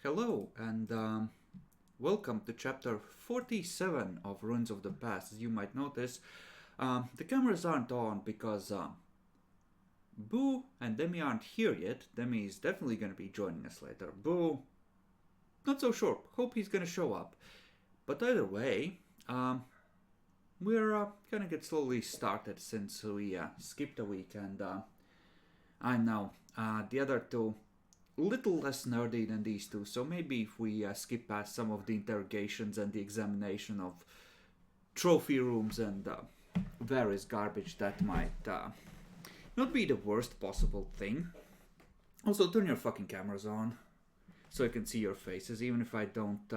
Hello, and welcome to chapter 47 of Ruins of the Past. As you might notice, the cameras aren't on because Boo and Demi aren't here yet. Demi is definitely going to be joining us later. Boo, not so sure. Hope he's going to show up. But either way, we're going to get slowly started since we skipped a week, and I'm now the other two little less nerdy than these two, so maybe if we skip past some of the interrogations and the examination of trophy rooms and various garbage, that might not be the worst possible thing. Also, turn your fucking cameras on so I can see your faces, even if I don't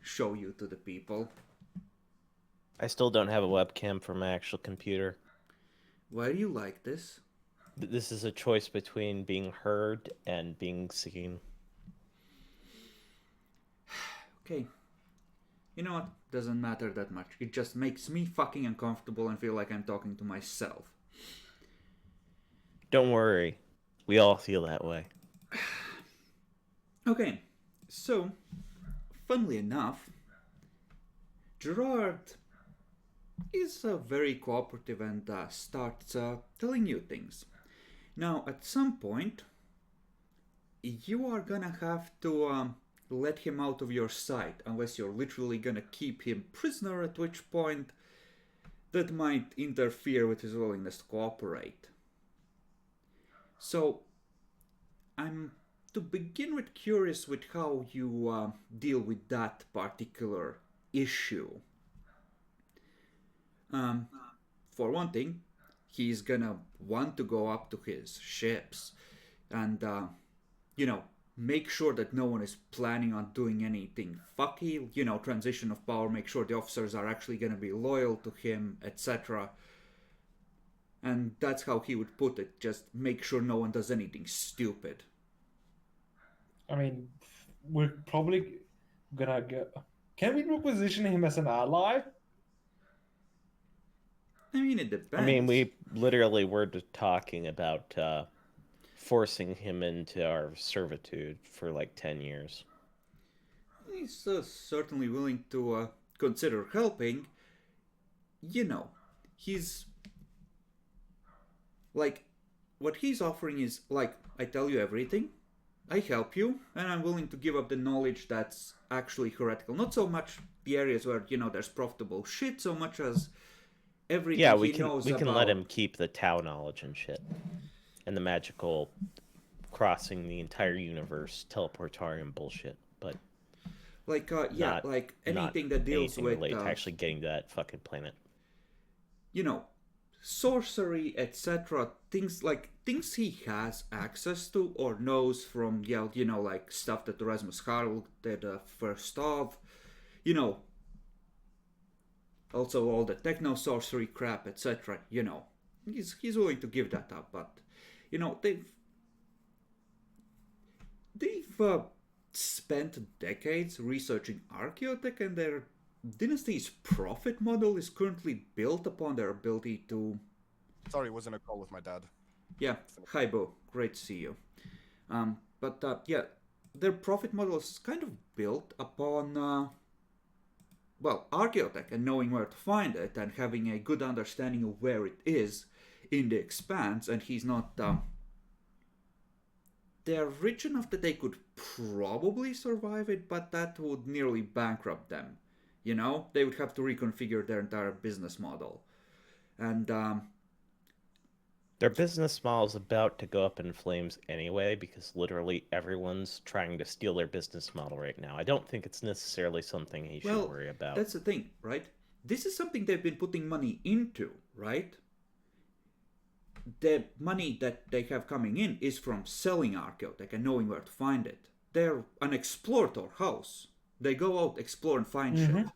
show you to the people. I still don't have a webcam for my actual computer. Why do you like this? This is a choice between being heard and being seen. Okay. You know what? Doesn't matter that much. It just makes me fucking uncomfortable and feel like I'm talking to myself. Don't worry, we all feel that way. Okay, so, funnily enough, Gerard is very cooperative and starts telling you things. Now, at some point, you are gonna have to let him out of your sight, unless you're literally gonna keep him prisoner, at which point that might interfere with his willingness to cooperate. So, I'm to begin with curious with how you deal with that particular issue. Um, for one thing, he's gonna want to go up to his ships and, you know, make sure that no one is planning on doing anything fucky, transition of power, make sure the officers are actually gonna be loyal to him, etc. And that's how he would put it, just make sure no one does anything stupid. I mean, we're probably gonna go. Can we reposition him as an ally? I mean, it I mean, depends. we literally were talking about forcing him into our servitude for like 10 years. He's certainly willing to consider helping. You know, he's like, what he's offering is like, I tell you everything, I help you, and I'm willing to give up the knowledge that's actually heretical. Not so much the areas where, there's profitable shit, so much as Yeah, everything we he can knows we can let about. him keep the Tau knowledge and shit, and the magical crossing the entire universe teleportarium bullshit, but Like, yeah, not like not anything that deals anything with, related to actually getting to that fucking planet. you know, sorcery, etc. Things he has access to or knows from, yeah, like stuff that Erasmus Harl did first off. You know, also all the techno sorcery crap, etc. He's willing to give that up, but they've spent decades researching archaeotech, and their dynasty's profit model is currently built upon their ability to. Sorry, was in a call with my dad. Yeah, hi Bo, great to see you. But yeah, their profit model is kind of built upon well, archaeotech and knowing where to find it and having a good understanding of where it is in the expanse. And he's not. They're rich enough that they could probably survive it, but that would nearly bankrupt them. They would have to reconfigure their entire business model. And Their business model is about to go up in flames anyway because literally everyone's trying to steal their business model right now. I don't think it's necessarily something he should well, worry about. that's the thing, right? This is something they've been putting money into, right? The money that they have coming in is from selling archaeotech and knowing where to find it. They're an explorator house. They go out, explore, and find shit.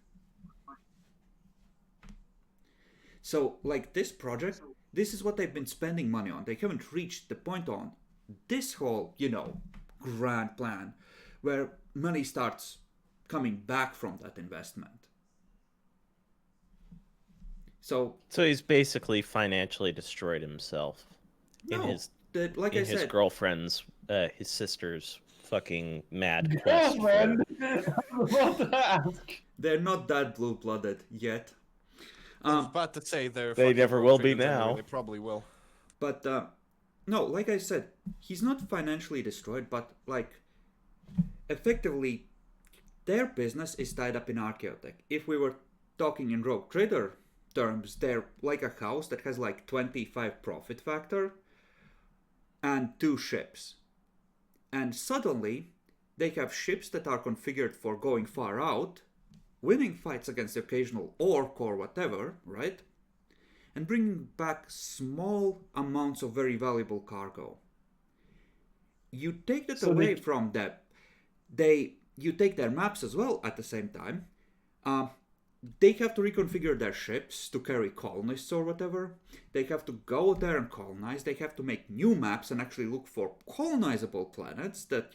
So, like this project, this is what they've been spending money on. They haven't reached the point on this whole, grand plan where money starts coming back from that investment. So, So he's basically financially destroyed himself in no, his like I in his said, girlfriend's his sister's fucking mad quest. Girlfriend. I was about to ask. They're not that blue-blooded yet. I was about to say they fucking never rogue will be traders anyway, now. They probably will. But no, like I said, he's not financially destroyed, but like effectively their business is tied up in archaeotech. If we were talking in rogue trader terms, they're like a house that has like 25 profit factor and 2 ships. And suddenly they have ships that are configured for going far out, winning fights against the occasional orc or whatever, right? And bringing back small amounts of very valuable cargo. You take that So away they- from them. You take their maps as well at the same time. They have to reconfigure their ships to carry colonists or whatever. They have to go there and colonize. They have to make new maps and actually look for colonizable planets that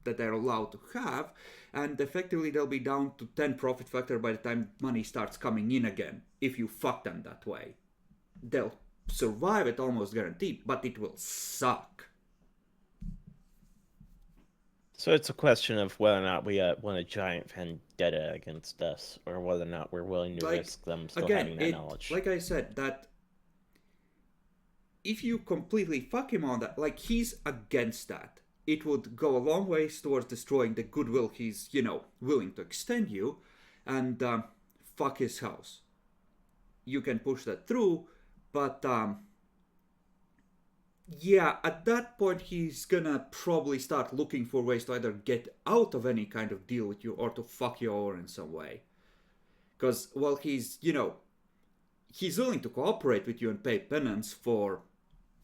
they're allowed to have. And effectively they'll be down to 10 profit factor by the time money starts coming in again, if you fuck them that way. They'll survive it almost guaranteed, but it will suck. So it's a question of whether or not we want a giant vendetta against us, or whether or not we're willing to Like, risk them still Again, having that knowledge. like I said, that if you completely fuck him on that, like he's against that, it would go a long ways towards destroying the goodwill he's, willing to extend you, and fuck his house. You can push that through, but yeah, at that point he's gonna probably start looking for ways to either get out of any kind of deal with you or to fuck you over in some way. Because, well, he's willing to cooperate with you and pay penance for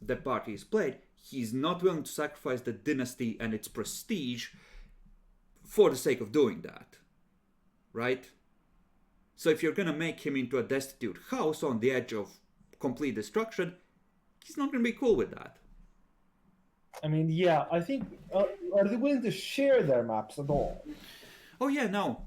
the part he's played. He's not willing to sacrifice the dynasty and its prestige for the sake of doing that. Right? So if you're gonna make him into a destitute house on the edge of complete destruction, he's not gonna be cool with that. I mean, yeah, I think are they willing to share their maps at all? Oh yeah, no.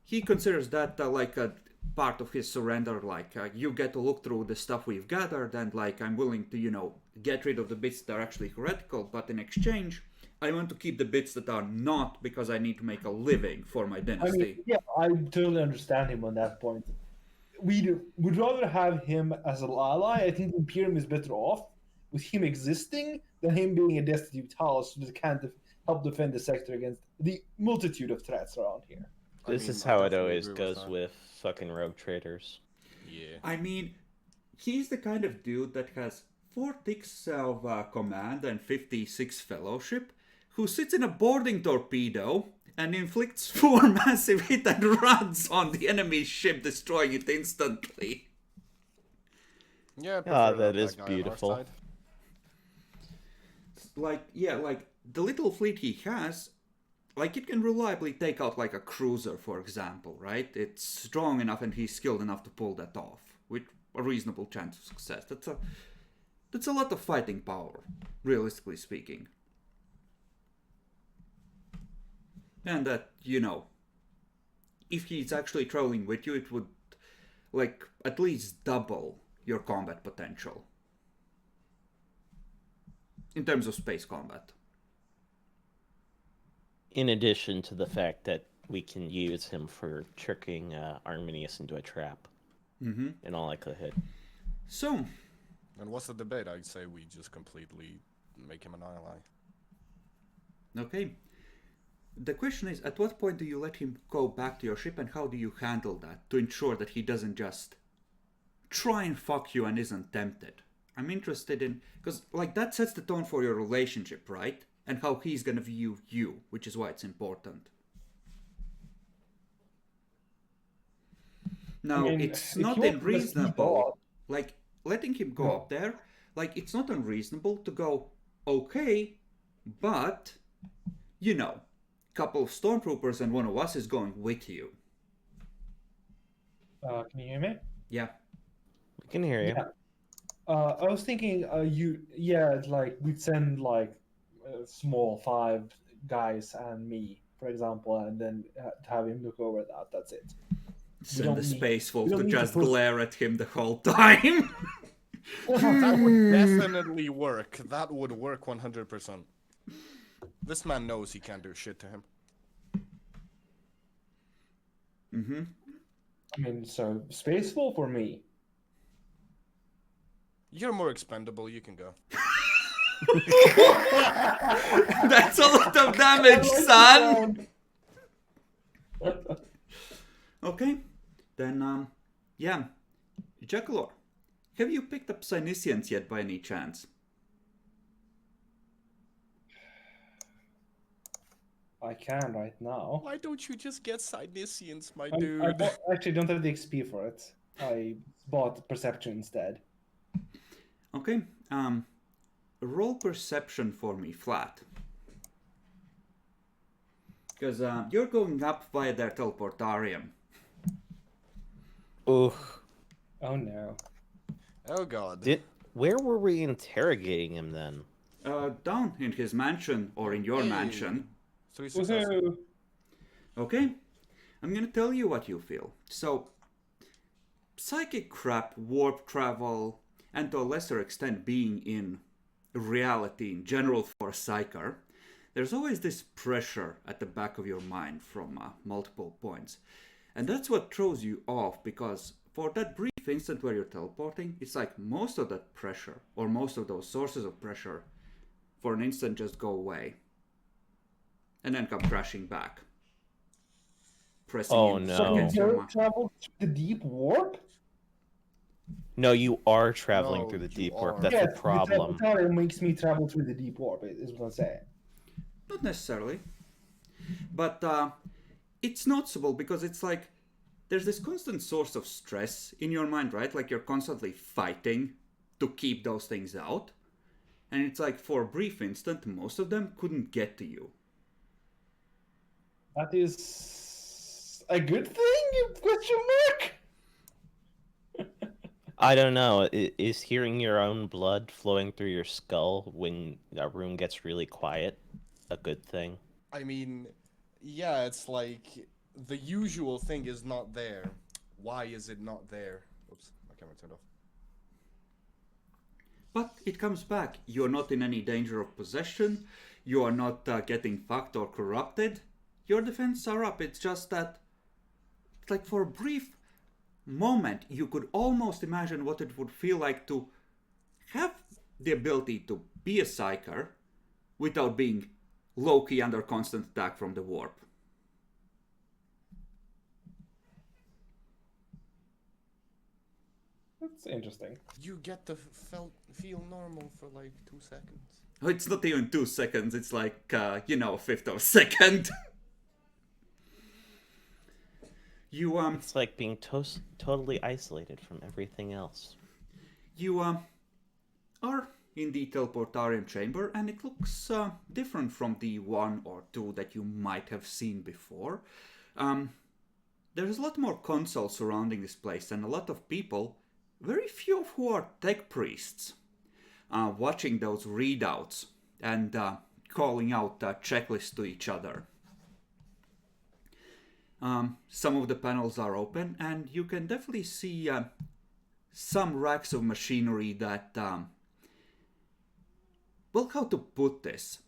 He considers that like a part of his surrender. Like you get to look through the stuff we've gathered, and like I'm willing to get rid of the bits that are actually heretical, but in exchange, I want to keep the bits that are not, because I need to make a living for my I dynasty. mean, yeah, I totally understand him on that point. We would rather have him as an ally. I think the Imperium is better off with him existing than him being a destitute house that can't help defend the sector against the multitude of threats around here. This is I how it definitely always agree goes that. with fucking rogue traders. Yeah. I mean, he's the kind of dude that has 4 ticks of command and 56 fellowship, who sits in a boarding torpedo and inflicts 4 massive hit and runs on the enemy ship, destroying it instantly. Yeah. I Ah, prefer that is guy on our beautiful. side. Like the little fleet he has, like it can reliably take out like a cruiser, for example, right? It's strong enough and he's skilled enough to pull that off with a reasonable chance of success. That's a lot of fighting power, realistically speaking. And that, if he's actually traveling with you, it would like at least double your combat potential in terms of space combat. In addition to the fact that we can use him for tricking Arminius into a trap, in all likelihood. So, And what's the debate? I'd say we just completely make him an ally. okay. The question is, at what point do you let him go back to your ship, and how do you handle that to ensure that he doesn't just try and fuck you and isn't tempted? I'm interested in, because like that sets the tone for your relationship, right? And how he's gonna view you, which is why it's important. Now, I mean, it's if not you want to speak unreasonable, up- like letting him go No. up there, like it's not unreasonable to go, okay, but couple of stormtroopers and one of us is going with you. Can you hear me? Yeah. We can hear you. Yeah. I was thinking, we'd send like a small 5 guys and me, for example, and then have him look over that. That's it. Send don't the need- Space Wolf we don't to need to just push- glare at him the whole time. That would definitely work. That would work 100%. This man knows he can't do shit to him. Mm-hmm. I mean, so Space Wolf or me? You're more expendable, you can go. That's a lot of damage, son! Okay, then, yeah. Jackalor, have you picked up Psynicians yet by any chance? I can right now. Why don't you just get Psynicians, my I dude? actually don't have the XP for it. I bought Perception instead. Okay, roll perception for me, flat. Because you're going up via their teleportarium. Oof. Oh no. Oh god. Where were we interrogating him then? Down in his mansion, or in your Hey. mansion. 3 successes. Woohoo! Okay, I'm gonna tell you what you feel. So, psychic crap, warp travel, and to a lesser extent being in reality in general for a psyker, there's always this pressure at the back of your mind from multiple points. And that's what throws you off, because for that brief instant where you're teleporting, it's like most of that pressure, or most of those sources of pressure, for an instant just go away. And then come crashing back. Pressing Oh, you no. against your You're mind. travel through the deep warp? No, you are traveling No, through the you deep warp. are. That's Yes, the problem. The teleporter makes me travel through the deep warp, is what I'm saying. Not necessarily. But it's noticeable because it's like there's this constant source of stress in your mind, right? Like you're constantly fighting to keep those things out. And it's like for a brief instant, most of them couldn't get to you. That is a good thing? Question mark? I don't know. Is hearing your own blood flowing through your skull when a room gets really quiet a good thing? I mean, yeah, it's like the usual thing is not there. Why is it not there? Oops, my camera turned off. But it comes back. You're not in any danger of possession. You are not getting fucked or corrupted. Your defenses are up. It's just that, like for a brief moment, you could almost imagine what it would feel like to have the ability to be a psyker without being low-key under constant attack from the warp. That's interesting. You get to feel normal for like 2 seconds. Oh, it's not even 2 seconds, it's like, a fifth of a second. You, It's like being totally isolated from everything else. You are in the teleportarium chamber, and it looks different from the one or two that you might have seen before. There's a lot more consoles surrounding this place, and a lot of people, very few of who are tech priests, watching those readouts and calling out checklists to each other. Some of the panels are open, and you can definitely see some racks of machinery that, well, how to put this,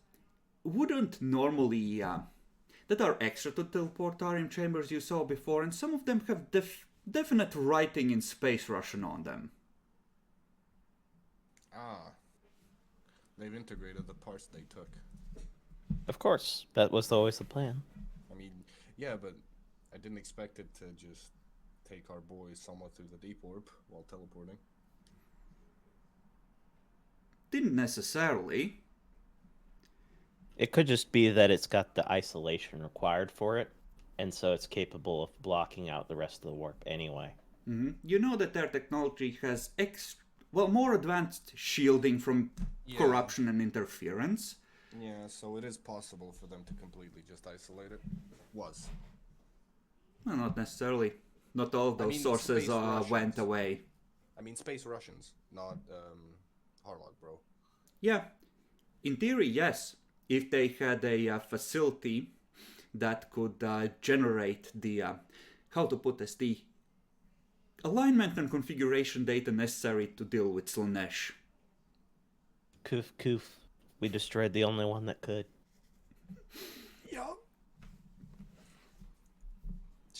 wouldn't normally, that are extra to teleportarium chambers you saw before, and some of them have definite writing in Space Russian on them. Ah. They've integrated the parts they took. Of course, that was always the plan. I mean, yeah, but I didn't expect it to just take our boys somewhat through the deep warp while teleporting. Didn't necessarily. It could just be that it's got the isolation required for it, and so it's capable of blocking out the rest of the warp anyway. Mm-hmm. You know that their technology has more advanced shielding from corruption and interference. Yeah, so it is possible for them to completely just isolate it. Was. Well, not necessarily. Not all of those mean, sources Space Russians. went away. I mean, Space Russians, not Harlock, bro. Yeah, in theory, yes. If they had a facility that could generate the, how to put this, the alignment and configuration data necessary to deal with Slanesh. Koof. We destroyed the only one that could.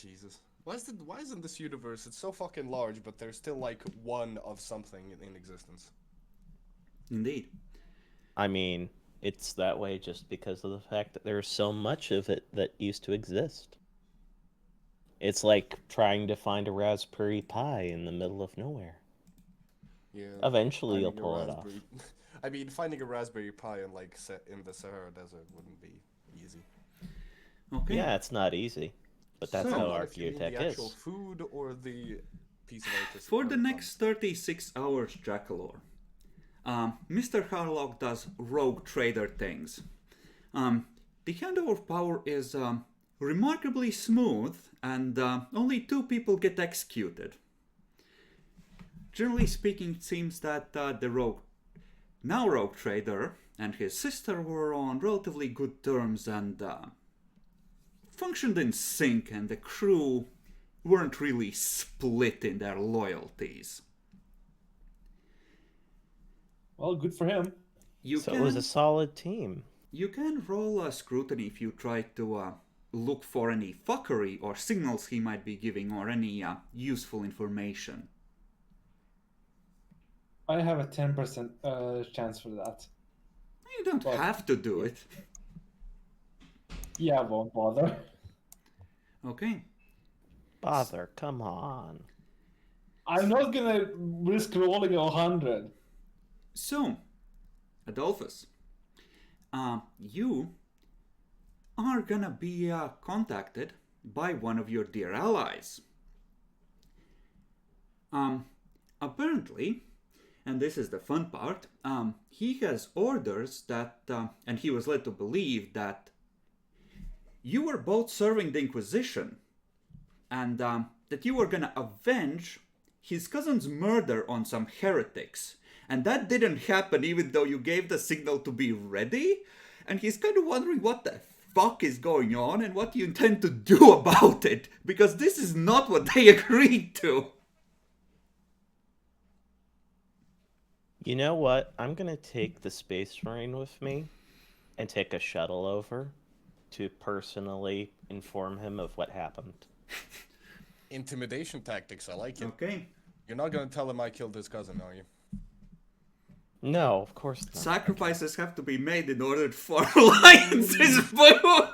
Jesus. Why isn't this universe? It's so fucking large, but there's still like one of something in existence. Indeed. I mean, it's that way just because of the fact that there's so much of it that used to exist. It's like trying to find a Raspberry Pi in the middle of nowhere. Yeah. Eventually you'll finding a pull it off. raspberry- I mean, finding a Raspberry Pi in like in the Sahara Desert wouldn't be easy. Okay. Yeah, it's not easy, but that's So- how Not if you mean Archaeotech the actual is. food or the piece of artistic For the art next 36 hours, Jackalore, Mr. Harlock does rogue trader things. The handover power is remarkably smooth, and only 2 people get executed. Generally speaking, it seems that the rogue trader and his sister were on relatively good terms and functioned in sync, and the crew weren't really split in their loyalties. Well, good for him. So it was a solid team. You can roll a scrutiny if you try to look for any fuckery or signals he might be giving or any useful information. I have a 10% chance for that. You don't Well, have to do it. Yeah, I won't bother. Okay. Bother, come on. I'm not gonna risk rolling 100. So, Adolphus, you are gonna be contacted by one of your dear allies. Apparently, and this is the fun part, he has orders that, and he was led to believe that you were both serving the Inquisition, and that you were gonna avenge his cousin's murder on some heretics. And that didn't happen even though you gave the signal to be ready. And he's kind of wondering what the fuck is going on and what you intend to do about it. Because this is not what they agreed to. You know what? I'm going to take the Space Marine with me and take a shuttle over to personally inform him of what happened. Intimidation tactics, I like it. Okay. You're not gonna tell him I killed his cousin, are you? No, of course not. Sacrifices have to be made in order for alliances, boo!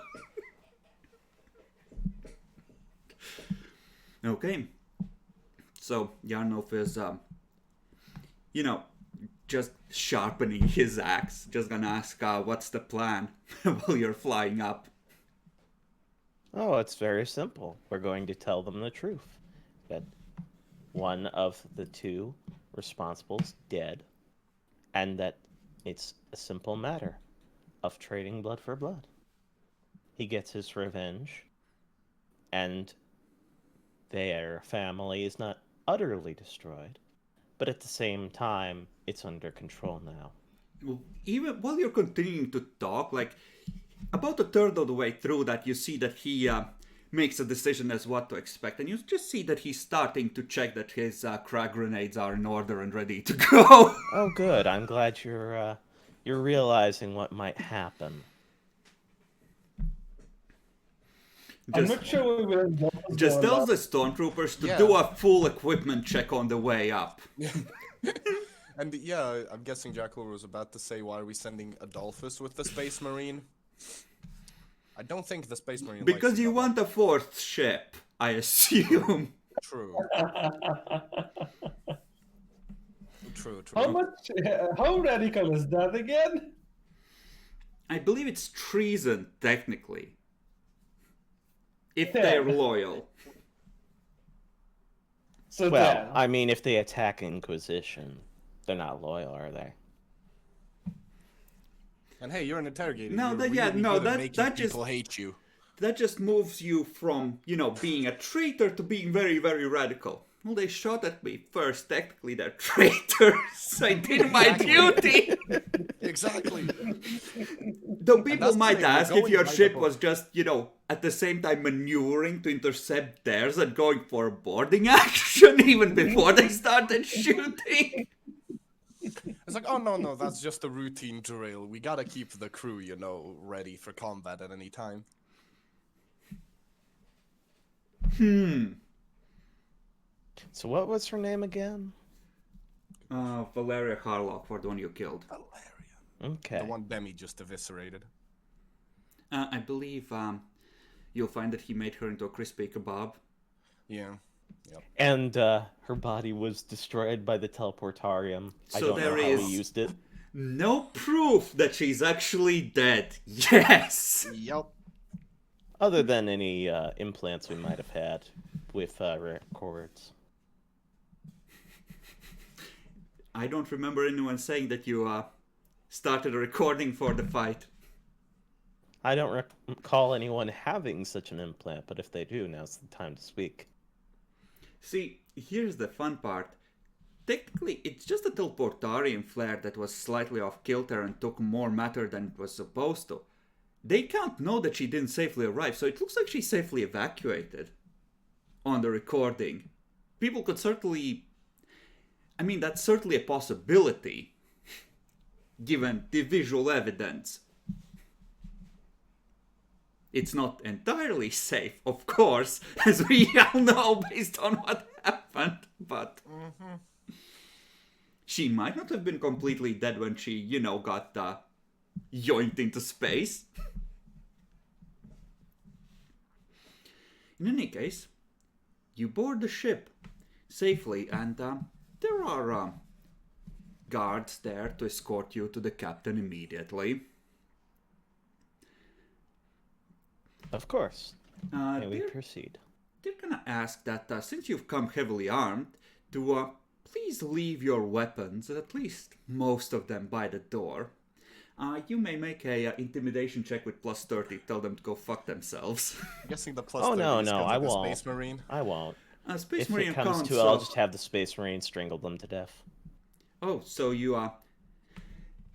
Okay. So, Yarnov is, just sharpening his axe. Just gonna ask, what's the plan while you're flying up? Oh, it's very simple. We're going to tell them the truth. That one of the 2 responsible's dead, and that it's a simple matter of trading blood for blood. He gets his revenge, and their family is not utterly destroyed, but at the same time, it's under control now. Well, even while you're continuing to talk, like, about a third of the way through that, you see that he makes a decision as what to expect, and you just see that he's starting to check that his crack grenades are in order and ready to go. Oh, good. I'm glad you're realizing what might happen. I'm not sure we will know what's Just going tells on. the stormtroopers to Yeah. do a full equipment check on the way up. And yeah, I'm guessing Jackal was about to say, why are we sending Adolphus with the Space Marine? I don't think the Space Marine Because likes you that want a 4th ship, I assume. much. True. True, How radical is that again? I believe it's treason, technically. If Yeah. they're loyal. So Well, then, I mean, if they attack Inquisition, they're not loyal, are they? And hey, you're an interrogator. No, You're that- yeah, really no, good at that- making that just- people hate you. That just moves you from, being a traitor to being very, very radical. Well, they shot at me first. Technically, they're traitors. I did my duty. Exactly. Though people that's the might thing, we're ask if going your by the ship book. was just, at the same time maneuvering to intercept theirs and going for a boarding action even before they started shooting. It's like, oh no, that's just a routine drill. We gotta keep the crew, ready for combat at any time. So what was her name again? Valeria Harlock, for the one you killed. Valeria. Okay. The one Demi just eviscerated. I believe you'll find that he made her into a crispy kebab. Yeah. Yep. And her body was destroyed by the teleportarium. I So don't know there how is we used it. no proof that she's actually dead. Yes! Yep. Other than any implants we might have had with records. I don't remember anyone saying that you started a recording for the fight. I don't recall anyone having such an implant, but if they do, now's the time to speak. See, here's the fun part. Technically, it's just a teleportarium flare that was slightly off kilter and took more matter than it was supposed to. They can't know that she didn't safely arrive, so it looks like she safely evacuated on the recording. People could certainly... I mean, that's certainly a possibility, given the visual evidence. It's not entirely safe, of course, as we all know based on what happened, but... She might not have been completely dead when she, got yoinked into space. In any case, you board the ship safely, and there are guards there to escort you to the captain immediately. Of course. May we They're proceed? gonna ask that since you've come heavily armed, to please leave your weapons, at least most of them, by the door. You may make a intimidation check with plus 30. Tell them to go fuck themselves. I'm guessing the plus Oh, 30 no, is no, because I of the won't. Space Marine. I won't. Space If Marine it comes counts, to it, I'll just have the Space Marine strangle them to death. Oh, so you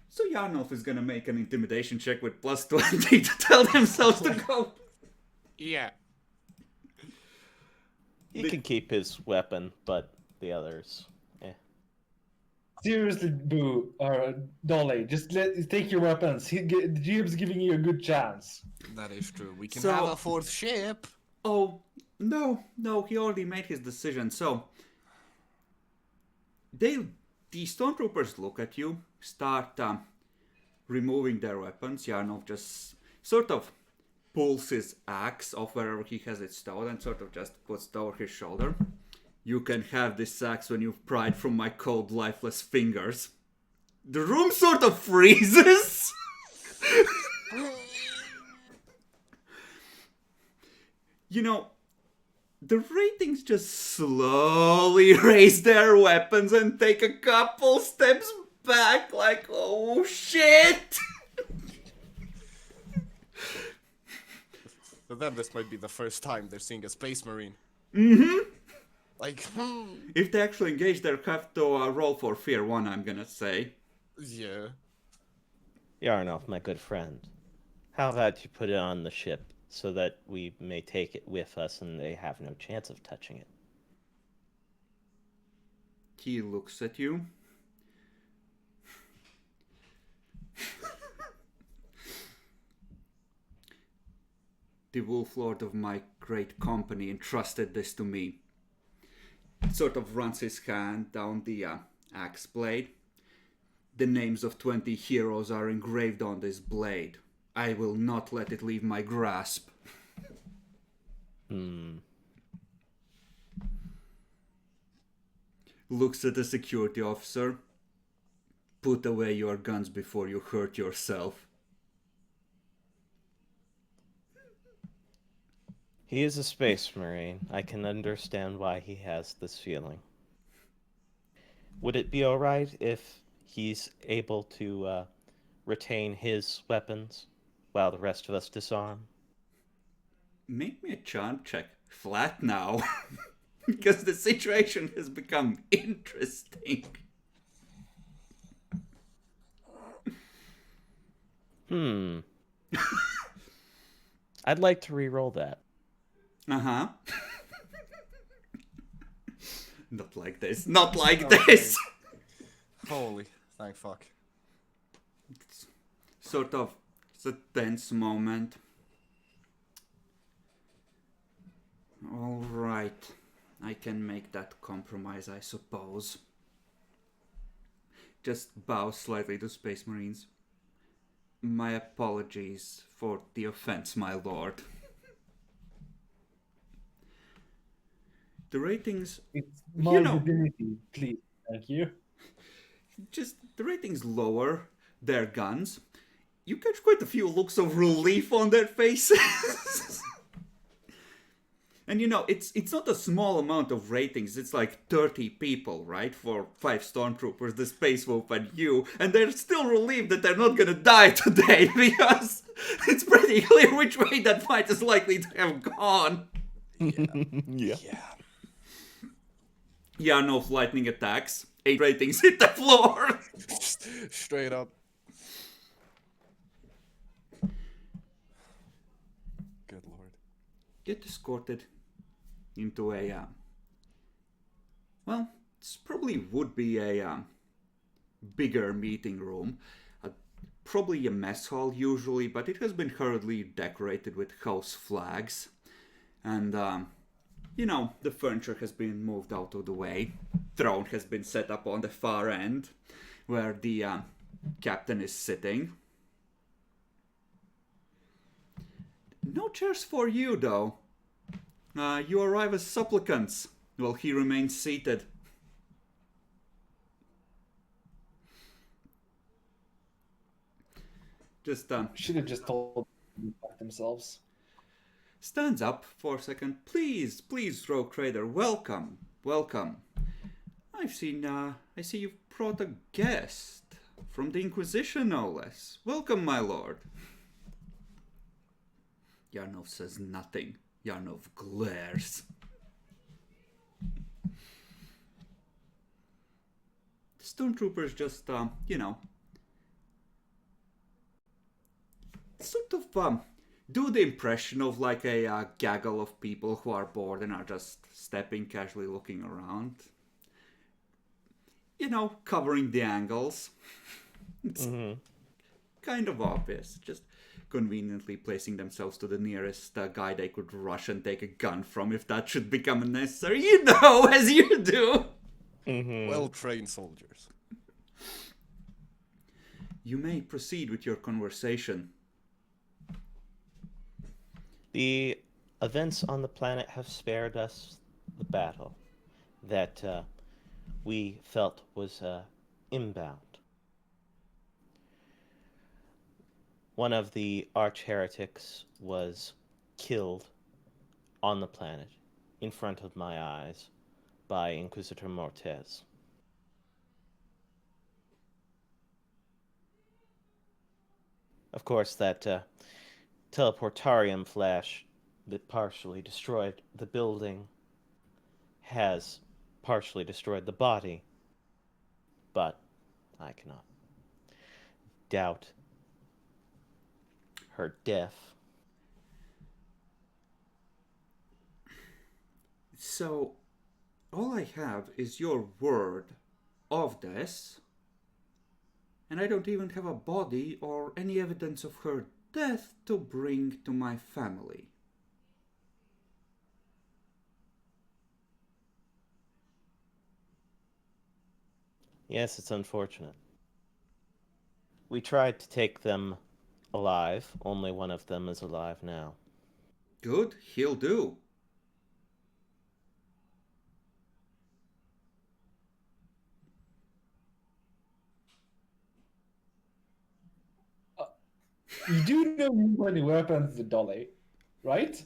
So Yarnolf is gonna make an intimidation check with plus 20 to tell themselves to go. Yeah. He can keep his weapon, but the others... Seriously, Boo or Dolly, just take your weapons. The GM's giving you a good chance. That is true. We can So- have a fourth ship. Oh, no, he already made his decision. So, the stormtroopers look at you, start removing their weapons. Yarnov just sort of pulls his axe off wherever he has it stowed and sort of just puts it over his shoulder. You can have this axe when you've pried from my cold, lifeless fingers. The room sort of freezes. The ratings just slowly raise their weapons and take a couple steps back like, oh shit! For them, this might be the first time they're seeing a Space Marine. Like, If they actually engage, they'll have to roll for fear 1, I'm gonna say. yeah. Yarnoff, my good friend, how about you put it on the ship so that we may take it with us and they have no chance of touching it? He looks at you. The Wolf Lord of my great company entrusted this to me. Sort of runs his hand down the axe blade. The names of 20 heroes are engraved on this blade. I will not let it leave my grasp. Looks at the security officer. Put away your guns before you hurt yourself. He is a space marine. I can understand why he has this feeling. Would it be alright if he's able to retain his weapons while the rest of us disarm? Make me a charm check. Flat now. Because the situation has become interesting. I'd like to re-roll that. Uh-huh. Not like this. Not like this! Holy, thank fuck. Sort of, it's a tense moment. All right. I can make that compromise, I suppose. Just bow slightly to Space Marines. My apologies for the offense, my lord. The ratings, It's my know. divinity, please. Thank you. just the ratings lower their guns. You catch quite a few looks of relief on their faces. And it's not a small amount of ratings. It's like 30 people, right? For 5 stormtroopers, the Space Wolf, and you. And they're still relieved that they're not gonna die today, because it's pretty clear which way that fight is likely to have gone. Yeah. Yeah, no lightning attacks. 8 ratings hit the floor. Straight up. Good lord. Get escorted into a, well, this probably would be a bigger meeting room. Probably a mess hall usually, but it has been hurriedly decorated with house flags. And, the furniture has been moved out of the way. Throne has been set up on the far end, where the captain is sitting. No chairs for you, though. You arrive as supplicants, while he remains seated. Just, Should have just told them to fuck themselves. stands up for a second. Please, Rogue Trader, welcome. I see you've brought a guest. From the Inquisition, no less. Welcome, my lord. Yarnov says nothing. Yarnov glares. The stormtroopers just, sort of, do the impression of like a gaggle of people who are bored and are just stepping, casually looking around. Covering the angles. It's kind of obvious. Just conveniently placing themselves to the nearest guy they could rush and take a gun from if that should become necessary. As you do. Well-trained soldiers. You may proceed with your conversation. The events on the planet have spared us the battle that we felt was inbound. One of the arch-heretics was killed on the planet in front of my eyes by Inquisitor Mortez. Of course, that teleportarium flash that partially destroyed the building has partially destroyed the body, but I cannot doubt her death. So, all I have is your word of this, and I don't even have a body or any evidence of her death to bring to my family. Yes, it's unfortunate. We tried to take them alive. Only one of them is alive now. Good, he'll do. You do know many weapons to Dolly, right?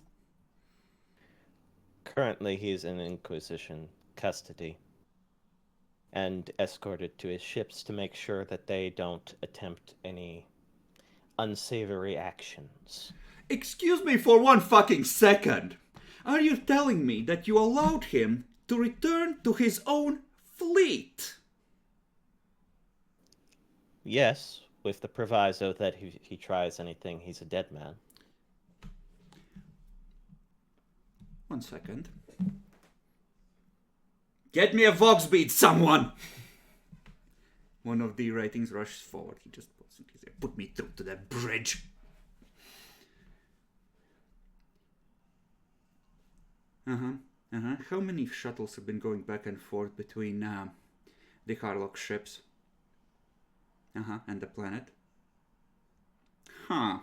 Currently, he's in Inquisition custody and escorted to his ships to make sure that they don't attempt any unsavory actions. Excuse me for one fucking second. Are you telling me that you allowed him to return to his own fleet? Yes, with the proviso that if he tries anything, he's a dead man. 1 second. Get me a Vox bead, someone! One of the ratings rushes forward. He just put me through to that bridge. How many shuttles have been going back and forth between the Harlock ships? And the planet? Huh.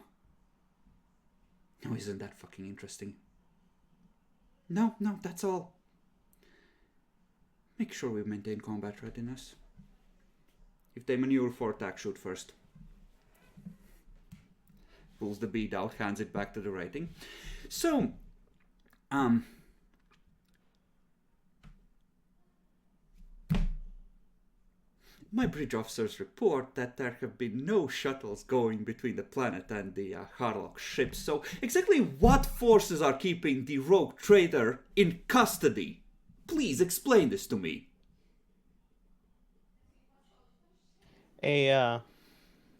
No, isn't that fucking interesting? No, that's all. Make sure we maintain combat readiness. If they maneuver for attack, shoot first. Pulls the bead out, hands it back to the rating. So, my bridge officers report that there have been no shuttles going between the planet and the Harlock ships. So, exactly what forces are keeping the rogue trader in custody? Please explain this to me. A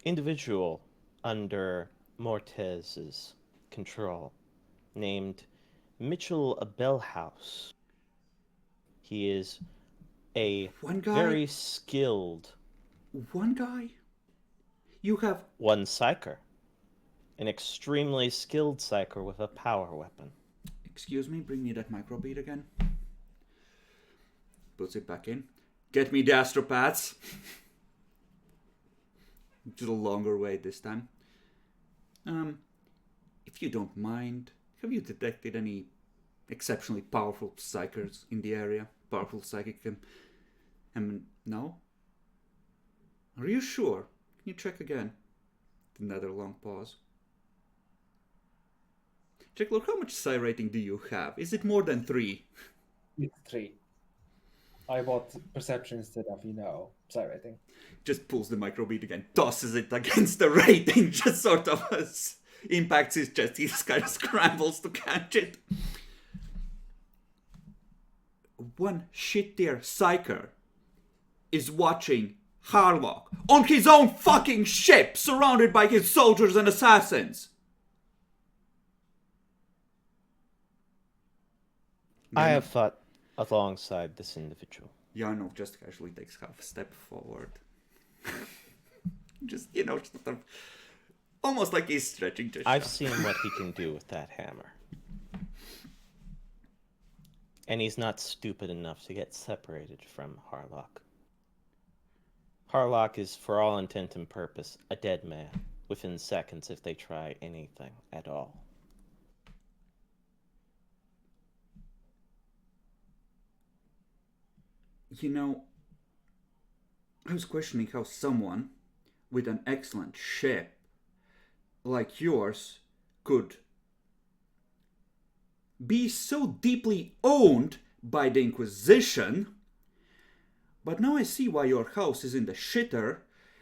individual under Mortez's control named Mitchell Bellhouse. He is a very skilled... One guy? You have... One psyker. An extremely skilled psyker with a power weapon. Excuse me, bring me that microbead again. Puts it back in. Get me the astropaths. Just a longer wait this time. If you don't mind, have you detected any exceptionally powerful psychers in the area? Powerful psychic... no? Are you sure? Can you check again? Another long pause. Jackler, how much psi rating do you have? Is it more than 3? It's 3. I bought perception instead of, psi rating. Just pulls the microbead again, tosses it against the rating, just sort of impacts his chest. He just kind of scrambles to catch it. One shit-tier psyker is watching Harlock on his own fucking ship, surrounded by his soldiers and assassins. I have fought alongside this individual. Yarnov just casually takes half a step forward. Just, sort of, almost like he's stretching to show. I've seen what he can do with that hammer. And he's not stupid enough to get separated from Harlock. Harlock is, for all intent and purpose, a dead man within seconds if they try anything at all. I was questioning how someone with an excellent ship like yours could be so deeply owned by the Inquisition, but now I see why your house is in the shitter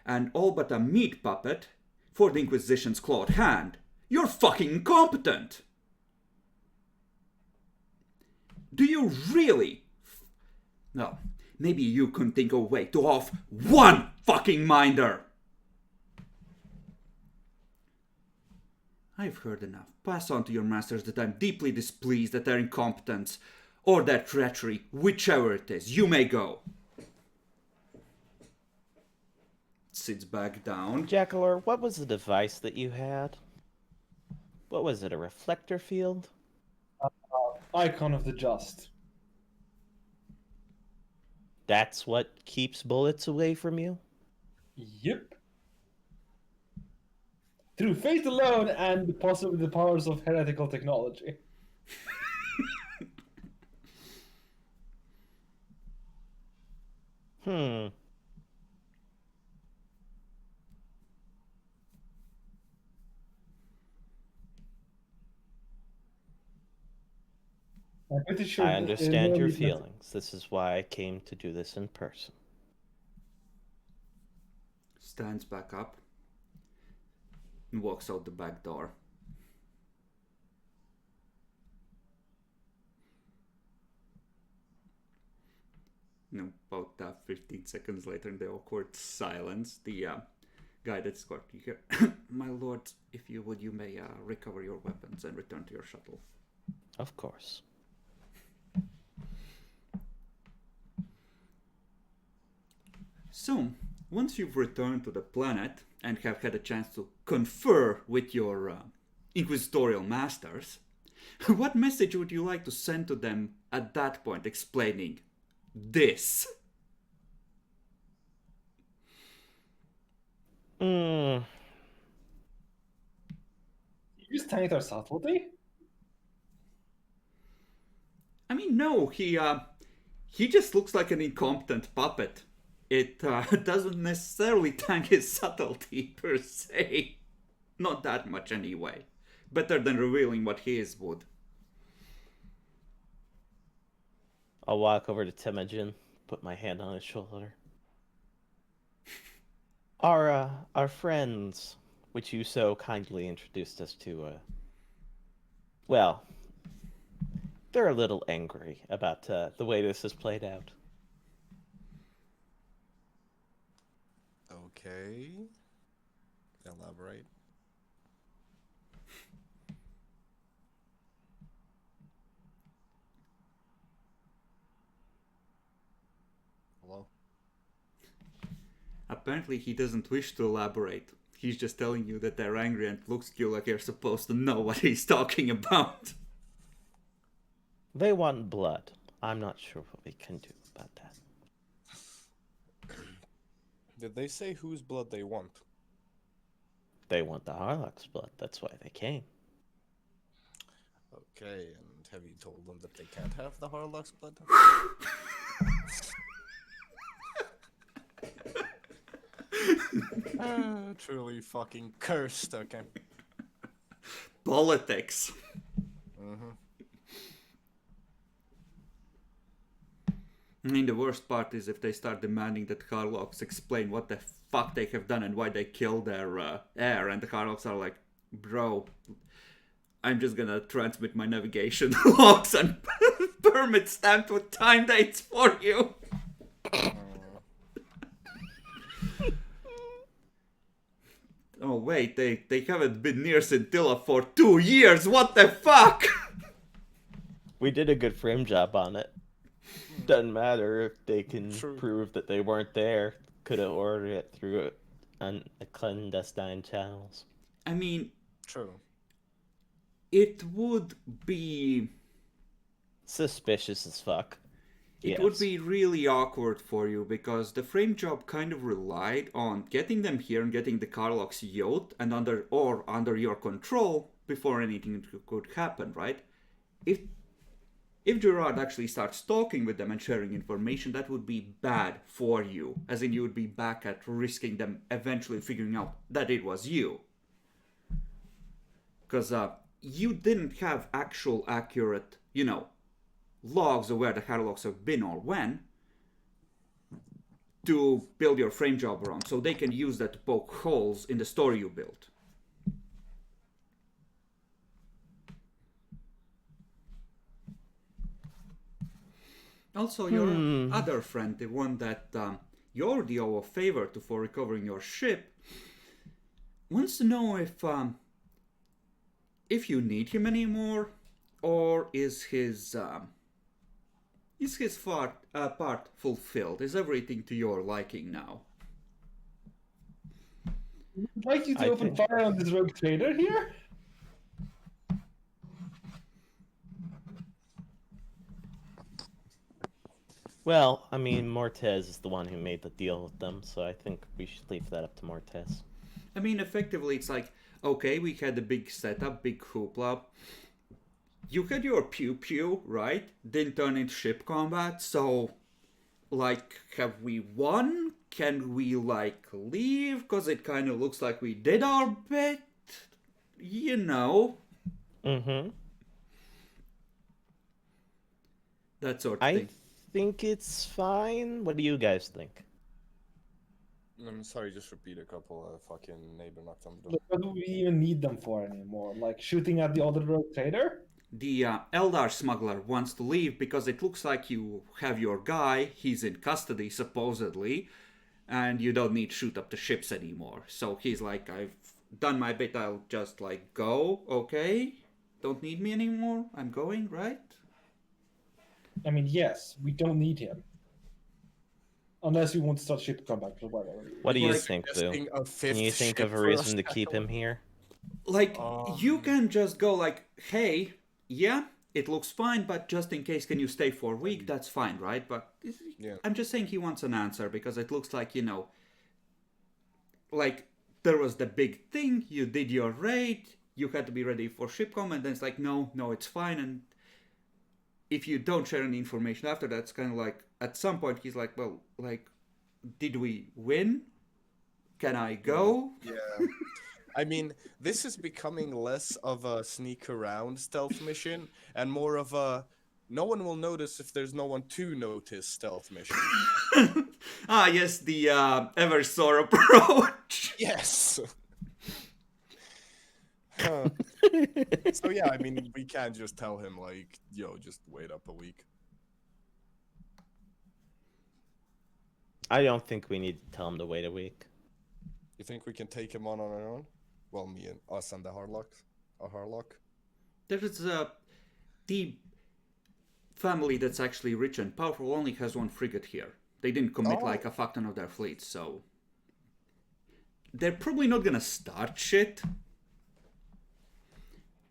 and all but a meat puppet for the Inquisition's clawed hand. You're fucking incompetent! Do you really? No, maybe you couldn't think of a way to off one fucking minder! I've heard enough. Pass on to your masters that I'm deeply displeased at their incompetence or their treachery, whichever it is. You may go. Sits back down. Jackalor, what was the device that you had? What was it, a reflector field? Icon of the Just. That's what keeps bullets away from you? Yep. Through faith alone and possibly the powers of heretical technology. I'm pretty sure I understand your feelings. This is why I came to do this in person. Stands back up and walks out the back door. About 15 seconds later, in the awkward silence, the guy that's got you here, my lord, if you would, you may recover your weapons and return to your shuttle. Of course. So, once you've returned to the planet and have had a chance to confer with your inquisitorial masters, What message would you like to send to them at that point, explaining this? Hmm. You just tanked our subtlety? I mean, no, he just looks like an incompetent puppet. It doesn't necessarily thank his subtlety per se. Not that much anyway. Better than revealing what his would. I'll walk over to Temujin, put my hand on his shoulder. Our friends, which you so kindly introduced us to, well, they're a little angry about the way this has played out. Okay. Elaborate. Hello? Apparently he doesn't wish to elaborate. He's just telling you that they're angry and looks to you like you're supposed to know what he's talking about. They want blood. I'm not sure what we can do about that. Did they say whose blood they want? They want the Harlock's blood. That's why they came. Okay, and have you told them that they can't have the Harlock's blood? Truly fucking cursed, okay. Politics. Mm-hmm. I mean, the worst part is if they start demanding that Harlocks explain what the fuck they have done and why they killed their heir, and the Harlocks are like, bro, I'm just gonna transmit my navigation logs and permit stamped with time dates for you. Oh wait, they haven't been near Scintilla for 2 years, what the fuck? We did a good frame job on it. Doesn't matter if they can True. prove that they weren't there. Could have ordered it through a clandestine channels. I mean, True. it would be... Suspicious as fuck. It would be really awkward for you because the frame job kind of relied on getting them here and getting the Carlocks yoked and under your control before anything could happen, right? If Gerard actually starts talking with them and sharing information, that would be bad for you. As in, you would be back at risking them eventually figuring out that it was you. Because you didn't have actual accurate, logs of where the Harlocks have been or when to build your frame job around, so they can use that to poke holes in the story you built. Also, your other friend, the one that you already owe a favor to for recovering your ship, wants to know if you need him anymore, or is his part fulfilled? Is everything to your liking now? I'd like you to open fire on this rogue trader here? Well, I mean, Mortez is the one who made the deal with them, so I think we should leave that up to Mortez. I mean, effectively, it's like, okay, we had a big setup, big hoopla. You had your pew-pew, right? Didn't turn into ship combat, so, have we won? Can we, leave? Because it kind of looks like we did our bit. Mm-hmm. That sort of thing. I think it's fine. What do you guys think? I'm sorry, just repeat a couple. Fucking neighbor knocked on the door. What do we even need them for anymore? Like shooting at the other rogue trader? The Eldar smuggler wants to leave because it looks like you have your guy, he's in custody supposedly, and you don't need to shoot up the ships anymore. So he's like, I've done my bit, I'll just go, okay? Don't need me anymore, I'm going, right? I mean, yes, we don't need him. Unless you want to start ship combat or whatever. What do you Like think, Boo? suggesting a Can fifth you think ship of a for us reason to keep him here? You can just go hey, yeah, it looks fine, but just in case, can you stay for a week? That's fine, right? But Yeah. I'm just saying he wants an answer because it looks like, like there was the big thing, you did your raid, you had to be ready for shipcom, and then it's like, no, it's fine. And if you don't share any information after that, it's kind of like, at some point, he's like, well, like, did we win? Can I go? Yeah. I mean, this is becoming less of a sneak around stealth mission and more of a no one will notice if there's no one to notice stealth mission. Yes, the Eversor approach. Yes. Huh. So yeah, I mean, we can't just tell him like, yo, just wait up a week. I don't think we need to tell him to wait a week. You think we can take him on our own? Well, me and us and the Harlock. There's the family that's actually rich and powerful only has one frigate here. They didn't commit like a fuck ton of their fleet, so they're probably not gonna start shit.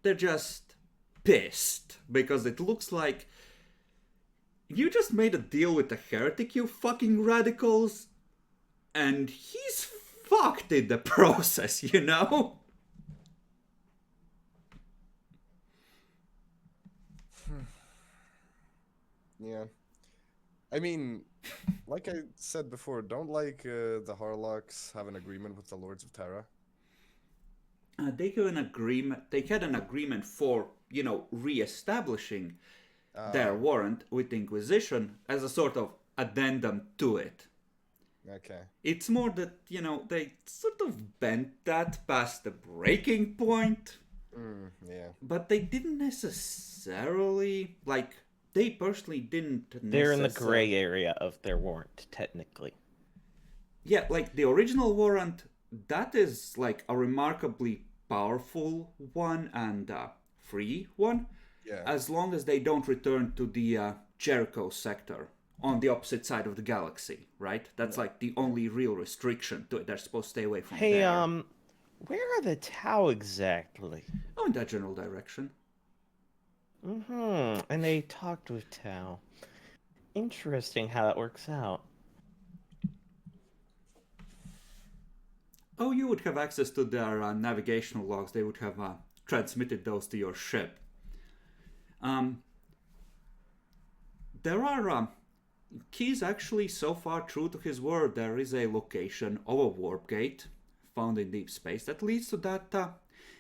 They're just pissed because it looks like you just made a deal with the heretic, you fucking radicals, and he's fucked in the process, you know? Yeah. I mean, like I said before, don't the Harlocks have an agreement with the Lords of Terra? They have an agreement. They had an agreement for, re-establishing their warrant with the Inquisition as a sort of addendum to it. Okay. It's more that, they sort of bent that past the breaking point. Yeah. But they didn't necessarily, they personally didn't They're in the gray area of their warrant, technically. Yeah, the original warrant, that is, a remarkably powerful one and free one. Yeah. As long as they don't return to the Jericho sector on the opposite side of the galaxy, right? That's the only real restriction to it. They're supposed to stay away from there. Where are the Tau exactly? Oh, in that general direction. And they talked with Tau. Interesting how that works out. Oh, you would have access to their navigational logs. They would have transmitted those to your ship. There are Key's actually so far true to his word. There is a location of a warp gate found in deep space that leads to that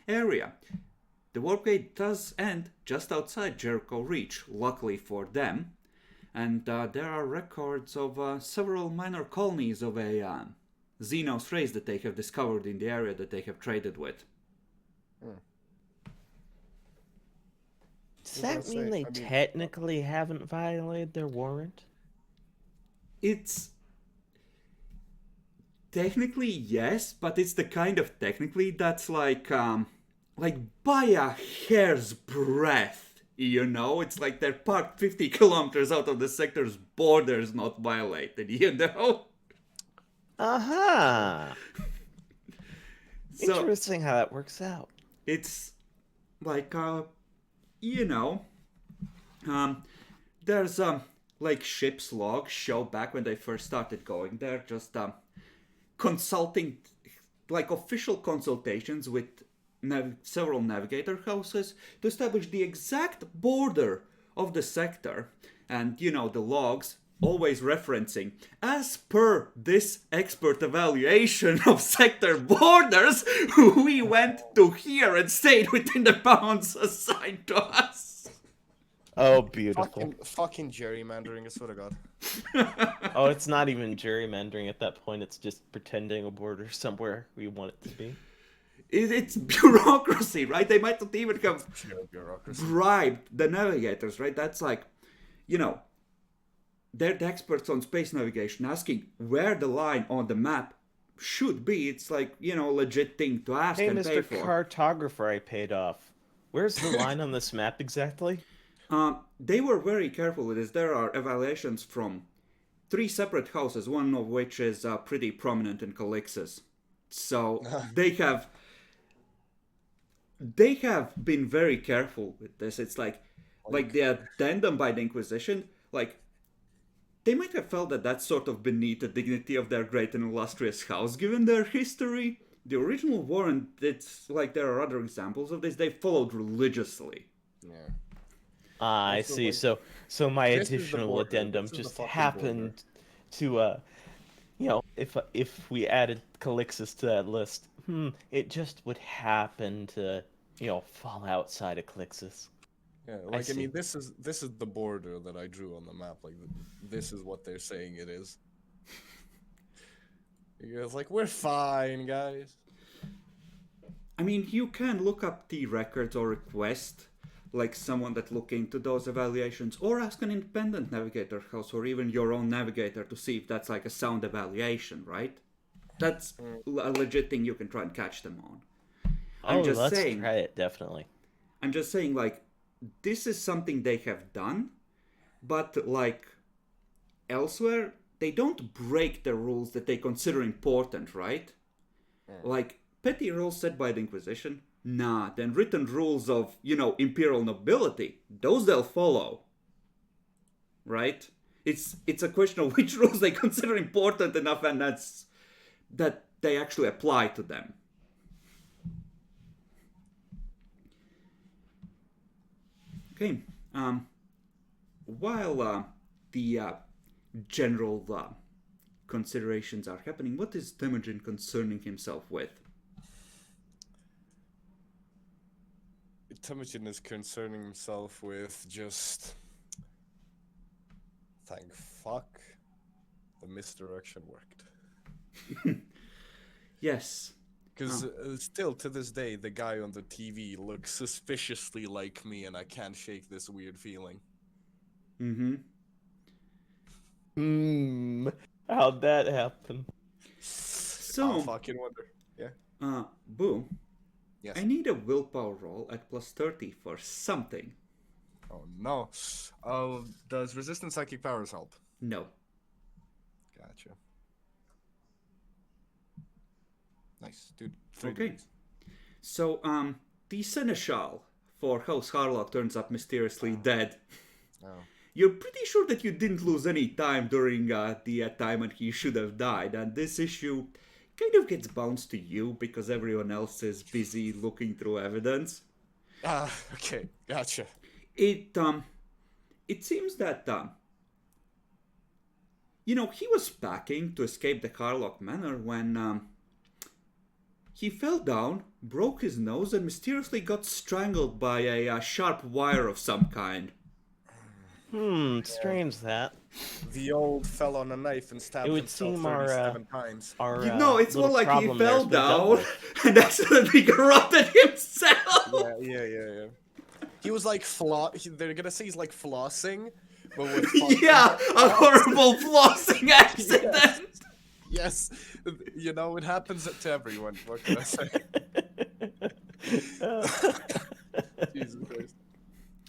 area. The warp gate does end just outside Jericho Reach, luckily for them. And there are records of several minor colonies of a Xenos race that they have discovered in the area that they have traded with. Does that mean they technically haven't violated their warrant? It's technically yes, but it's the kind of technically that's by a hair's breadth, It's they're parked 50 kilometers out of the sector's borders, not violated, Aha! So, interesting how that works out. It's there's ship's logs show back when they first started going there, just consulting, official consultations with several navigator houses to establish the exact border of the sector, and the logs always referencing, as per this expert evaluation of sector borders, we went to here and stayed within the bounds assigned to us. Oh, beautiful. Fucking gerrymandering, I swear to God. Oh, it's not even gerrymandering at that point. It's just pretending a border somewhere we want it to be. It's bureaucracy, right? They might not even have bribed the navigators, right? That's they're the experts on space navigation asking where the line on the map should be. It's a legit thing to ask and pay for. Hey, Mr. Cartographer, I paid off. Where's the line on this map exactly? They were very careful with this. There are evaluations from 3 separate houses, one of which is pretty prominent in Calixis. So they have they have been very careful with this. It's like the addendum by the Inquisition, like, they might have felt that that's sort of beneath the dignity of their great and illustrious house, given their history. The original warrant, it's like there are other examples of this. They followed religiously. Yeah. I Also, see. like, So my this is the additional border. addendum This is the just fucking happened to, if we added Calixus to that list, it just would happen to, fall outside of Calixus. Yeah, like I see. mean, this is the border that I drew on the map. Like, this is what they're saying it is. It's like, we're fine, guys. I mean, you can look up the records or request, like, someone that look into those evaluations, or ask an independent navigator house, or even your own navigator to see if that's like a sound evaluation, right? That's a legit thing you can try and catch them on. Let's try it, definitely. I'm just saying, like, this is something they have done, but, like, elsewhere, they don't break the rules that they consider important, right? Like, petty rules set by the Inquisition, nah. Then written rules of, imperial nobility, those they'll follow. Right? It's a question of which rules they consider important enough, and that they actually apply to them. Okay. While the general considerations are happening, what is Temujin concerning himself with? Temujin is concerning himself with just... Thank fuck the misdirection worked. Yes. Because still to this day, the guy on the TV looks suspiciously like me, and I can't shake this weird feeling. How'd that happen? So, I fucking wonder. Yeah. Boo, Yes. I need a willpower roll at plus 30 for something. Oh no. Does resistant psychic powers help? No. Gotcha. Nice, dude. 3 Okay. degrees. So, the Seneschal for House Harlock turns up mysteriously dead. Oh. You're pretty sure that you didn't lose any time during the time when he should have died, and this issue kind of gets bounced to you because everyone else is busy looking through evidence. Okay, gotcha. It seems that he was packing to escape the Harlock Manor when he fell down, broke his nose, and mysteriously got strangled by a sharp wire of some kind. Strange that. The old fell on a knife and stabbed It would himself seem 37 times. It's more little like he problem there's fell been dealt down with. and accidentally corrupted himself. Yeah. He was like they're gonna say he's like flossing, but with Yeah, a horrible flossing accident. Yes, it happens to everyone. What can I say? Jesus Christ.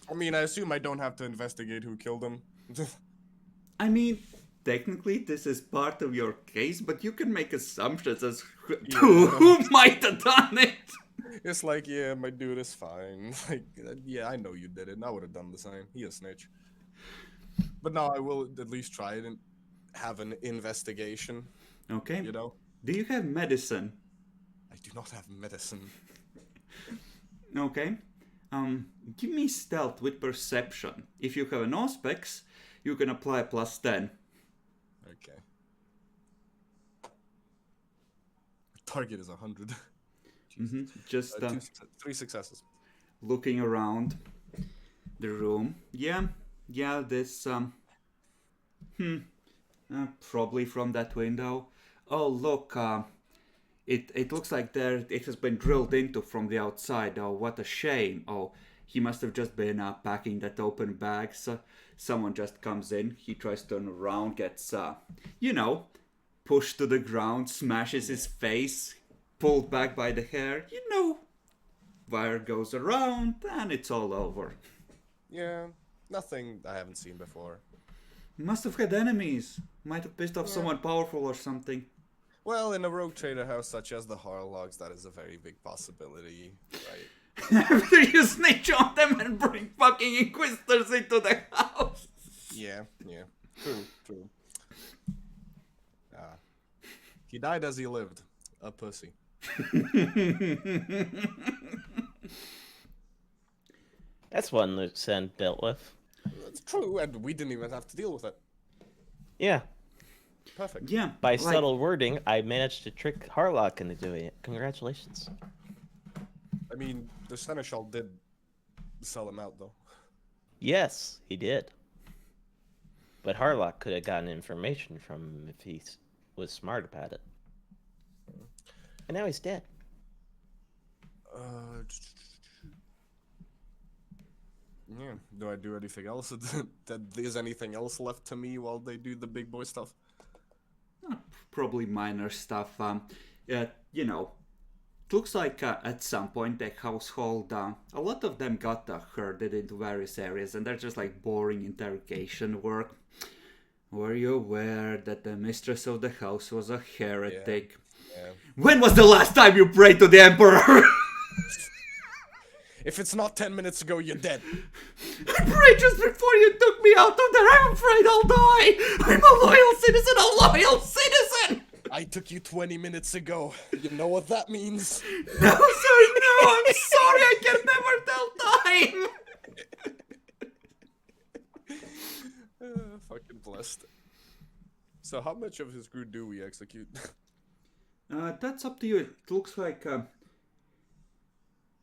I mean, I assume I don't have to investigate who killed him. I mean, technically this is part of your case, but you can make assumptions as to who might have done it. It's like, yeah, my dude is fine. Like, yeah, I know you did it. And I would have done the same. He a snitch. But no, I will at least try it and have an investigation. Okay. Do you have medicine? I do not have medicine. Okay. Give me stealth with perception. If you have an auspex, you can apply plus 10. Okay. Target is 100. Just 3 successes. looking around the room. Yeah, this probably from that window. Oh, look, it looks like it has been drilled into from the outside. Oh, what a shame. Oh, he must have just been packing that open bag. So someone just comes in, he tries to turn around, gets, pushed to the ground, smashes his face, pulled back by the hair. Wire goes around, and it's all over. Yeah, nothing I haven't seen before. Must have had enemies. Might have pissed off someone powerful or something. Well, in a rogue trader house such as the Harlogs, that is a very big possibility, right? After you snitch on them and bring fucking Inquisitors into the house. Yeah. True. He died as he lived. A pussy. That's one that Sen dealt with. That's true, and we didn't even have to deal with it. Yeah. Perfect. Yeah. By like- subtle wording, I managed to trick Harlock into doing it. Congratulations. I mean, the Seneschal did sell him out, though. Yes, he did. But Harlock could have gotten information from him if he was smart about it. And now he's dead. Yeah. Do I do anything else? Is anything else left to me while they do the big boy stuff? Probably minor stuff. You know, it looks like at some point the household, a lot of them got herded into various areas, and they're just like boring interrogation work. Were you aware that the mistress of the house was a heretic? Yeah. When was the last time you prayed to the emperor? If it's not 10 minutes ago, you're dead. I prayed just before you took me out of there. I'm afraid I'll die. I'm a loyal citizen, a loyal citizen. I took you 20 minutes ago. You know what that means? No, sir, no. I'm sorry. I can never tell time. Fucking blessed. So how much of his crew do we execute? That's up to you. It looks like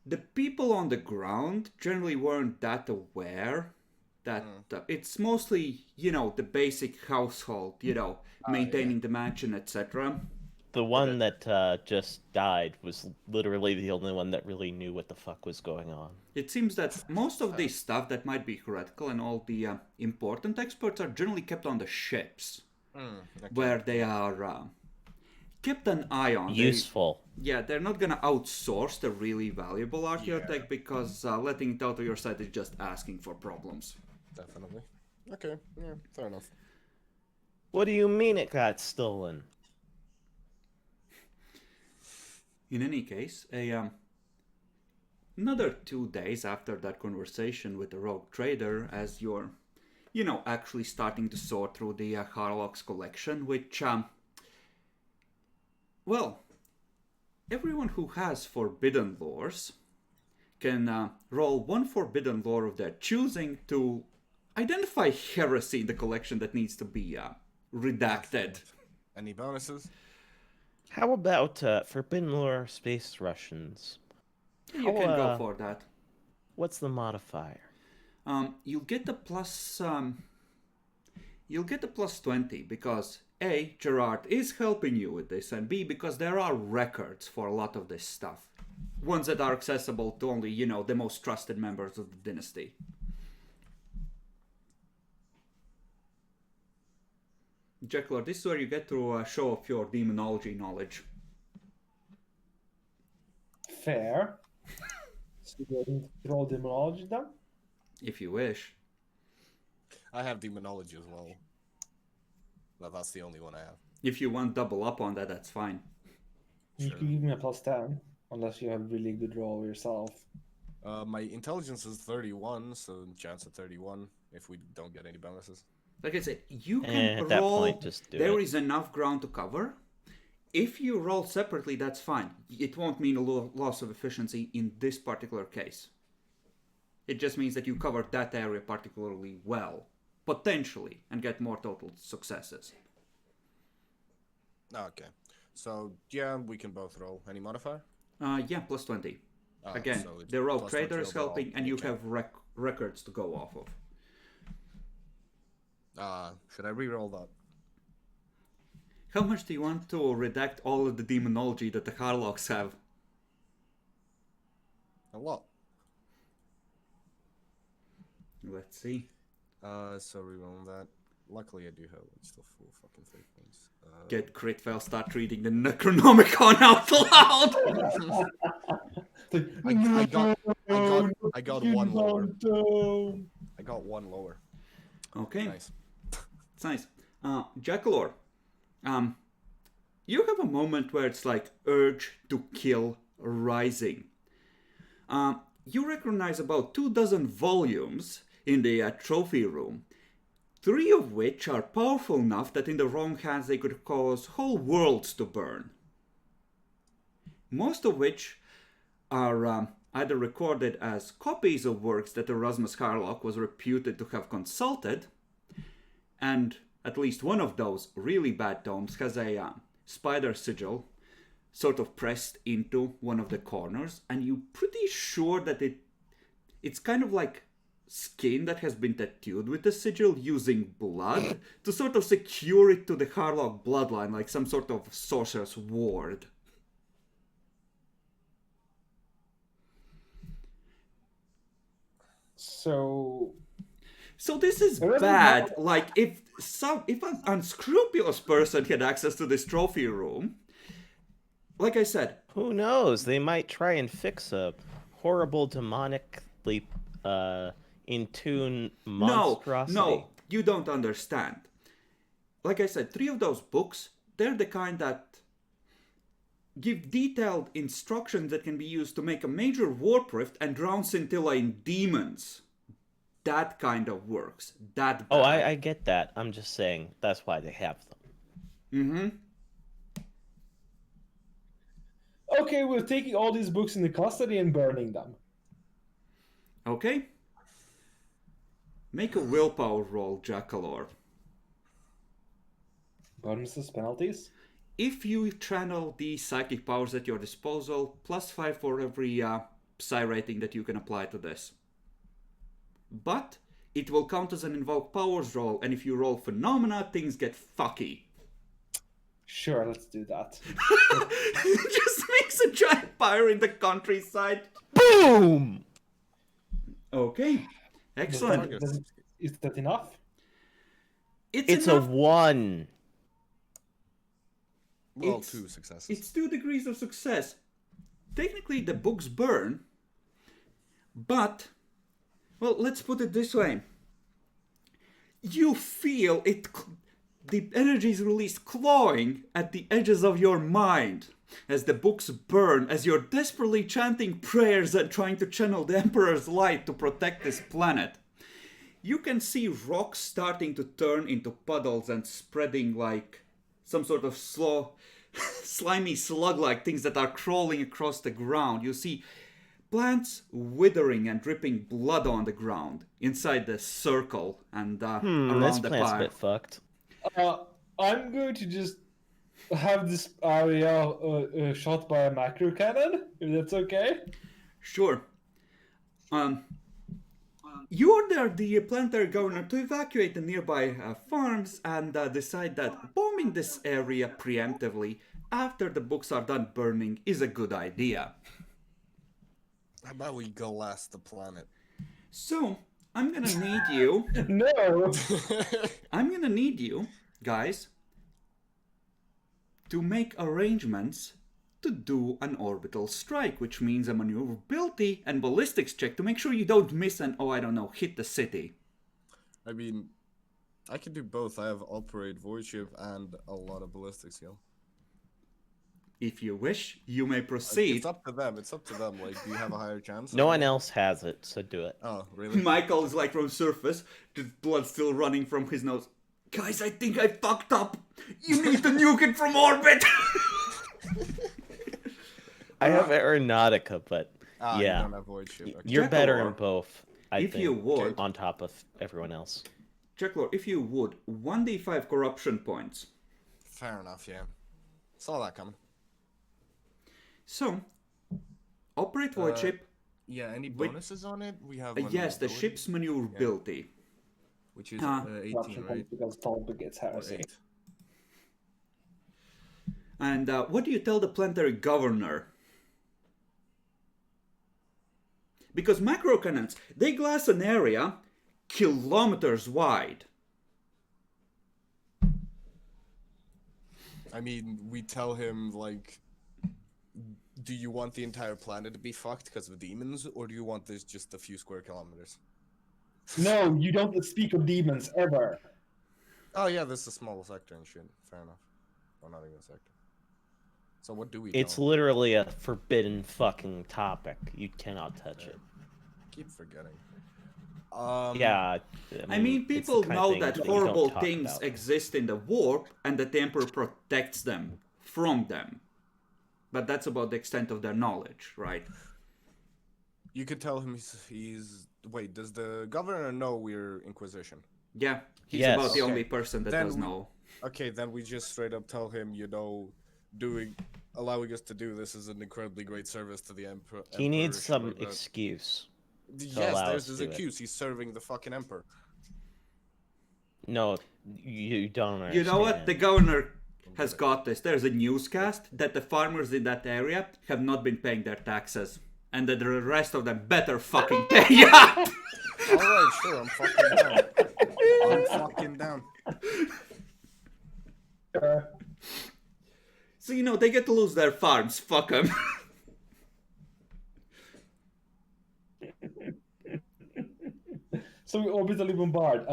the people on the ground generally weren't that aware that it's mostly, you know, the basic household, you know, maintaining the mansion, etc. The one that just died was literally the only one that really knew what the fuck was going on. It seems that most of this stuff that might be heretical and all the important experts are generally kept on the ships, where they are kept an eye on. Useful. They're not gonna outsource the really valuable archaeotech because letting it out of your sight is just asking for problems. Definitely. Okay, yeah, fair enough. What do you mean it got stolen? In any case, another 2 days after that conversation with the rogue trader, as you're, you know, actually starting to sort through the Harlock's collection, which, well, everyone who has forbidden lores can roll one forbidden lore of their choosing to identify heresy in the collection that needs to be redacted. Any bonuses? How about Forbidden Lore Space Russians? You can go for that. What's the modifier? You'll get the plus. You'll get the plus 20 because A, Gerard is helping you with this, and B, because there are records for a lot of this stuff, ones that are accessible to only, you know, the most trusted members of the dynasty. Jacklor, this is where you get to show off your demonology knowledge. Fair. So you can roll demonology then? If you wish. I have demonology as well. But that's the only one I have. If you want double up on that, that's fine. You Sure. can give me a plus 10, unless you have really good roll yourself. My intelligence is 31, so chance of 31 if we don't get any bonuses. Like I said, you can At roll. that point, just do There it. is enough ground to cover. If you roll separately, that's fine. It won't mean a loss of efficiency in this particular case. It just means that you covered that area particularly well, potentially, and get more total successes. Okay. So, yeah, we can both roll. Any modifier? Yeah, plus 20. Ah, Again, so it's the rogue plus trader 20 is overall. helping, and you Okay. have records to go off of. Should I re-roll that? How much do you want to redact all of the demonology that the Harlocks have? A lot. Let's see. So re-rolling that. Luckily, I do have still full fucking 3 points. Get crit fail, start reading the Necronomicon out loud! I got one lower. I got one lower. Okay. Nice. It's nice. Jackalor, you have a moment where it's like urge to kill rising. you recognize about 24 volumes in the trophy room, 3 of which are powerful enough that in the wrong hands they could cause whole worlds to burn. Most of which are either recorded as copies of works that Erasmus Harlock was reputed to have consulted, and at least one of those really bad tomes has a spider sigil sort of pressed into one of the corners, and you're pretty sure that it's kind of like skin that has been tattooed with the sigil using blood to sort of secure it to the Harlock bloodline, like some sort of sorcerer's ward. So this is bad. Like, if an unscrupulous person had access to this trophy room, like I said, Who knows? They might try and fix a horrible, demonically in tune monstrosity. No, you don't understand. Like I said, 3 of those books, they're the kind that give detailed instructions that can be used to make a major warp rift and drown Scintilla in demons. That kind of works. That bad. Oh, I get that. I'm just saying that's why they have them. Mm-hmm. okay, we're taking all these books into custody and burning them. Okay. Make a willpower roll, Jackalor. Bonuses, penalties? If you channel the psychic powers at your disposal, +5 for every psi rating that you can apply to this. But it will count as an invoke powers roll, and if you roll phenomena, things get fucky. Sure, let's do that. Just makes a giant fire in the countryside. Boom! Okay, excellent. Is that enough? It's enough. a 1. Well, It's- 2 successes. It's 2 degrees of success. Technically, the books burn, but, well, let's put it this way. You feel it, the energy is released clawing at the edges of your mind as the books burn, as you're desperately chanting prayers and trying to channel the Emperor's light to protect this planet. You can see rocks starting to turn into puddles and spreading like some sort of slimy slug-like things that are crawling across the ground. You see plants withering and dripping blood on the ground inside the circle and This around the plant's a pyre. bit fucked. I'm going to just have this area shot by a macro cannon, if that's okay. Sure. You order the planetary governor to evacuate the nearby farms and decide that bombing this area preemptively after the books are done burning is a good idea. How about we glass the planet? So, I'm gonna need you, No! guys, to make arrangements to do an orbital strike, which means a maneuverability and ballistics check to make sure you don't miss and, hit the city. I mean, I can do both. I have operate void ship and a lot of ballistic skill. If you wish, you may proceed. It's up to them. Like, do you have a higher chance? No one else has it, so do it. Oh, really? Michael is like from surface, just blood still running from his nose. Guys, I think I fucked up. You need to nuke it from orbit. I have Aeronautica, but You yeah, don't have void ship. Okay. you're better in Jackalor, both. I if think, you would. on top of everyone else. Jackalor, if you would, 1d5 corruption points. Fair enough, yeah. Saw that coming. So, operate void ship. Yeah, any Wait. bonuses on it? We have Yes, the maneuverability, ship's maneuverability. which is 18, right? Because Talbot gets Or heresy. 8. And what do you tell the planetary governor? Because macro cannons, they glass an area kilometers wide. I mean, we tell him, like, do you want the entire planet to be fucked because of demons, or do you want this just a few square kilometers? No, you don't speak of demons ever. Oh, yeah, this is a small sector and shit. Fair enough. Or not even a sector. So what do we tell It's him? literally a forbidden fucking topic. You cannot touch it. keep forgetting. Yeah. I mean, it's the people kind of know thing that you don't horrible talk things about. exist in the warp, and that the Emperor protects them from them. But that's about the extent of their knowledge, right? You could tell him he's. Wait, does the governor know we're Inquisition? Yeah, he's Yes. about the Okay. only person that Then does we- know. Okay, then we just straight up tell him, allowing us to do this is an incredibly great service to the Emperor. He needs Emperor, some like that. excuse. Yes, allow there's us his to do it. excuse. He's serving the fucking Emperor. No, you don't understand. You know what? The governor has got this. There's a newscast that the farmers in that area have not been paying their taxes. And that the rest of them better fucking pay up! Alright, sure, I'm fucking down. I'm fucking down. So, you know, they get to lose their farms. Fuck them. So we orbitally bombard.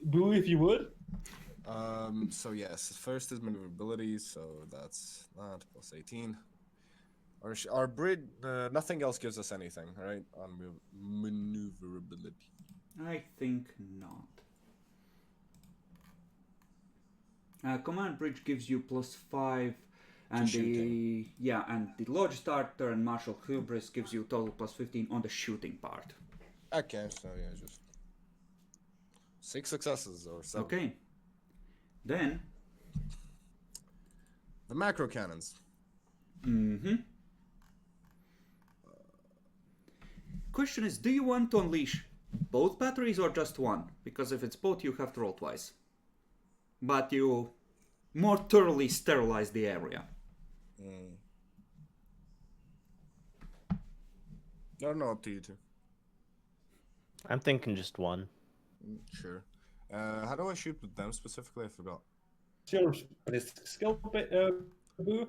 Boo, if you would. So yes, first is maneuverability, so that's not plus 18. Our bridge, nothing else gives us anything, right? On maneuverability. I think not. Command bridge gives you +5, and shooting. and the Lodge Starter and Martial Hubris gives you total +15 on the shooting part. Okay, so yeah, just 6 successes or 7. Okay. Then. The macro cannons. Question is, do you want to unleash both batteries or just one? Because if it's both, you have to roll twice. But you more thoroughly sterilize the area. I don't know, up to you two. I'm thinking just one. Sure. How do I shoot with them specifically? I forgot. It's your ballistic skill, Boo.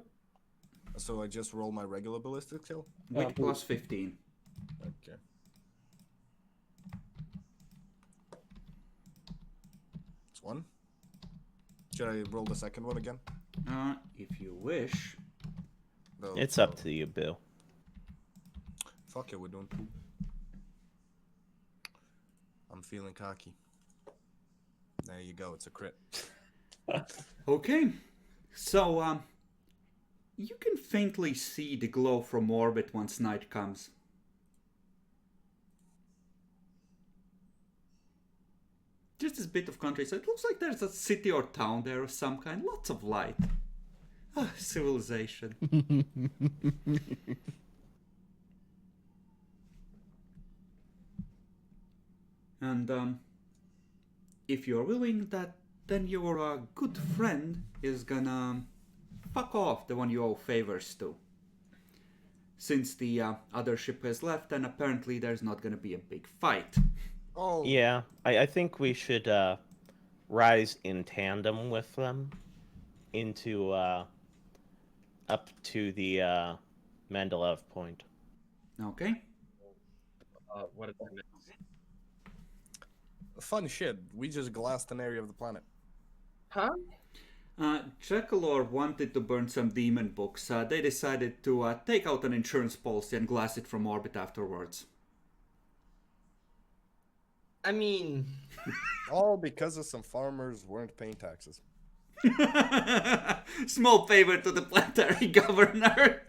So I just roll my regular ballistic skill? With +15. Okay. It's 1. Should I roll the second one again? If you wish. No, It's up to you, Bill. Fuck it, we're doing 2. I'm feeling cocky. There you go, it's a crit. Okay. So, you can faintly see the glow from orbit once night comes. Just this bit of countryside. It looks like there's a city or town there of some kind. Lots of light. Ah, civilization. And, if you're willing, then your good friend is gonna fuck off, the one you owe favors to. Since the other ship has left, and apparently there's not gonna be a big fight. Oh, Yeah, I think we should rise in tandem with them into up to the Mandalev point. Okay? What did I miss? fun shit. We just glassed an area of the planet. Huh? Chekalor wanted to burn some demon books. They decided to take out an insurance policy and glass it from orbit afterwards. I mean, All because of some farmers weren't paying taxes. Small favor to the planetary governor.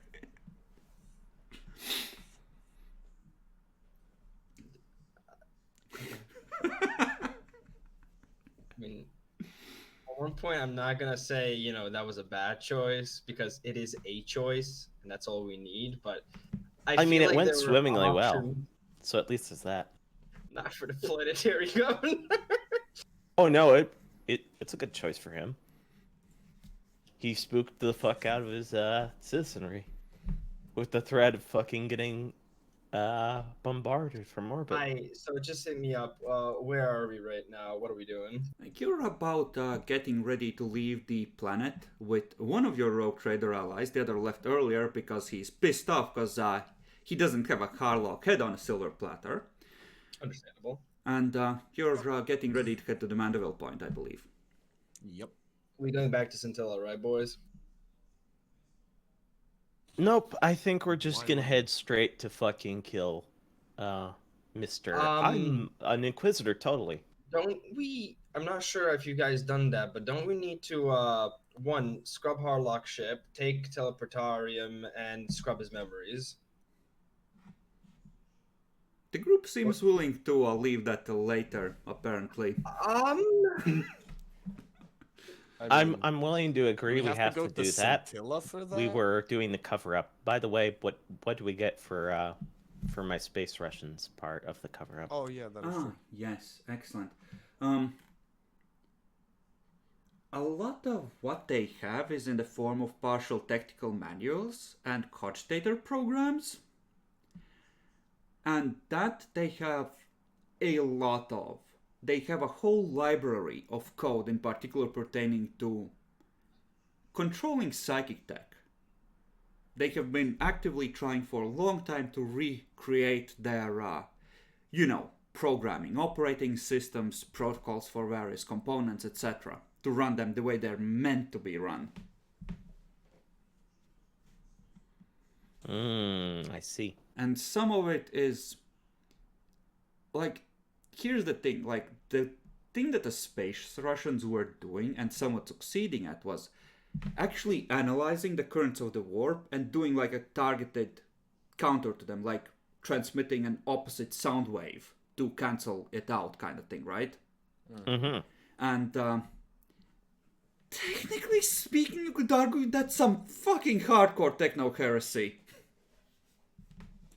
at one point, I'm not gonna say, that was a bad choice because it is a choice and that's all we need. But I mean, feel it like went there were swimmingly well. options So at least it's that. Not for the planetary governor. Oh no, it's a good choice for him. He spooked the fuck out of his citizenry with the threat of fucking getting bombarded from orbit. So just hit me up. Where are we right now? What are we doing? You're about getting ready to leave the planet with one of your rogue trader allies. The other left earlier because he's pissed off because he doesn't have a Harlock head on a silver platter. Understandable. And you're getting ready to head to the Mandeville point, I believe. Yep. We going back to Scintilla, right, boys? Nope, I think we're just Why gonna not? head straight to fucking kill Mister. Um, I'm an Inquisitor, totally. Don't we? I'm not sure if you guys done that, but don't we need to one scrub Harlock's ship, take Teleportarium, and scrub his memories? The group seems willing to leave that till later, apparently. I mean, I'm willing to agree. We have go to do that. Scintilla for that. We were doing the cover up. By the way, what do we get for my Space Russians part of the cover up? Oh yeah, that is true. Yes, excellent. A lot of what they have is in the form of partial tactical manuals and cogitator programs. And that they have a lot of. They have a whole library of code, in particular pertaining to controlling psychic tech. They have been actively trying for a long time to recreate their, programming, operating systems, protocols for various components, etc., to run them the way they're meant to be run. I see. And some of it is like, here's the thing, like the thing that the Space Russians were doing and somewhat succeeding at was actually analyzing the currents of the warp and doing like a targeted counter to them, like transmitting an opposite sound wave to cancel it out, kind of thing, right? Mm-hmm. And technically speaking, you could argue that's some fucking hardcore techno heresy.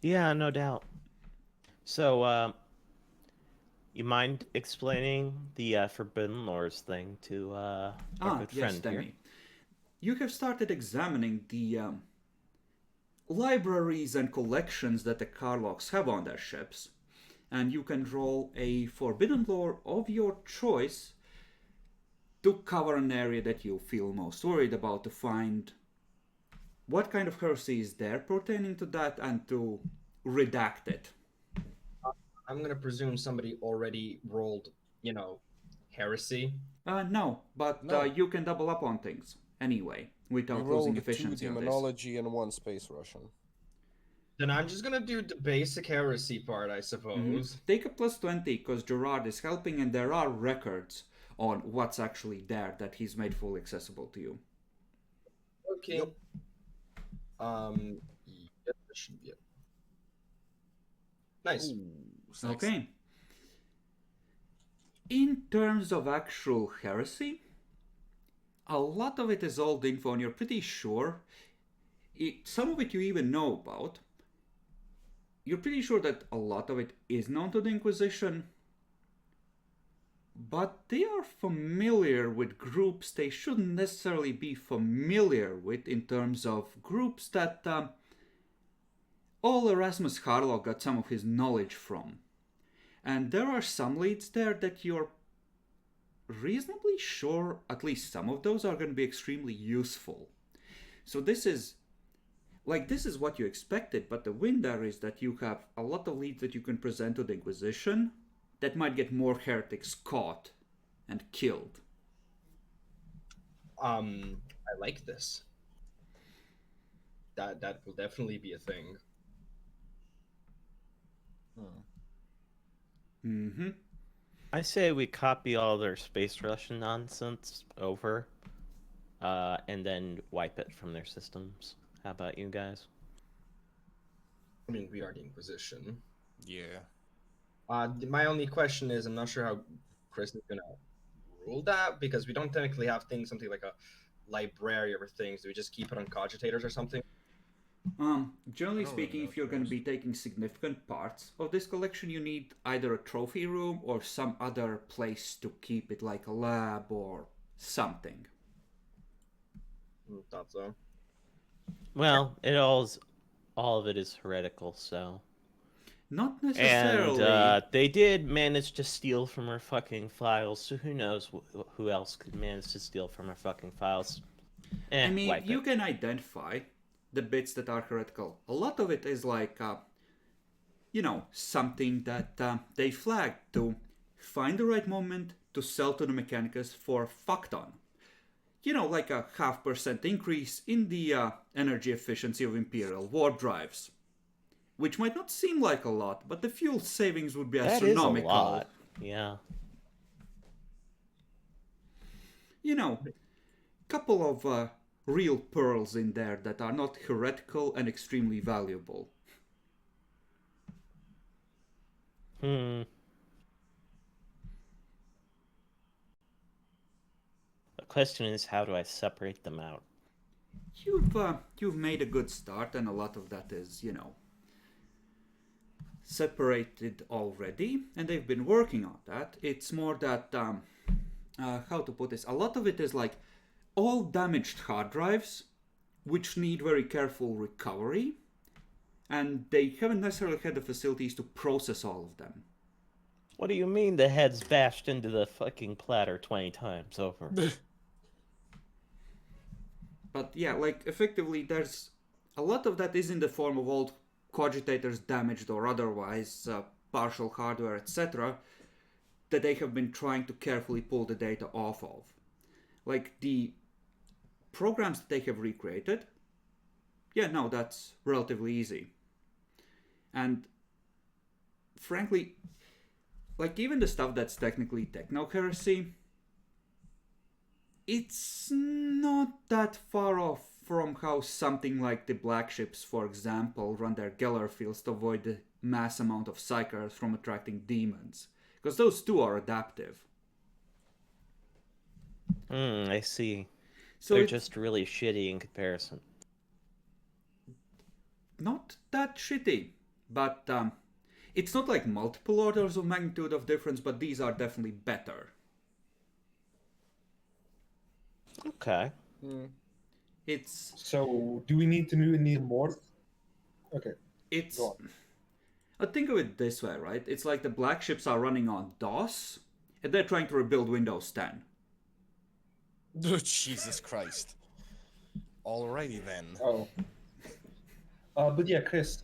Yeah, no doubt. So, you mind explaining the Forbidden Lores thing to our good friend here? Demi. You have started examining the libraries and collections that the Karlocks have on their ships, and you can roll a Forbidden Lore of your choice to cover an area that you feel most worried about, to find what kind of heresy is there pertaining to that and to redact it. I'm gonna presume somebody already rolled, heresy. No, but No. you can double up on things anyway We without losing rolled 2 efficiency on this. demonology and 1 space Russian. Then I'm just gonna do the basic heresy part, I suppose. Take a plus 20 because Gerard is helping and there are records on what's actually there that he's made fully accessible to you. Okay. Yep. That should be it. Nice. Ooh, sexy. Okay. In terms of actual heresy, a lot of it is old info and you're pretty sure. Some of it you even know about. You're pretty sure that a lot of it is known to the Inquisition, but they are familiar with groups they shouldn't necessarily be familiar with, in terms of groups that all Erasmus Harlock got some of his knowledge from. And there are some leads there that you're reasonably sure at least some of those are going to be extremely useful. So this is what you expected, but the win there is that you have a lot of leads that you can present to the Inquisition that might get more heretics caught and killed. I like this. That will definitely be a thing. Mm-hmm. I say we copy all their Space Russian nonsense over, and then wipe it from their systems. How about you guys? I mean, we are the Inquisition. Yeah. My only question is, I'm not sure how Chris is gonna rule that, because we don't technically have something like a library of things. Do we just keep it on cogitators or something? Generally I don't speaking, really know if you're if going to there's- be taking significant parts of this collection, you need either a trophy room or some other place to keep it, like a lab or something. Thought so. Well, all of it is heretical, so. Not necessarily. And they did manage to steal from our fucking files, so who knows who else could manage to steal from our fucking files. I mean, wipe you it. can identify the bits that are heretical. A lot of it is like, something that they flagged to find the right moment to sell to the Mechanicus for fuck ton. Like a 0.5% increase in the energy efficiency of Imperial warp drives. which might not seem like a lot, but the fuel savings would be That is a astronomical. lot. Yeah. You know, couple of real pearls in there that are not heretical and extremely valuable. The question is, how do I separate them out? You've made a good start, and a lot of that is, separated already, and they've been working on that. It's more that how to put this? A lot of it is like all damaged hard drives, which need very careful recovery, and they haven't necessarily had the facilities to process all of them. What do you mean the head's bashed into the fucking platter 20 times over? But yeah, like effectively there's a lot of that is in the form of old cogitators damaged or otherwise, partial hardware, etc., that they have been trying to carefully pull the data off of. Like the programs that they have recreated, yeah, no, that's relatively easy. And frankly, like even the stuff that's technically techno-heresy, it's not that far off from how something like the Black Ships, for example, run their Geller fields to avoid the mass amount of psychers from attracting demons. Because those two are adaptive. I see. So They're it's just really shitty in comparison. not that shitty, but it's not like multiple orders of magnitude of difference, but these are definitely better. Okay. It's So, do we need more? Okay. it's Go I think of it this way, right? It's like the Black Ships are running on DOS, and they're trying to rebuild Windows 10. Oh, Jesus Christ. Alrighty then. Oh. But yeah, Chris.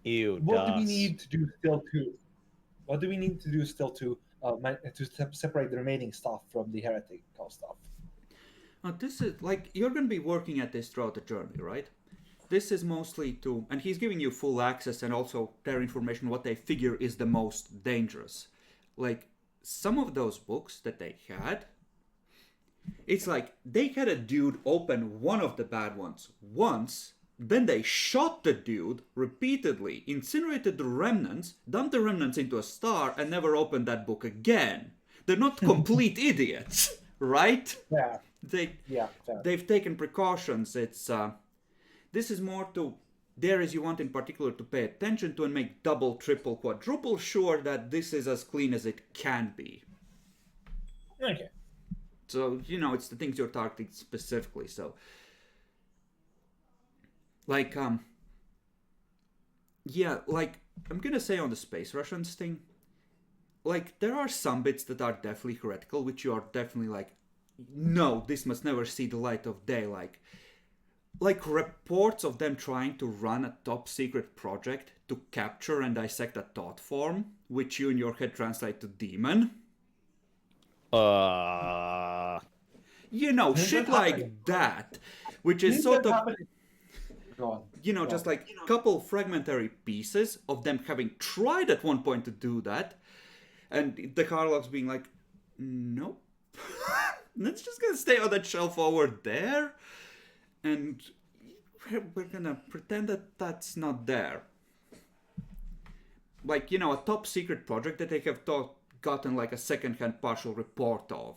Ew, What do we DOS. need to do still to? What do we need to do still to separate the remaining stuff from the heretical stuff? Now, this is like you're going to be working at this throughout the journey, right? This is mostly to, and he's giving you full access and also their information what they figure is the most dangerous. Like some of those books that they had, it's like they had a dude open one of the bad ones once, then they shot the dude repeatedly, incinerated the remnants, dumped the remnants into a star, and never opened that book again. They're not complete idiots, right? Yeah. They Yeah. Fair. they've taken precautions. It's this is more to there is you want in particular to pay attention to and make double, triple, quadruple sure that this is as clean as it can be. Okay. So it's the things you're targeting specifically. So like yeah, like I'm gonna say on the Space Russians thing, like there are some bits that are definitely heretical, which you are definitely like, no, this must never see the light of day. Like reports of them trying to run a top secret project to capture and dissect a thought form, which you in your head translate to demon. Shit like that, which is sort of, Go on. just like couple fragmentary pieces of them having tried at one point to do that, and the Carlogs being like, nope. It's just gonna stay on that shelf over there, and we're gonna pretend that that's not there. Like, a top secret project that they have gotten like a second-hand partial report of,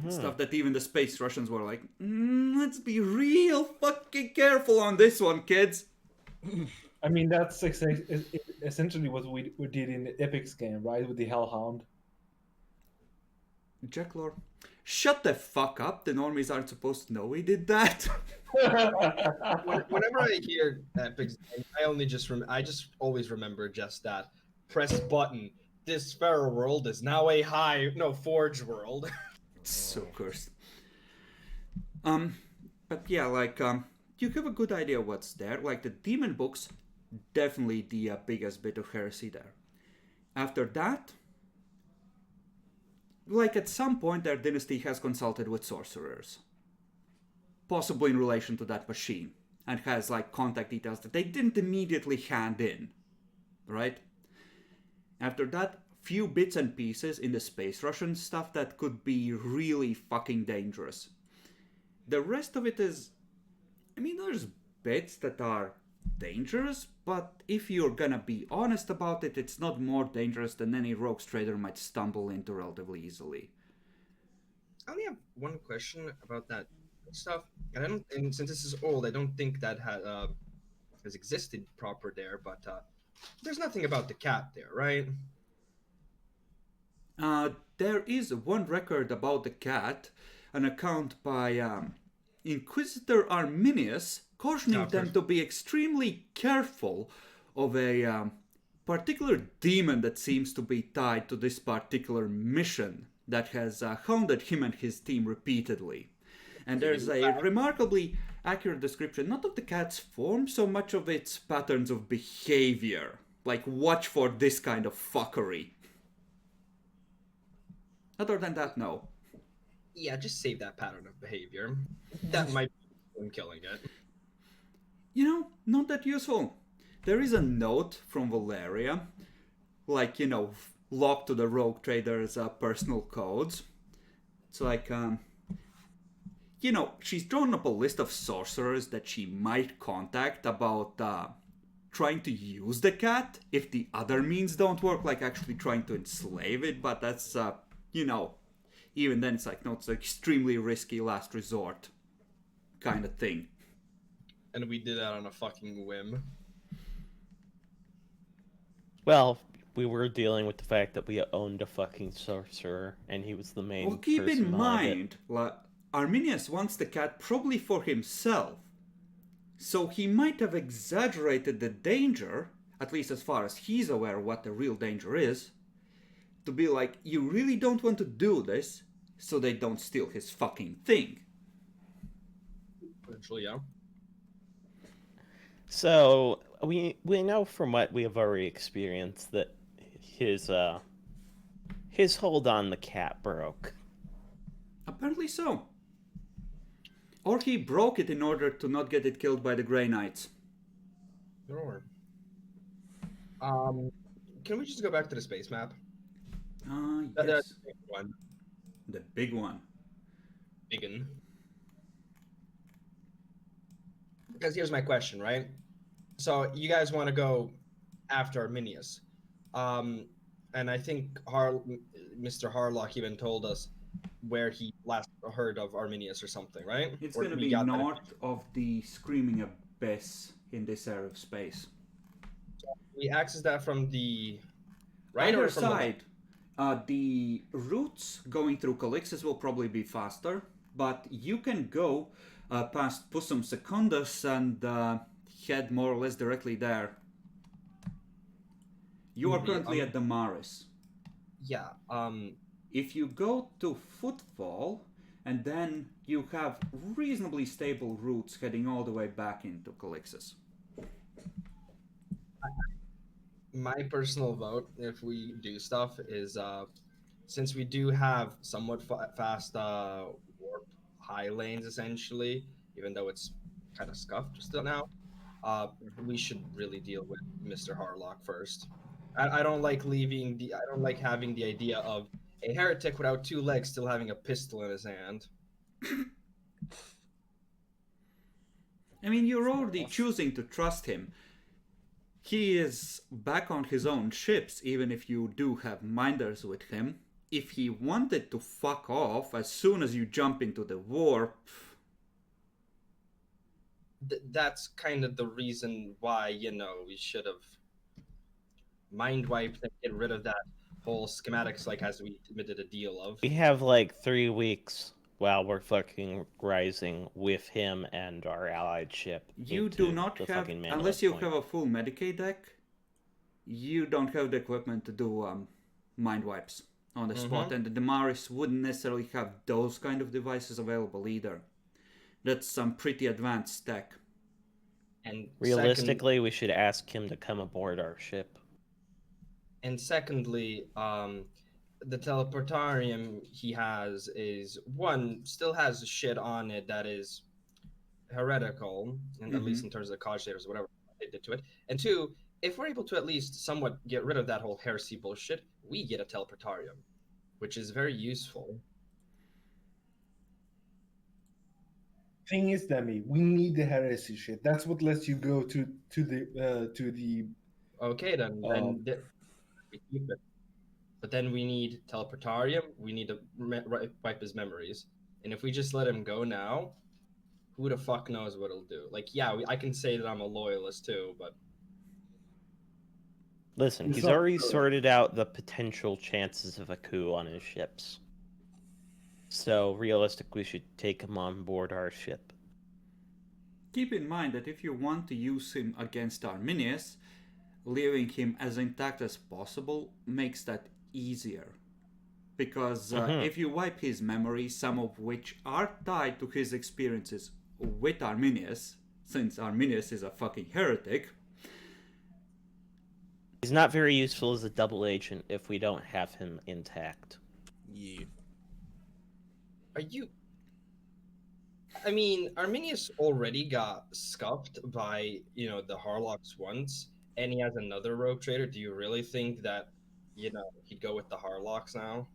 Stuff that even the Space Russians were like, let's be real fucking careful on this one, kids. I mean, that's essentially what we did in the Epic's game, right? With the Hellhound. Jack Lord, shut the fuck up. The normies aren't supposed to know we did that. Whenever I hear Epic's name, I just always remember just that. Press button. This Pharaoh world is now a Forge world. So cursed. But yeah, like, you have a good idea what's there. Like, the demon books, definitely the biggest bit of heresy there. After that, like, at some point their dynasty has consulted with sorcerers. Possibly in relation to that machine. and has like contact details that they didn't immediately hand in, right? After that, few bits and pieces in the Space Russian stuff that could be really fucking dangerous. The rest of it is, I mean, there's bits that are dangerous, but if you're gonna be honest about it, it's not more dangerous than any rogue trader might stumble into relatively easily. I only have one question about that stuff, and I don't. And since this is old, I don't think that has existed proper there. But there's nothing about the cat there, right? There is one record about the cat, an account by Inquisitor Arminius, cautioning them to be extremely careful of a particular demon that seems to be tied to this particular mission that has hounded him and his team repeatedly. And there's a remarkably accurate description, not of the cat's form, so much of its patterns of behavior. Like, watch for this kind of fuckery. Other than that, no. Yeah, just save that pattern of behavior. That might be killing it. You know, not that useful. There is a note from Valeria, like, you know, locked to the rogue trader's personal codes. It's like, you know, she's drawn up a list of sorcerers that she might contact about trying to use the cat if the other means don't work, like actually trying to enslave it, but that's, you know, even then it's like, no, it's an extremely risky last resort kind of thing. And we did that on a fucking whim. Well, we were dealing with the fact that we owned a fucking sorcerer, and he was the main Well, keep person in behind mind, Arminius wants the cat probably for himself. So he might have exaggerated the danger, at least as far as he's aware of what the real danger is, to be like, you really don't want to do this, so they don't steal his fucking thing. Potentially, yeah. So we know from what we have already experienced that his hold on the cat broke. Apparently so. Or he broke it in order to not get it killed by the Grey Knights. Sure. Can we just go back to the space map? Yes. That's the big one. The big one. Biggin. Because here's my question, right? So you guys want to go after Arminius. And I think Mr. Harlock even told us where he last heard of Arminius or something, right? It's Or going to we be got that north of the Screaming Abyss in this area of space. we access that from the right Either or from side, the routes going through Calixis will probably be faster, but you can go past Pussum Secundus and head more or less directly there. You are currently at Damaris. Yeah. If you go to Footfall, and then you have reasonably stable routes heading all the way back into Calixis. My personal vote, if we do stuff, is since we do have somewhat fast warp high lanes, essentially, even though it's kind of scuffed still now, we should really deal with Mr. Harlock first. I don't like I don't like having the idea of a heretic without two legs still having a pistol in his hand. I mean, you're already choosing to trust him. He is back on his own ships, even if you do have minders with him. If he wanted to fuck off as soon as you jump into the warp... That's kind of the reason why, we should have mind wiped and get rid of that whole schematics, like as we did a deal of. We have like 3 weeks while we're fucking rising with him and our allied ship. You do not have, unless you have a full Medicaid deck, you don't have the equipment to do mind wipes on the spot, and the Damaris wouldn't necessarily have those kind of devices available either. That's some pretty advanced tech. And realistically, we should ask him to come aboard our ship. And secondly, the teleportarium he has still has shit on it that is heretical, and at least in terms of the cogitators, whatever they did to it. And two, if we're able to at least somewhat get rid of that whole heresy bullshit, we get a teleportarium, which is very useful. Thing is, Demi, we need the heresy shit. That's what lets you go to the. Okay, then we keep it. But then we need teleportarium. We need to wipe his memories. And if we just let him go now, who the fuck knows what it'll do? Like, yeah, I can say that I'm a loyalist too, but Listen, It's he's not already good. sorted out the potential chances of a coup on his ships. So, realistically, we should take him on board our ship. Keep in mind that if you want to use him against Arminius, leaving him as intact as possible makes that easier. Because if you wipe his memory, some of which are tied to his experiences with Arminius, since Arminius is a fucking heretic. He's not very useful as a double agent if we don't have him intact. Yeah. are you? I mean, Arminius already got scuffed by, the Harlocks once, and he has another rogue trader. Do you really think that, he'd go with the Harlocks now?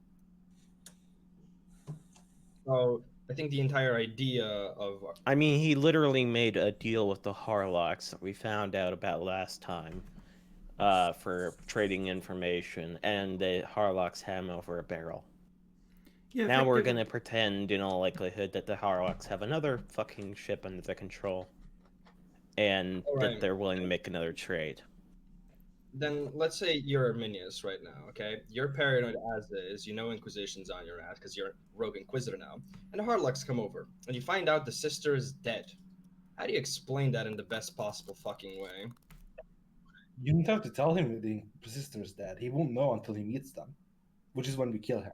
So I think the entire idea of I mean, he literally made a deal with the Harlocks that we found out about last time for trading information, and the Harlocks had him over a barrel. Yeah, Now we're gonna pretend, in all likelihood, that the Harlocks have another fucking ship under their control, and that they're willing to make another trade. Then let's say you're Arminius right now, okay? You're paranoid as is, Inquisition's on your ass because you're a rogue Inquisitor now, and the Harlocks come over, and you find out the sister is dead. How do you explain that in the best possible fucking way? You don't have to tell him the sister's dead. He won't know until he meets them, which is when we kill him.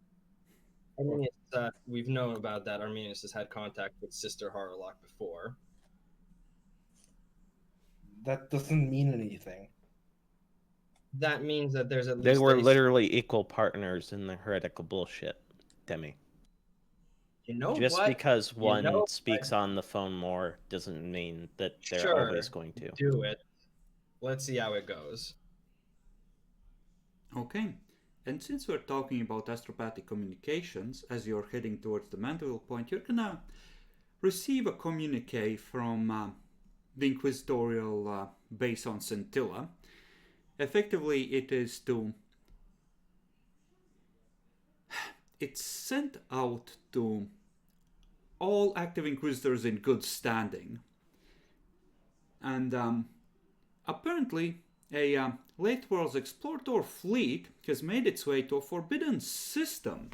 Arminius, we've known about that. Arminius has had contact with Sister Harlock before. That doesn't mean anything. That means that there's at least They were literally equal partners in the heretical bullshit, Demi. Just because one speaks on the phone more doesn't mean that they're always going to. Do it. Let's see how it goes. Okay. And since we're talking about astropathic communications, as you're heading towards the Mandeville point, you're gonna receive a communique from the Inquisitorial base on Scintilla. Effectively, it's sent out to all active Inquisitors in good standing. And apparently, a late world's explorator fleet has made its way to a forbidden system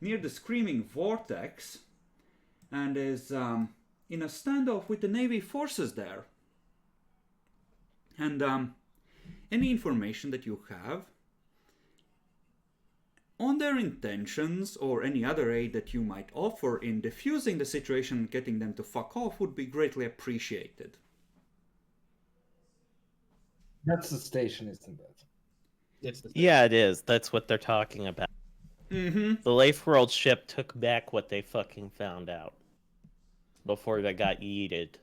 near the Screaming Vortex and is in a standoff with the Navy forces there. And any information that you have on their intentions or any other aid that you might offer in diffusing the situation and getting them to fuck off would be greatly appreciated. That's the station, isn't it? Yeah, it is. That's what they're talking about. Mm-hmm. The Life World ship took back what they fucking found out before they got yeeted.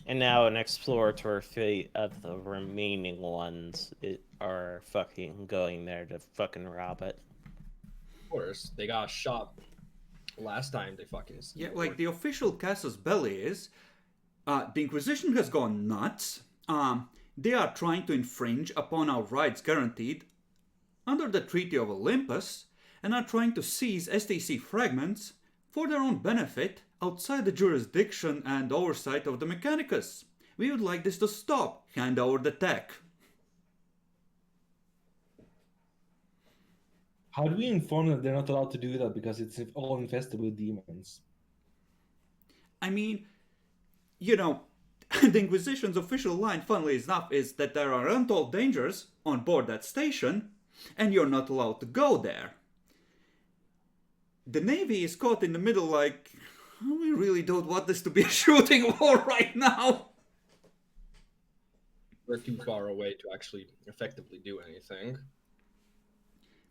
And now an explorator fleet of the remaining ones are fucking going there to fucking rob it. Of course, they got shot last time they fucking... Yeah, like the official casus belli is... the Inquisition has gone nuts. They are trying to infringe upon our rights guaranteed under the Treaty of Olympus and are trying to seize STC fragments for their own benefit outside the jurisdiction and oversight of the Mechanicus. We would like this to stop. Hand over the tech. How do we inform them they're not allowed to do that because it's all infested with demons? I mean, the Inquisition's official line, funnily enough, is that there are untold dangers on board that station, and you're not allowed to go there. The Navy is caught in the middle like, we really don't want this to be a shooting war right now. We're too far away to actually effectively do anything.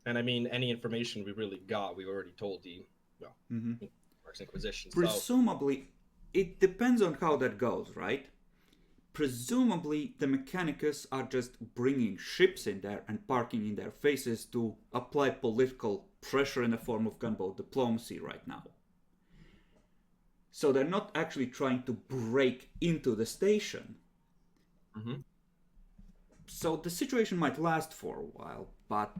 And I mean, any information we really got, we already told the Orcs Inquisition. So Presumably, it depends on how that goes, right? Presumably, the Mechanicus are just bringing ships in there and parking in their faces to apply political pressure in the form of gunboat diplomacy right now. So they're not actually trying to break into the station. Mhm. So the situation might last for a while, but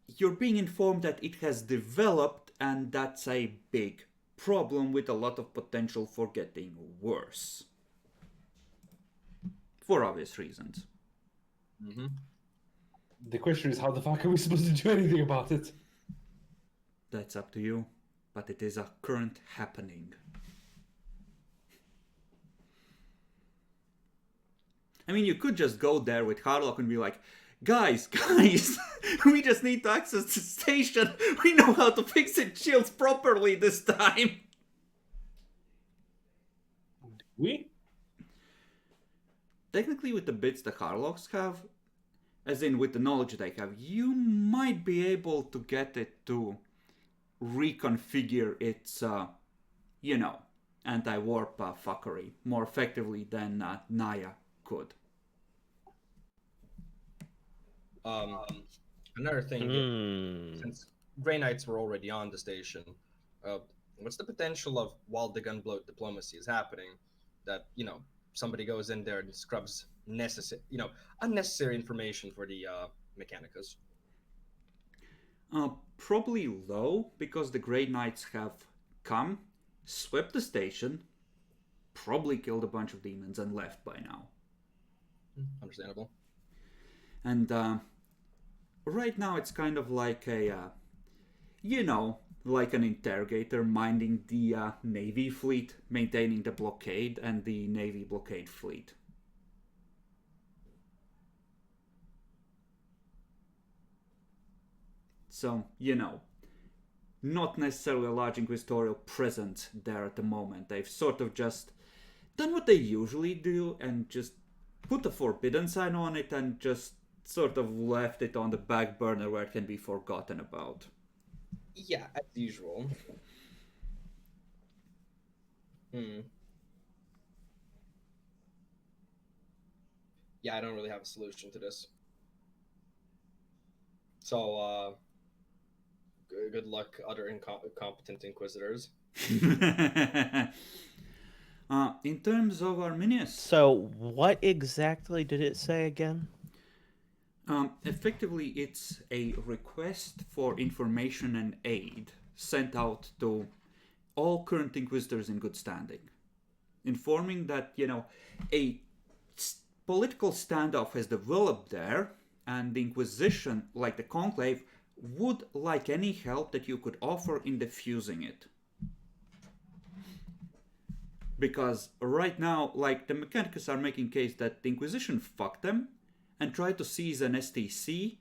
you're being informed that it has developed, and that's a big problem with a lot of potential for getting worse. For obvious reasons. Mhm. The question is, how the fuck are we supposed to do anything about it? That's up to you, but it is a current happening. I mean, you could just go there with Harlock and be like, guys, we just need to access the station. We know how to fix its shields properly this time. We? Technically, with the bits the Harlocks have, as in with the knowledge they have, you might be able to get it to reconfigure its, anti-warp fuckery more effectively than Naya could. Another thing, since Grey Knights were already on the station, what's the potential of, while the gunboat diplomacy is happening, that somebody goes in there and scrubs unnecessary information for the Mechanicus? Probably low, because the Grey Knights have come, swept the station, probably killed a bunch of demons and left by now. Understandable. And right now it's kind of like a, like an interrogator minding the Navy fleet, maintaining the blockade and the Navy blockade fleet. So, not necessarily a large inquisitorial presence there at the moment. They've sort of just done what they usually do and just put a forbidden sign on it and just sort of left it on the back burner where it can be forgotten about. Yeah, as usual. Yeah, I don't really have a solution to this. So, good luck, other incompetent inquisitors. In terms of Arminius... So, what exactly did it say again? Effectively, it's a request for information and aid sent out to all current inquisitors in good standing, informing that, a political standoff has developed there, and the Inquisition, like the Conclave, would like any help that you could offer in defusing it. Because right now, like, the Mechanicus are making case that the Inquisition fucked them and tried to seize an STC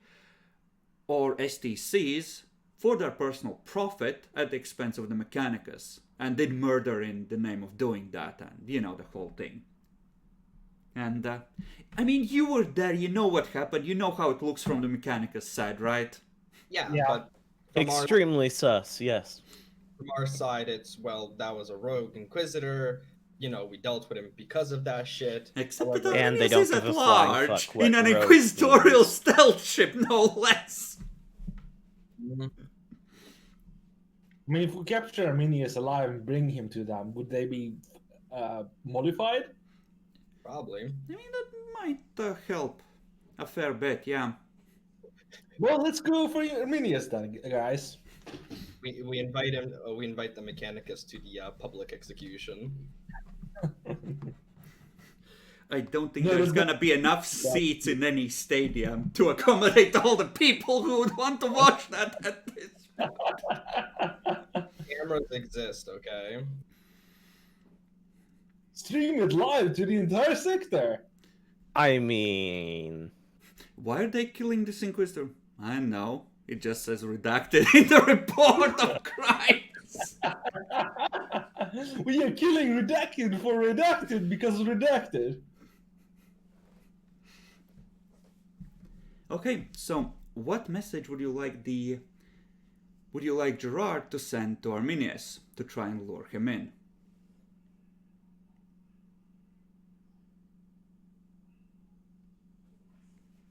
or STCs for their personal profit at the expense of the Mechanicus, and did murder in the name of doing that, and the whole thing. And, I mean, you were there, you know what happened, you know how it looks from the Mechanicus side, right? Yeah. Yeah. But Extremely sus, yes. from our side, it's, well, that was a rogue inquisitor. We dealt with him because of that shit. Except that And they Arminius don't is give at a flying large, fuck what in an rogue inquisitorial means. stealth ship, no less. Mhm. I mean, if we capture Arminius alive and bring him to them, would they be mollified? Probably. I mean, that might help a fair bit, yeah. Well, let's go for Arminius then, guys. We invite him. We invite the Mechanicus to the public execution. I don't think No, there's no, gonna be enough seats in any stadium to accommodate all the people who would want to watch that at this. Cameras exist, okay? Stream it live to the entire sector. I mean... Why are they killing this Inquisitor? I know. It just says redacted in the report of crimes. We are killing redacted for redacted because redacted. Okay, so what message would you like the would you like Gerard to send to Arminius to try and lure him in?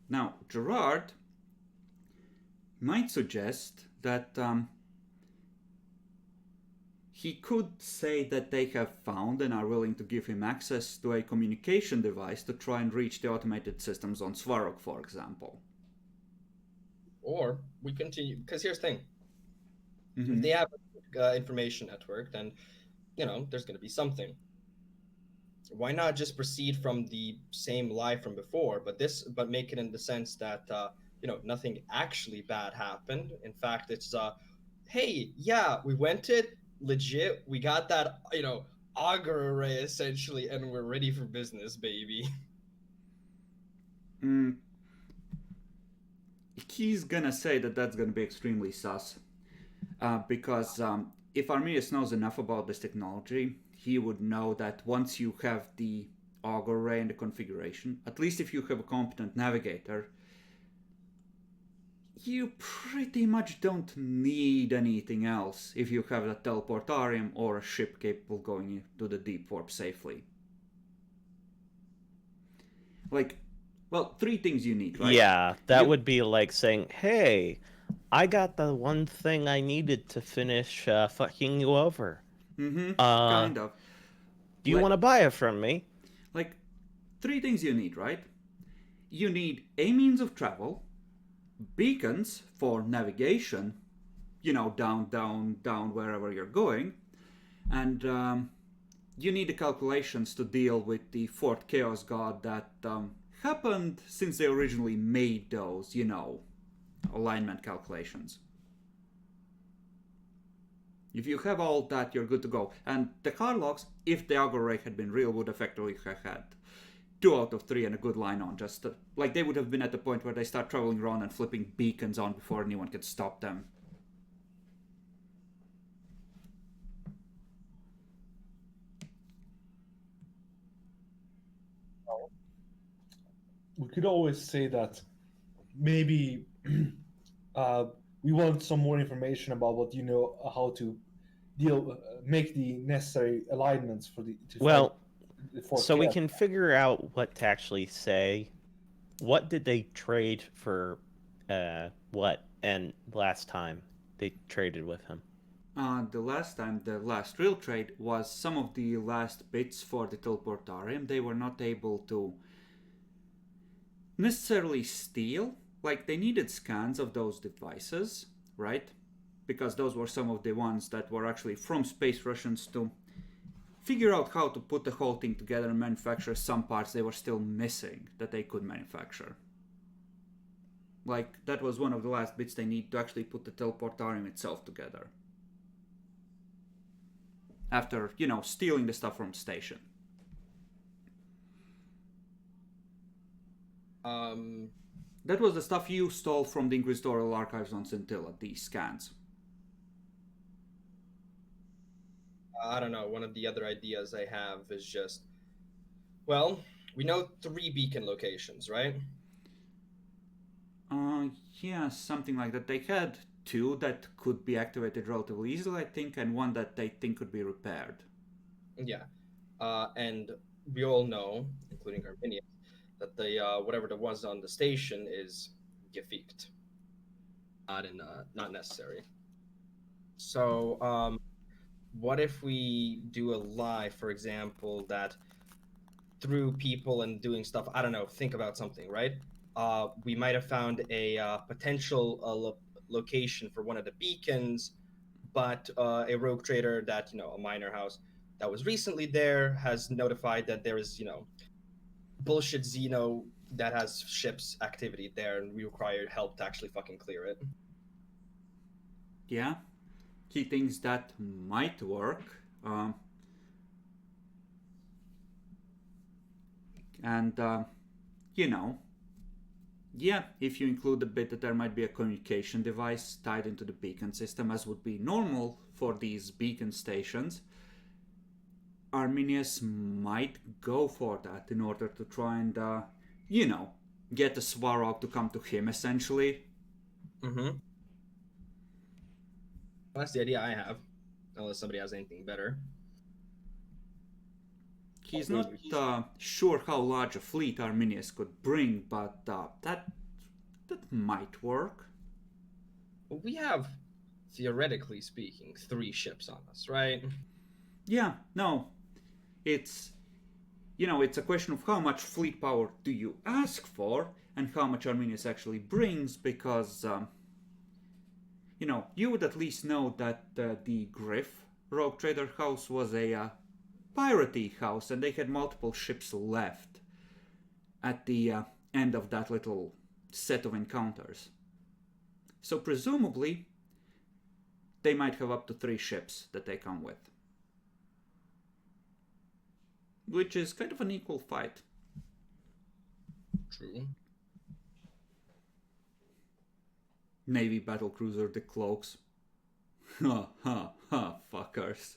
Now, Gerard might suggest that he could say that they have found and are willing to give him access to a communication device to try and reach the automated systems on Svarog, for example. Or we continue, because here's the thing. Mm-hmm. If they have information network, then, there's going to be something. Why not just proceed from the same lie from before, but make it in the sense that, nothing actually bad happened. In fact, it's, hey, yeah, we went it legit. We got that, auger array essentially, and we're ready for business, baby. He's gonna say that that's gonna be extremely sus. Because if Arminius knows enough about this technology, he would know that once you have the auger array and the configuration, at least if you have a competent navigator, you pretty much don't need anything else if you have a teleportarium or a ship capable of going into the deep warp safely. Well, 3 things you need, right? Yeah, that would be like saying, hey, I got the one thing I needed to finish fucking you over. Mm-hmm, kind of. Do you want to buy it from me? 3 things you need, right? You need a means of travel, beacons for navigation, down, wherever you're going, and you need the calculations to deal with the 4th Chaos God that happened since they originally made those, alignment calculations. If you have all that, you're good to go. And the Harlocks, if the auger array had been real, would effectively have had 2 out of 3 and a good line on. Just they would have been at the point where they start traveling around and flipping beacons on before anyone could stop them. We could always say that maybe we want some more information about what how to make the necessary alignments for the. So we can figure out what to actually say. What did they trade for? What? And last time they traded with him. The last time, the last real trade was some of the last bits for the teleportarium. They were not able to necessarily steal. They needed scans of those devices, right? Because those were some of the ones that were actually from Space Russians to figure out how to put the whole thing together and manufacture some parts they were still missing that they could manufacture. That was one of the last bits they need to actually put the teleportarium itself together. After, stealing the stuff from the station. That was the stuff you stole from the Inquisitorial Archives on Scintilla, these scans. I don't know. One of the other ideas I have is just, well, we know 3 beacon locations, right? Yeah, something like that. They had 2 that could be activated relatively easily, I think, and 1 that they think could be repaired. Yeah. And we all know, including Arminius, that the whatever that was on the station is gefixt. Not necessary. So, what if we do a lie, for example, that through people and doing stuff, I don't know, think about something, right? We might have found a potential location for one of the beacons, but a rogue trader that, a miner house that was recently there has notified that there is, bullshit Xeno that has ships activity there, and we require help to actually fucking clear it. Yeah. He thinks that might work. Yeah, if you include the bit that there might be a communication device tied into the beacon system, as would be normal for these beacon stations, Arminius might go for that in order to try and, get the Svarog to come to him, essentially. Mm-hmm. That's the idea I have, unless somebody has anything better. He's not sure how large a fleet Arminius could bring, but that might work. Well, we have, theoretically speaking, 3 ships on us, right? Yeah, no, it's it's a question of how much fleet power do you ask for and how much Arminius actually brings, because you would at least know that the Griff Rogue Trader House was a piratey house, and they had multiple ships left at the end of that little set of encounters. So presumably, they might have up to 3 ships that they come with. Which is kind of an equal fight. True. Navy battlecruiser the Cloaks. Ha ha ha, fuckers.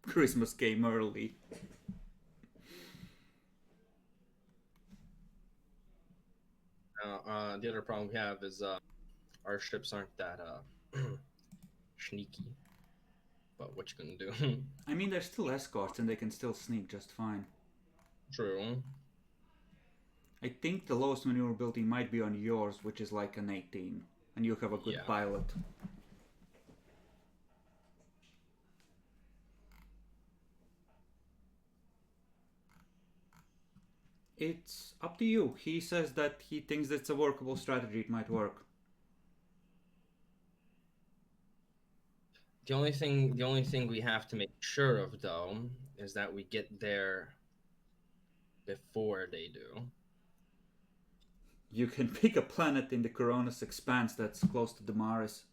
Christmas came early. The other problem we have is our ships aren't that sneaky. But what you gonna do? I mean, they're still escorts and they can still sneak just fine. True. I think the lowest maneuverability might be on yours, which is like an 18. And you have a good pilot. It's up to you. He says that he thinks it's a workable strategy. It might work. The only thing we have to make sure of, though, is that we get there before they do. You can pick a planet in the Coronis Expanse that's close to Damaris.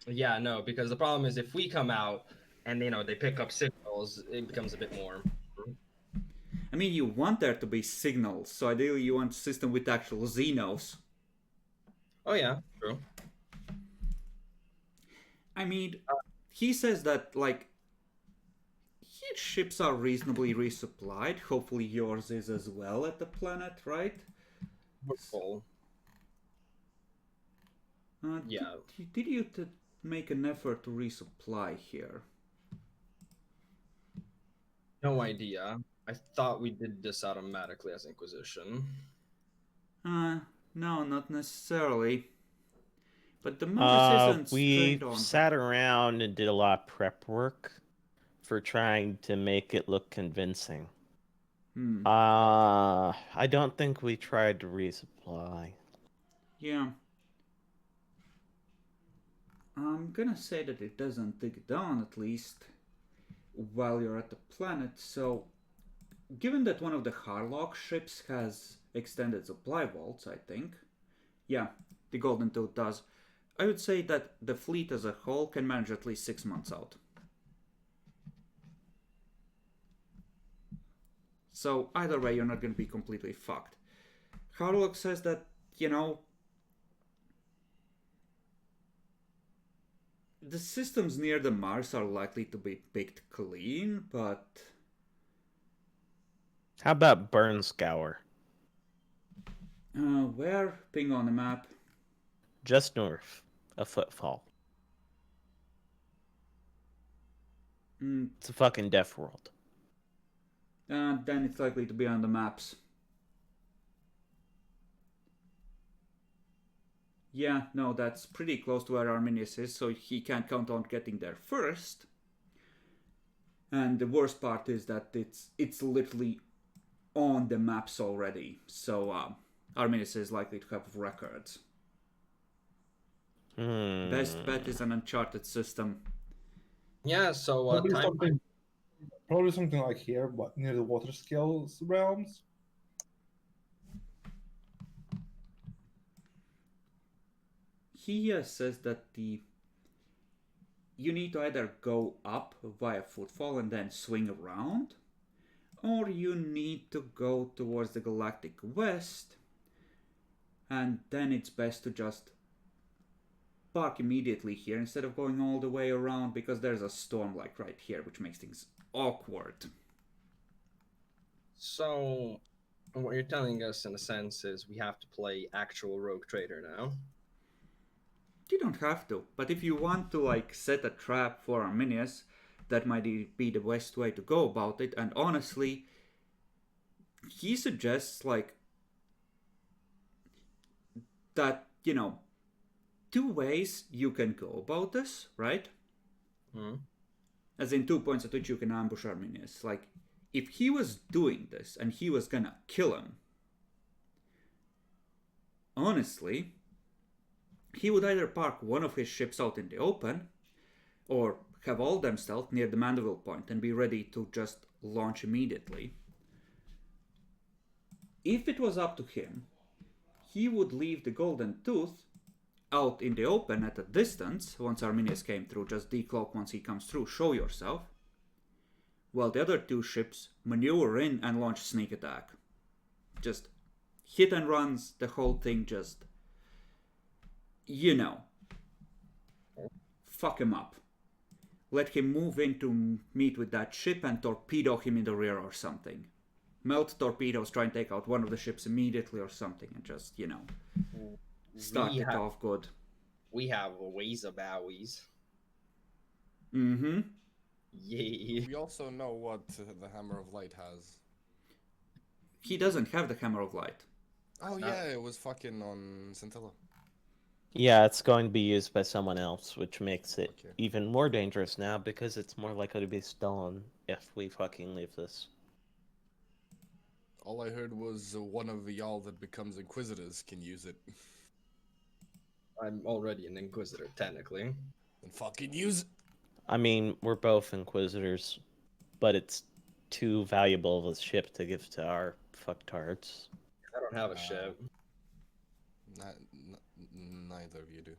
Yeah, no, because the problem is if we come out and they pick up signals, it becomes a bit more. I mean, you want there to be signals, so ideally you want a system with actual Xenos. Oh yeah, true. I mean, he says that, like, his ships are reasonably resupplied. Hopefully yours is as well at the planet, right? We're full. Yeah. Did you make an effort to resupply here? No idea. I thought we did this automatically as Inquisition. No, not necessarily. But the Mars isn't we straight on. sat around and did a lot of prep work for trying to make it look convincing. I don't think we tried to resupply. Yeah. I'm gonna say that it doesn't dig down, at least while you're at the planet. So, given that one of the Harlock ships has extended supply vaults, I think. Yeah, the Golden Tooth does. I would say that the fleet as a whole can manage at least 6 months out. So either way, you're not going to be completely fucked. Harlock says that, the systems near the Mars are likely to be picked clean, but... How about Burn Scour? Where? Ping on the map. Just north of Footfall. It's a fucking death world. Then it's likely to be on the maps. Yeah, no, that's pretty close to where Arminius is, so he can't count on getting there first. And the worst part is that it's literally on the maps already, so Arminius is likely to have records. Best bet is an uncharted system. Yeah, so probably something like here, but near the water skills realms. He says that you need to either go up via Footfall and then swing around, or you need to go towards the Galactic West, and then it's best to just park immediately here instead of going all the way around, because there's a storm like right here, which makes things awkward. So, what you're telling us in a sense is we have to play actual Rogue Trader now. You don't have to, but if you want to like set a trap for Arminius, that might be the best way to go about it. And honestly, he suggests like that, two ways you can go about this, right? Hmm. As in 2 points at which you can ambush Arminius. Like, if he was doing this and he was gonna kill him, honestly, he would either park one of his ships out in the open, or have all them stealth near the Mandeville point and be ready to just launch immediately. If it was up to him, he would leave the Golden Tooth out in the open at a distance once Arminius came through, just decloak once he comes through, show yourself, while the other two ships maneuver in and launch sneak attack. Just hit and runs, the whole thing just, fuck him up. Let him move in to meet with that ship and torpedo him in the rear or something. Melt torpedoes, try and take out one of the ships immediately or something, and just, start it off good. We have ways about ways. Mm-hmm. Yeah. We also know what the Hammer of Light has. He doesn't have the Hammer of Light. Oh yeah, it was fucking on Scintilla. Yeah, it's going to be used by someone else, which makes it Okay. even more dangerous now because it's more likely to be stolen if we fucking leave this. All I heard was one of y'all that becomes Inquisitors can use it. I'm already an Inquisitor, technically. Then fucking use it. I mean, we're both Inquisitors, but it's too valuable of a ship to give to our fucktards. I don't have a ship. Neither of you do.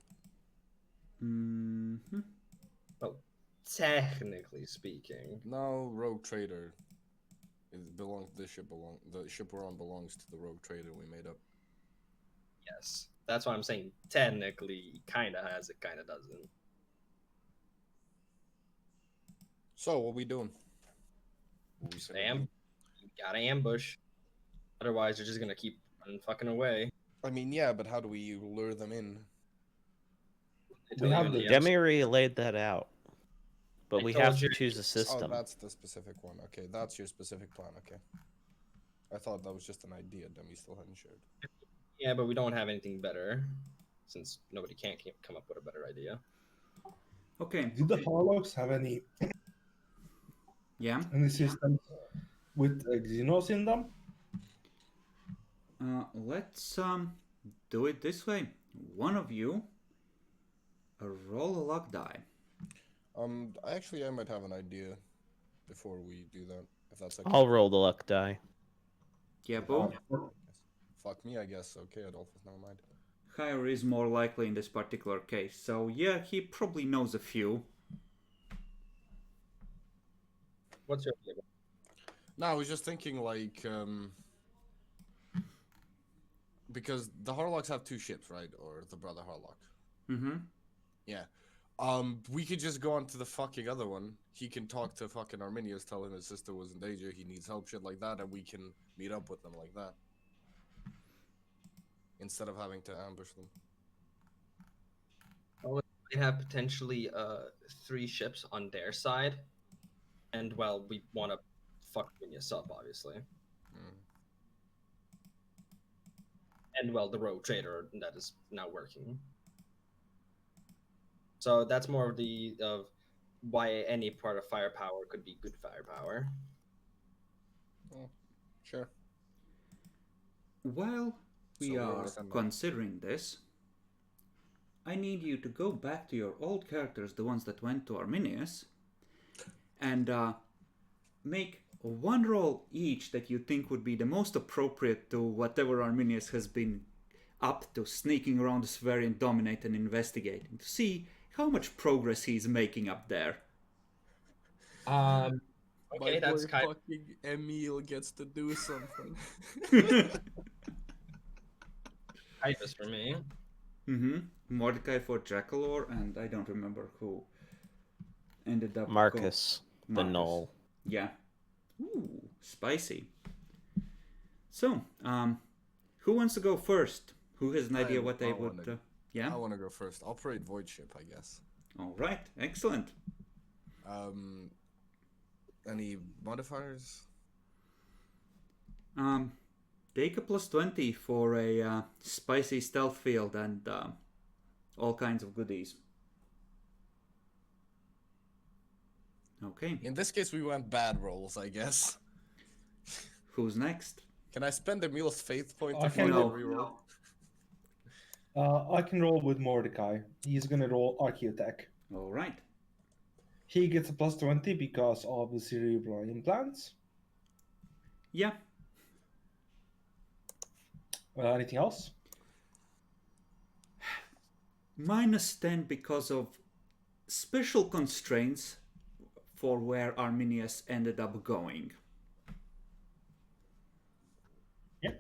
Mm-hmm. Well, technically speaking. No, Rogue Trader. The ship we're on belongs to the Rogue Trader we made up. Yes. That's why I'm saying technically kinda has it, kinda doesn't. So, what we doing? You gotta ambush. Otherwise they're just gonna keep running fucking away. I mean, yeah, but how do we lure them in? We have the Demiri laid that out. But we have to choose a system. Oh, that's the specific one. Okay, that's your specific plan. Okay. I thought that was just an idea Demi still hadn't shared. Yeah, but we don't have anything better, since nobody can't come up with a better idea. Okay. Do the Harlocks have any systems with Xenos in them? Let's do it this way. One of you roll a luck die. I might have an idea before we do that, if that's okay. I'll roll the luck die. Yeah, Bo? Fuck me, I guess. Okay, Adolphus, never mind. Higher is more likely in this particular case, so yeah, he probably knows a few. What's your idea? No, I was just thinking, like, because the Harlocks have two ships, right? Or the brother Harlock. Mm-hmm. Yeah. We could just go on to the fucking other one. He can talk to fucking Arminius, tell him his sister was in danger, he needs help, shit like that, and we can meet up with them like that. Instead of having to ambush them. They have potentially 3 ships on their side. And, well, we want to fuck Arminius up, obviously. And, well, the Rogue Trader that is now working. So that's more of why any part of firepower could be good firepower. Oh, sure. While we are considering this, I need you to go back to your old characters, the ones that went to Arminius, and make one roll each that you think would be the most appropriate to whatever Arminius has been up to, sneaking around the Severian, dominate and investigating, to see how much progress he's making up there. Okay, that's kind of... fucking Emil gets to do something. Titus for me. Mm-hmm. Mordecai for Draculaur, and I don't remember who ended up... Marcus, the Null. Yeah. Ooh, spicy. So, who wants to go first? Who has an idea what they would... Yeah. I want to go first. Operate void ship, I guess. All right. Excellent. Any modifiers? Take a +20 for a spicy stealth field and all kinds of goodies. Okay. In this case, we went bad rolls, I guess. Who's next? Can I spend a Meal's Faith point I if I can get No. reroll? I can roll with Mordecai. He's gonna roll Archaeotech. All right. He gets a +20 because of the cerebral implants. Yeah. Anything else? -10 because of special constraints for where Arminius ended up going. Yeah.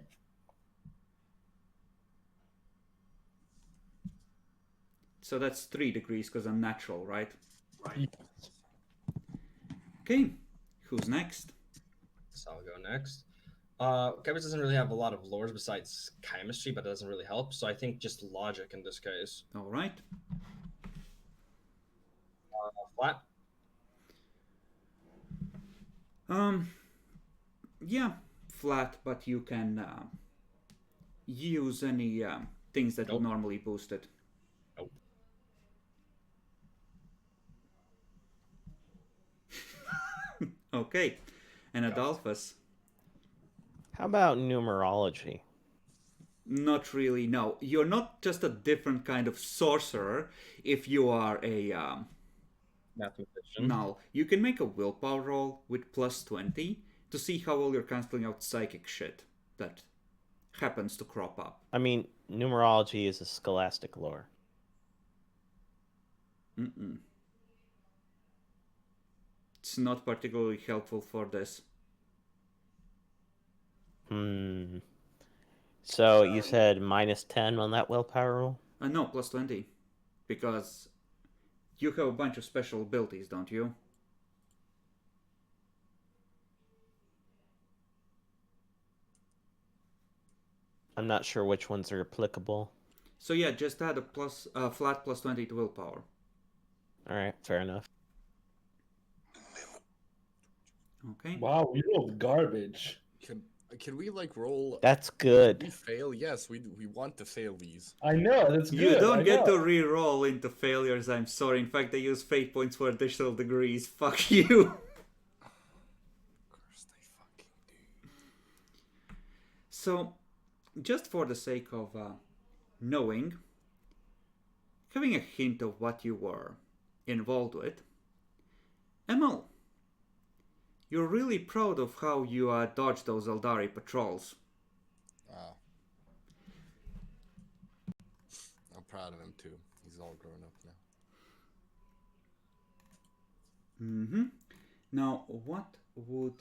So that's 3 degrees because I'm natural, right? Yes. Okay. Who's next? So I'll go next. Chemistry doesn't really have a lot of lores besides chemistry, but it doesn't really help. So I think just logic in this case. All right. Flat. Yeah, flat, but you can use any things that Nope. would normally boost it. Nope. Okay. And Adolphus? How about numerology? Not really, no. You're not just a different kind of sorcerer if you are a Mathematician. null. You can make a willpower roll with +20 to see how well you're canceling out psychic shit that happens to crop up. I mean, numerology is a scholastic lore. Mm-mm. It's not particularly helpful for this. So you said -10 on that willpower roll? No, +20. Because you have a bunch of special abilities, don't you? I'm not sure which ones are applicable. So yeah, just add a flat +20 to willpower. All right, fair enough. Okay. Wow, we rolled garbage. Can we like roll? That's We good. fail? Yes, we want to fail these. I know, that's good. You don't I get know. to re-roll into failures, I'm sorry. In fact, they use fate points for additional degrees. Fuck you. Of course they fucking do. So, just for the sake of knowing, having a hint of what you were involved with, Emil, you're really proud of how you dodged those Eldari patrols. Wow. I'm proud of him too. He's all grown up now. Mm-hmm. Now, what would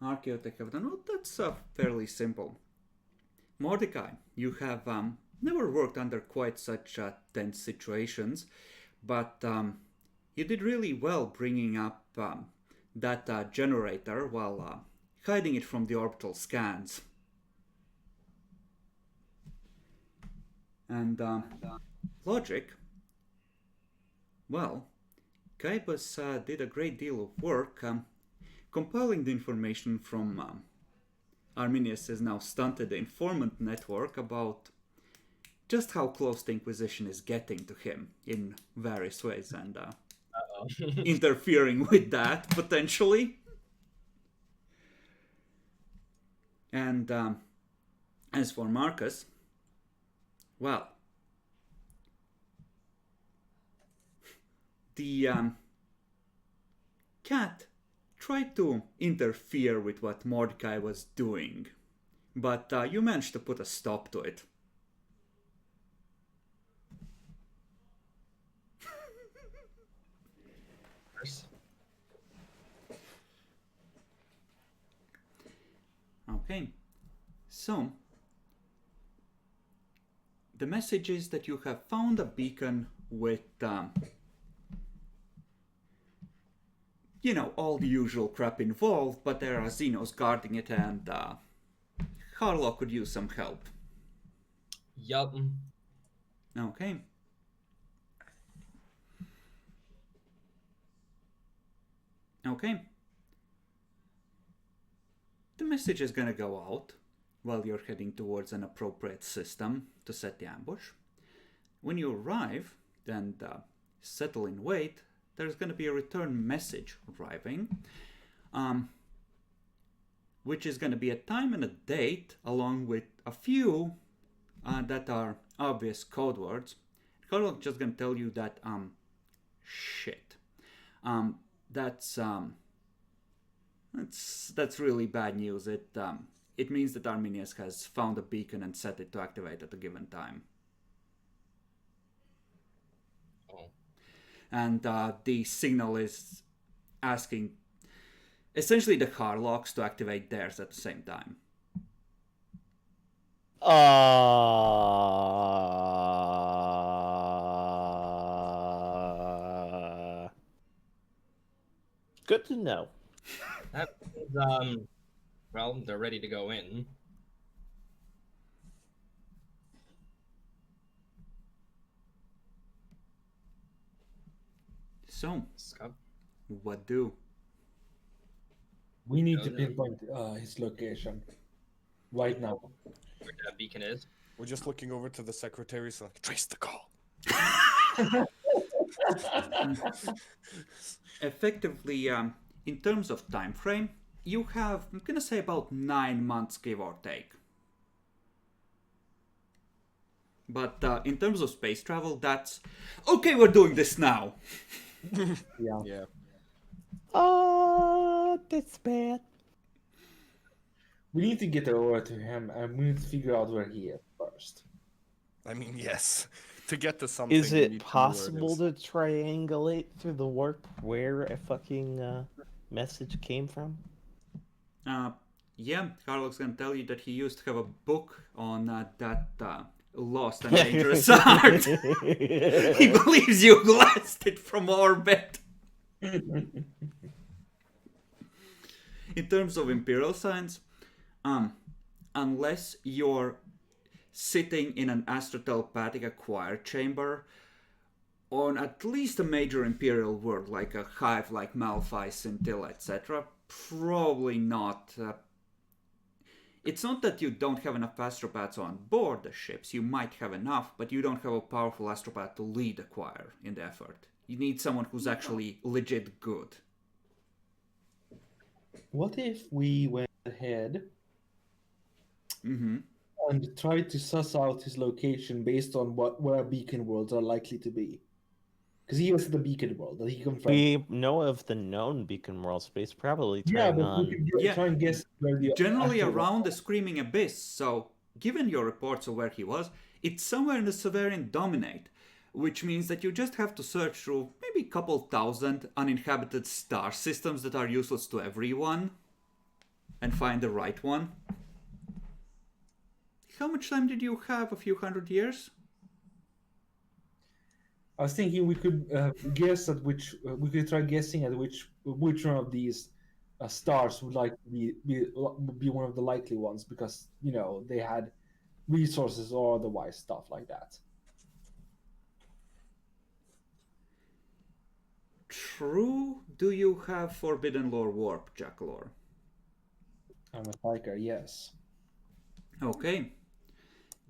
Archaeotech have done? Well, that's fairly simple. Mordecai, you have never worked under quite such tense situations, but you did really well bringing up that generator while hiding it from the orbital scans. And logic, well, Kaibas did a great deal of work compiling the information from Arminius' now stunted informant network about just how close the Inquisition is getting to him in various ways and interfering with that, potentially. And as for Marcus, well, the cat tried to interfere with what Mordecai was doing, but you managed to put a stop to it. Okay, so the message is that you have found a beacon with, you know, all the usual crap involved, but there are Xenos guarding it, and Harlow could use some help. Yup. Okay. Okay. The message is gonna go out while you're heading towards an appropriate system to set the ambush. When you arrive and settle in wait, there's gonna be a return message arriving, which is gonna be a time and a date along with a few that are obvious code words. Code words just gonna tell you that shit. That's really bad news. It means that Arminius has found a beacon and set it to activate at a given time. Oh. And the signal is asking essentially the Harlocks to activate theirs at the same time. Good to know. That means, well, they're ready to go in. So, Scott, what do? We need to No. pinpoint his location right now. where that beacon is. We're just looking over to the secretary, so like, trace the call. Effectively, in terms of time frame, you have, I'm gonna say, about 9 months, give or take. But in terms of space travel, that's okay. We're doing this now. Yeah. Yeah. Oh, that's bad. We need to get over to him, and we need to figure out where he is first. I mean, yes. To get to something. Is we it need to know where it possible is. to triangulate through the warp where a fucking message came from? Yeah, Carloc's gonna tell you that he used to have a book on that lost and dangerous art. He believes you glanced it from orbit. In terms of imperial science, unless you're sitting in an astrotelepathic acquired chamber on at least a major imperial world like a hive like Malphite, Scintilla, etc., probably not. It's not that you don't have enough astropaths on board the ships. You might have enough, but you don't have a powerful astropath to lead a choir in the effort. You need someone who's actually legit good. What if we went ahead Mm-hmm. and tried to suss out his location based on where beacon worlds are likely to be? Because he was the beacon world that he confirmed. We know of the known beacon world space, probably Yeah, trying but on. we could Yeah. try and guess where the Generally actual- around the Screaming Abyss, so given your reports of where he was, it's somewhere in the Severian Dominate, which means that you just have to search through maybe a couple thousand uninhabited star systems that are useless to everyone and find the right one. How much time did you have? A few hundred years? I was thinking we could guess at which we could try guessing at which one of these stars would like be one of the likely ones, because they had resources or otherwise stuff like that. True. Do you have Forbidden Lore Warp, Jackalore? I'm a biker, yes. Okay.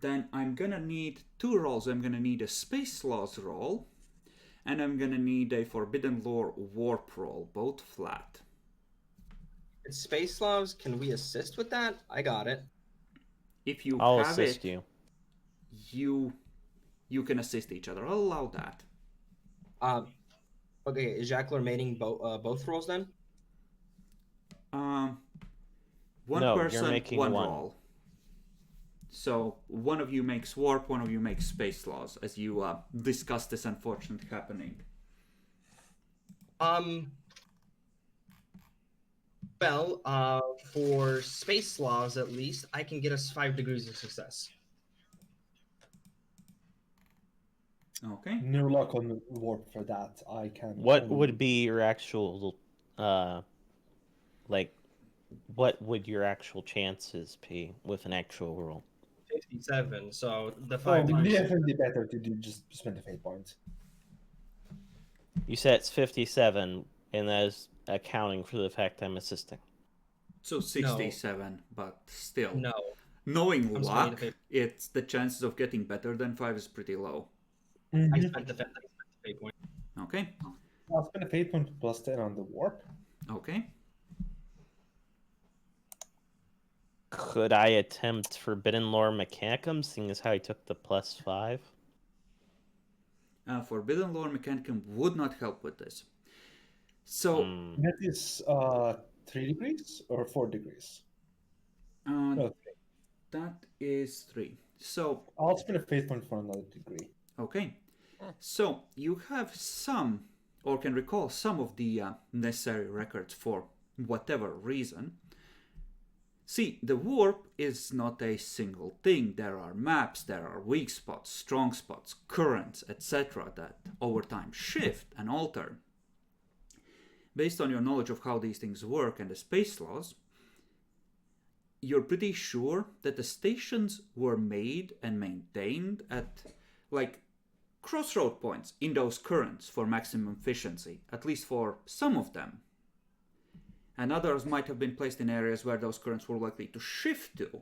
Then I'm gonna need 2 rolls. I'm gonna need a Space Laws roll, and I'm gonna need a Forbidden Lore Warp roll, both flat. It's Space Laws. Can we assist with that? I got it. If you I'll have assist it, you. you can assist each other. I'll allow that. Okay, is Jacques mating both rolls then? One No, you're person, making one one. roll. So one of you makes warp, one of you makes space laws, as you discuss this unfortunate happening. Well, for Space Laws at least, I can get us 5 degrees of success. Okay. No luck on the warp for that. I can. What only- would be your actual, what would your actual chances be with an actual roll? 57, so the Oh, 5 degrees. definitely better to do just spend the fate point. You said it's 57, and that is accounting for the fact I'm assisting. So 67, but still. No. Knowing I'm spending the luck, fate. it's the chances of getting better than 5 is pretty low. I spent the fate point. Okay. I'll spend a fate point plus 10 on the warp. Okay. Could I attempt Forbidden Lore Mechanicum, seeing as how I took the +5? Forbidden Lore Mechanicum would not help with this. So, That is 3 degrees or 4 degrees? No, 3. that is 3. So, I'll spend a fate point for another degree. okay. So, you have some, or can recall some of the necessary records for whatever reason. See, the warp is not a single thing. There are maps, there are weak spots, strong spots, currents, etc. that over time shift and alter. Based on your knowledge of how these things work and the space laws, you're pretty sure that the stations were made and maintained at, like, crossroad points in those currents for maximum efficiency, at least for some of them. And others might have been placed in areas where those currents were likely to shift to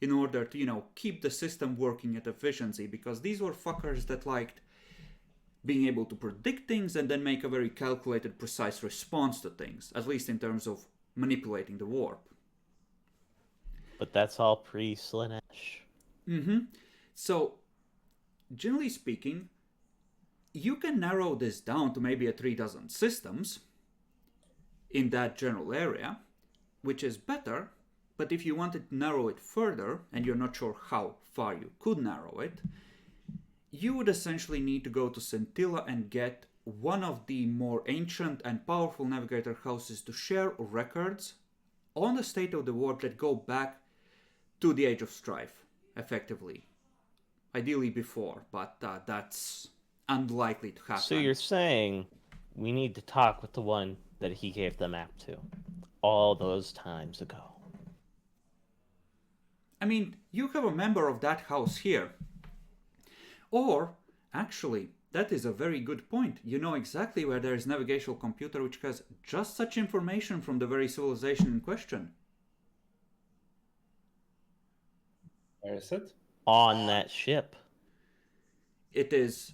in order to, keep the system working at efficiency, because these were fuckers that liked being able to predict things and then make a very calculated, precise response to things, at least in terms of manipulating the warp. But that's all pre-Slaanesh. So, generally speaking, you can narrow this down to maybe 3 systems in that general area, which is better, but if you wanted to narrow it further, and you're not sure how far you could narrow it, you would essentially need to go to Scintilla and get one of the more ancient and powerful navigator houses to share records on the state of the warp that go back to the Age of Strife, effectively. Ideally before, but that's unlikely to happen. So you're saying we need to talk with the one that he gave the map to all those times ago. I mean, you have a member of that house here. Or, actually, that is a very good point. You know exactly where there is a navigational computer which has just such information from the very civilization in question. Where is it? On that ship. It is...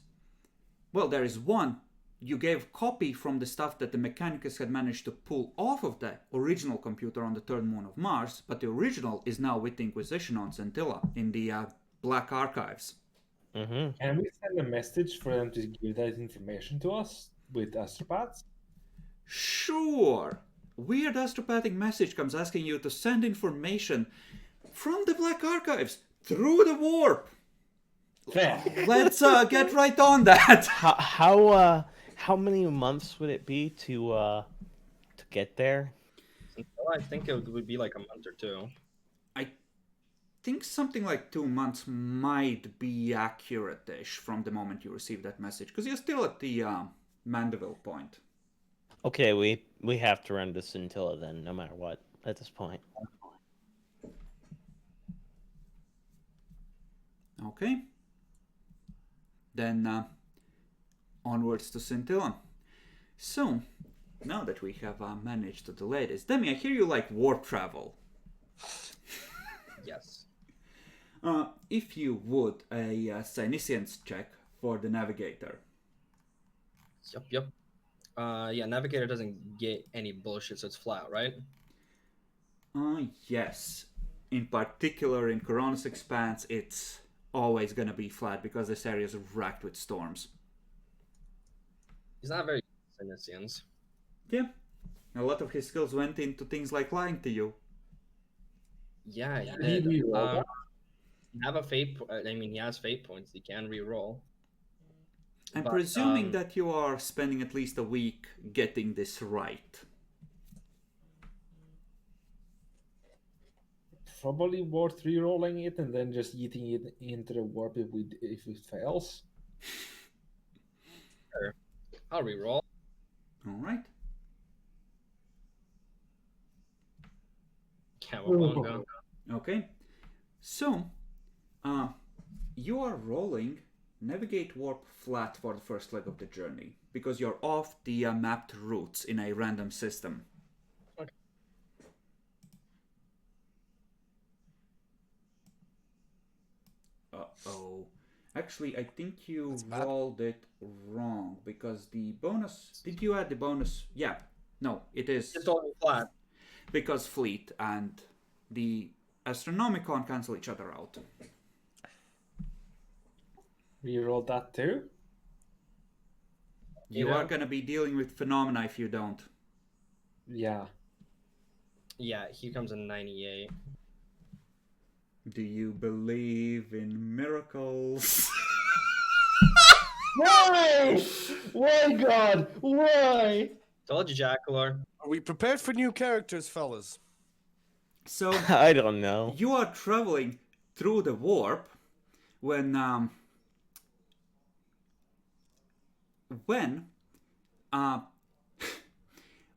Well, there is one. You gave copy from the stuff that the Mechanicus had managed to pull off of the original computer on the third moon of Mars, but the original is now with the Inquisition on Scintilla in the Black Archives. Can we send a message for them to give that information to us with astropaths? Sure! Weird astropathic message comes asking you to send information from the Black Archives through the warp. Fair. Let's get right on that. How many months would it be to get there? Well, I think it would be like a month or 2. I think something like 2 months might be accurate-ish from the moment you receive that message, because you're still at the Mandeville point. Okay, we have to run to Scintilla then, no matter what, at this point. Okay. Then onwards to Scintilla. So, now that we have managed to delay this, Demi, I hear you like warp travel. Yes. If you would, a Psyniscience check for the Navigator. Yep. Yeah, Navigator doesn't get any bullshit, so it's flat, right? Yes. In particular, in Corona's Expanse, it's always gonna be flat because this area is racked with storms. He's not very good at Psyniscience. Yeah. A lot of his skills went into things like lying to you. Yeah, he Did did. he reroll that? Have a fate. He has fate points. He can reroll. I'm But, presuming that you are spending at least a week getting this right. Probably worth re-rolling it and then just eating it into the warp if it fails. Sure. I'll reroll. Alright. Cowabunga. Okay. So, You are rolling navigate warp flat for the first leg of the journey because you're off the mapped routes in a random system. Okay. Uh-oh. Actually, I think you That's bad. rolled it wrong because the bonus... Did you add the bonus? Yeah. No, it is It's all flat. because fleet and the Astronomicon cancel each other out. We rolled that too. You Yeah. are going to be dealing with phenomena if you don't. Yeah. Yeah, he comes in 98. Do you believe in miracles? Why? Why, God? Why? Told you, Jackalor. Are we prepared for new characters, fellas? So I don't know. you are traveling through the warp when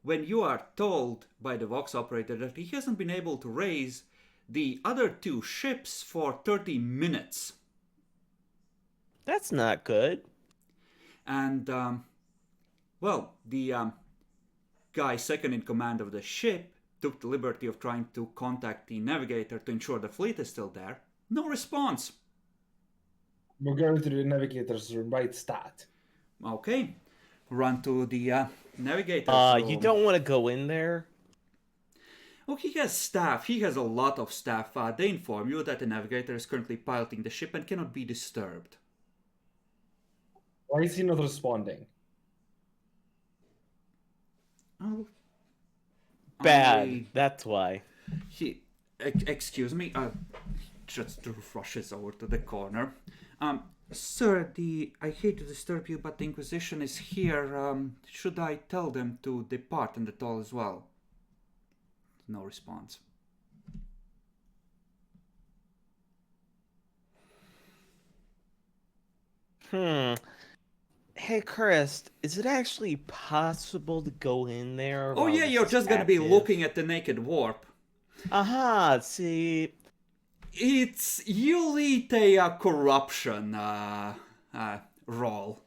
when you are told by the Vox operator that he hasn't been able to raise the other two ships for 30 minutes. That's not good. And, well, the guy second in command of the ship took the liberty of trying to contact the navigator to ensure the fleet is still there. No response. We're going to the navigator's right stat. Okay. Run to the navigator's room. You don't want to go in there. Oh, he has staff. He has a lot of staff. They inform you that the navigator is currently piloting the ship and cannot be disturbed. Why is he not responding? Oh. Bad. That's why. Excuse me. Just rushes over to the corner. Sir, I hate to disturb you, but the Inquisition is here. Should I tell them to depart and all as well? No response. Hey, Chris, is it actually possible to go in there? Oh while yeah, this you're is just gonna be active? looking at the naked warp. Aha, see. You'll eat a corruption roll.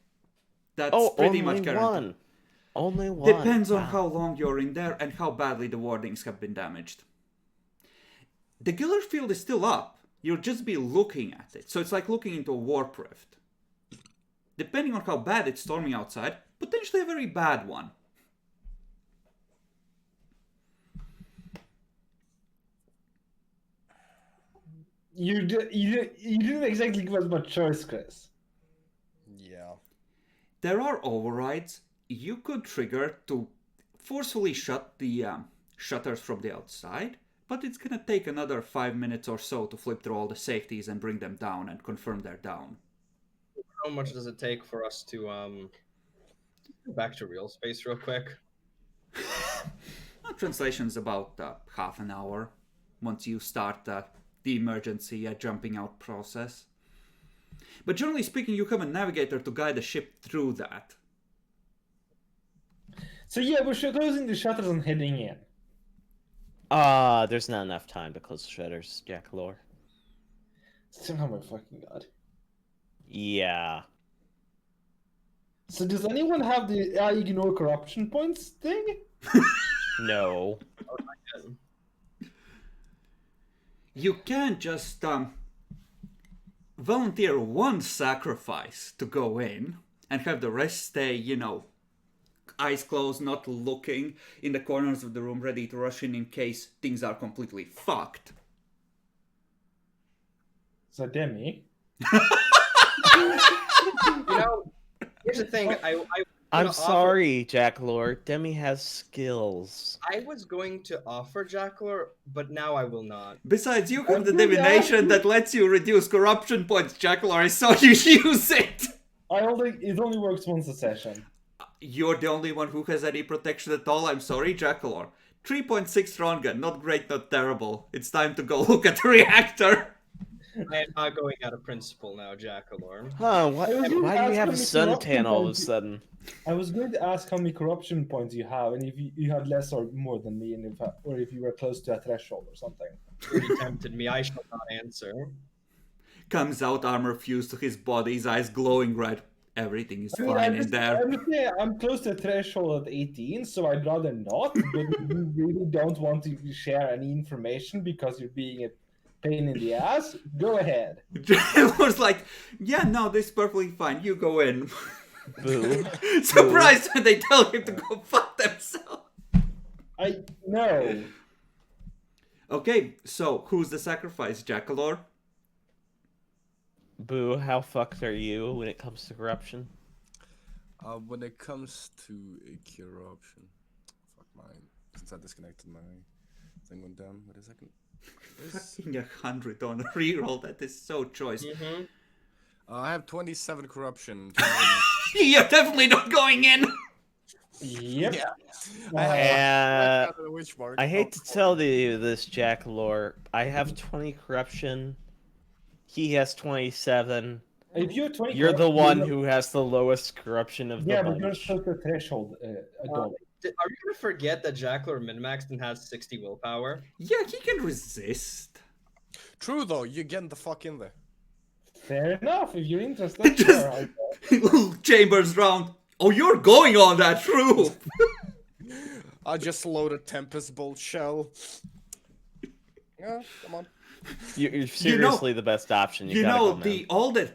That's pretty much only guaranteed. one. Only one. Depends on Wow. how long you're in there and how badly the wardings have been damaged. The Giller field is still up. You'll just be looking at it. So it's like looking into a warp rift. Depending on how bad it's storming outside, potentially a very bad one. You didn't exactly give us much choice, Chris. Yeah. There are overrides you could trigger to forcefully shut the shutters from the outside, but it's gonna take another 5 minutes or so to flip through all the safeties and bring them down and confirm they're down. How much does it take for us to go back to real space real quick? Translation's about half an hour once you start the emergency jumping out process. But generally speaking, you have a navigator to guide the ship through that. So yeah, we're closing the shutters and heading in. There's not enough time to close the shutters, Jackalor. Oh my fucking god. Yeah. So does anyone have the ignore corruption points thing? No. You can just volunteer one sacrifice to go in and have the rest stay, eyes closed, not looking in the corners of the room, ready to rush in case things are completely fucked. So Demi. Here's the thing. I'm sorry, Jackalor. Demi has skills. I was going to offer Jackalor, but now I will not. Besides, you have the divination that lets you reduce corruption points, Jackal, I saw you use it! It only works once a session. You're the only one who has any protection at all, I'm sorry, Jackalor. 3.6 stronger, not great, not terrible. It's time to go look at the reactor! I am not going out of principle now, Jackalor. Huh, why do you have a suntan corruption all of a points. sudden? I was going to ask how many corruption points you have, and if you had less or more than me, and if you were close to a threshold or something. You tempted me. I shall not answer. comes out, armor fused to his body, his eyes glowing red. Everything is I mean, fine in there. I'm close to a threshold at 18, so I'd rather not. But if you really don't want to share any information because you're being a pain in the ass, go ahead. Jailor's like, yeah, no, this is perfectly fine. You go in. Boo. Surprised when they tell him to go fuck themselves. No. Okay, so who's the sacrifice, Jackalor? Boo, how fucked are you when it comes to corruption? When it comes to a corruption, fuck mine. Since I disconnected my thing went down. Wait a second. Fucking 100 on a reroll. That is so choice. Mm-hmm. I have 27 corruption. You're definitely not going in. Yep. Yeah. I hate to tell you this, Jack Lore. I have 20 corruption. He has 27. If you're 20, You're the one who has the lowest corruption of the Yeah, bunch. but you're still the threshold, Dolly. Are you gonna forget that Jackler min-maxed and has 60 willpower? Yeah, he can resist. True though, you're getting the fuck in there. Fair enough. If you're interested, Just- sure. Chambers round. Oh, you're going on that roof. I just load a Tempest Bolt shell. Yeah, come on. You're seriously the best option. You gotta know, go, man. all the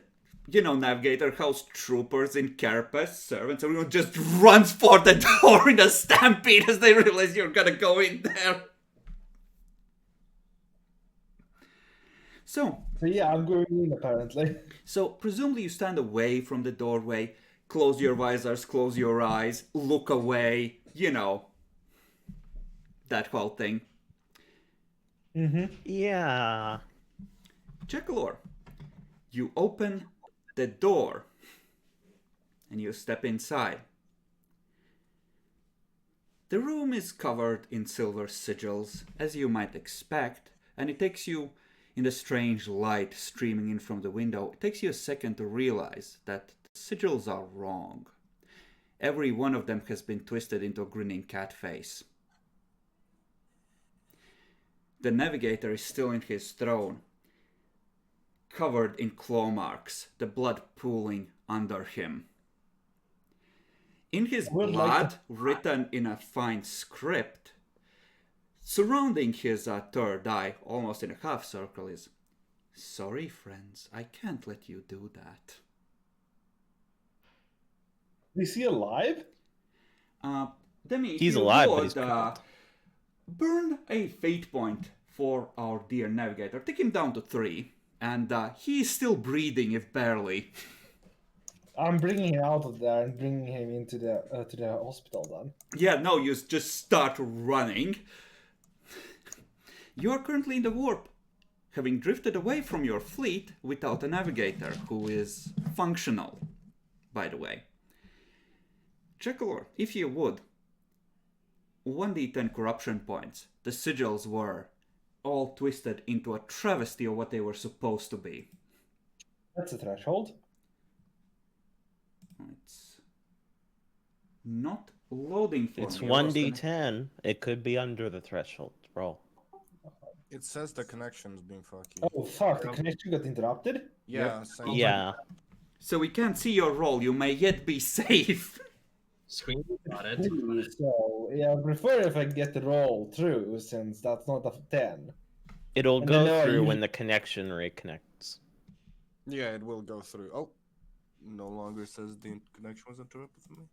Navigator House troopers in Carapace, servants, everyone just runs for the door in a stampede as they realize you're gonna go in there. So yeah, I'm going in apparently. So presumably you stand away from the doorway, close your visors, close your eyes, look away, that whole thing. Mm-hmm. Yeah. Jackalor, you open the door and you step inside. The room is covered in silver sigils, as you might expect, and it takes you, in the strange light streaming in from the window, it takes you a second to realize that the sigils are wrong. Every one of them has been twisted into a grinning cat face. The navigator is still in his throne, covered in claw marks, the blood pooling under him. In his blood, written in a fine script, surrounding his third eye, almost in a half circle, is, "Sorry, friends, I can't let you do that." Is he alive? Demi, if He's you alive, but would, he's crippled. burn a fate point for our dear navigator. Take him down to 3, and he's still breathing, if barely. I'm bringing him out of there and bringing him into the to the hospital then. Yeah, no, you just start running. You are currently in the warp, having drifted away from your fleet without a navigator, who is functional, by the way. Jackalor, if you would, 1d10 corruption points. The sigils were all twisted into a travesty of what they were supposed to be. That's a threshold. It's not loading for It's me. 1d10. It could be under the threshold. Roll. It says the connection's being fucky. Oh fuck! The connection got interrupted. Yeah, same. Yeah. So we can't see your roll. You may yet be safe. Screen got it. So yeah, I prefer if I get the roll through, since that's not a 10. It'll And go then through you- when the connection reconnects. Yeah, it will go through. Oh, no longer says the connection was interrupted for me.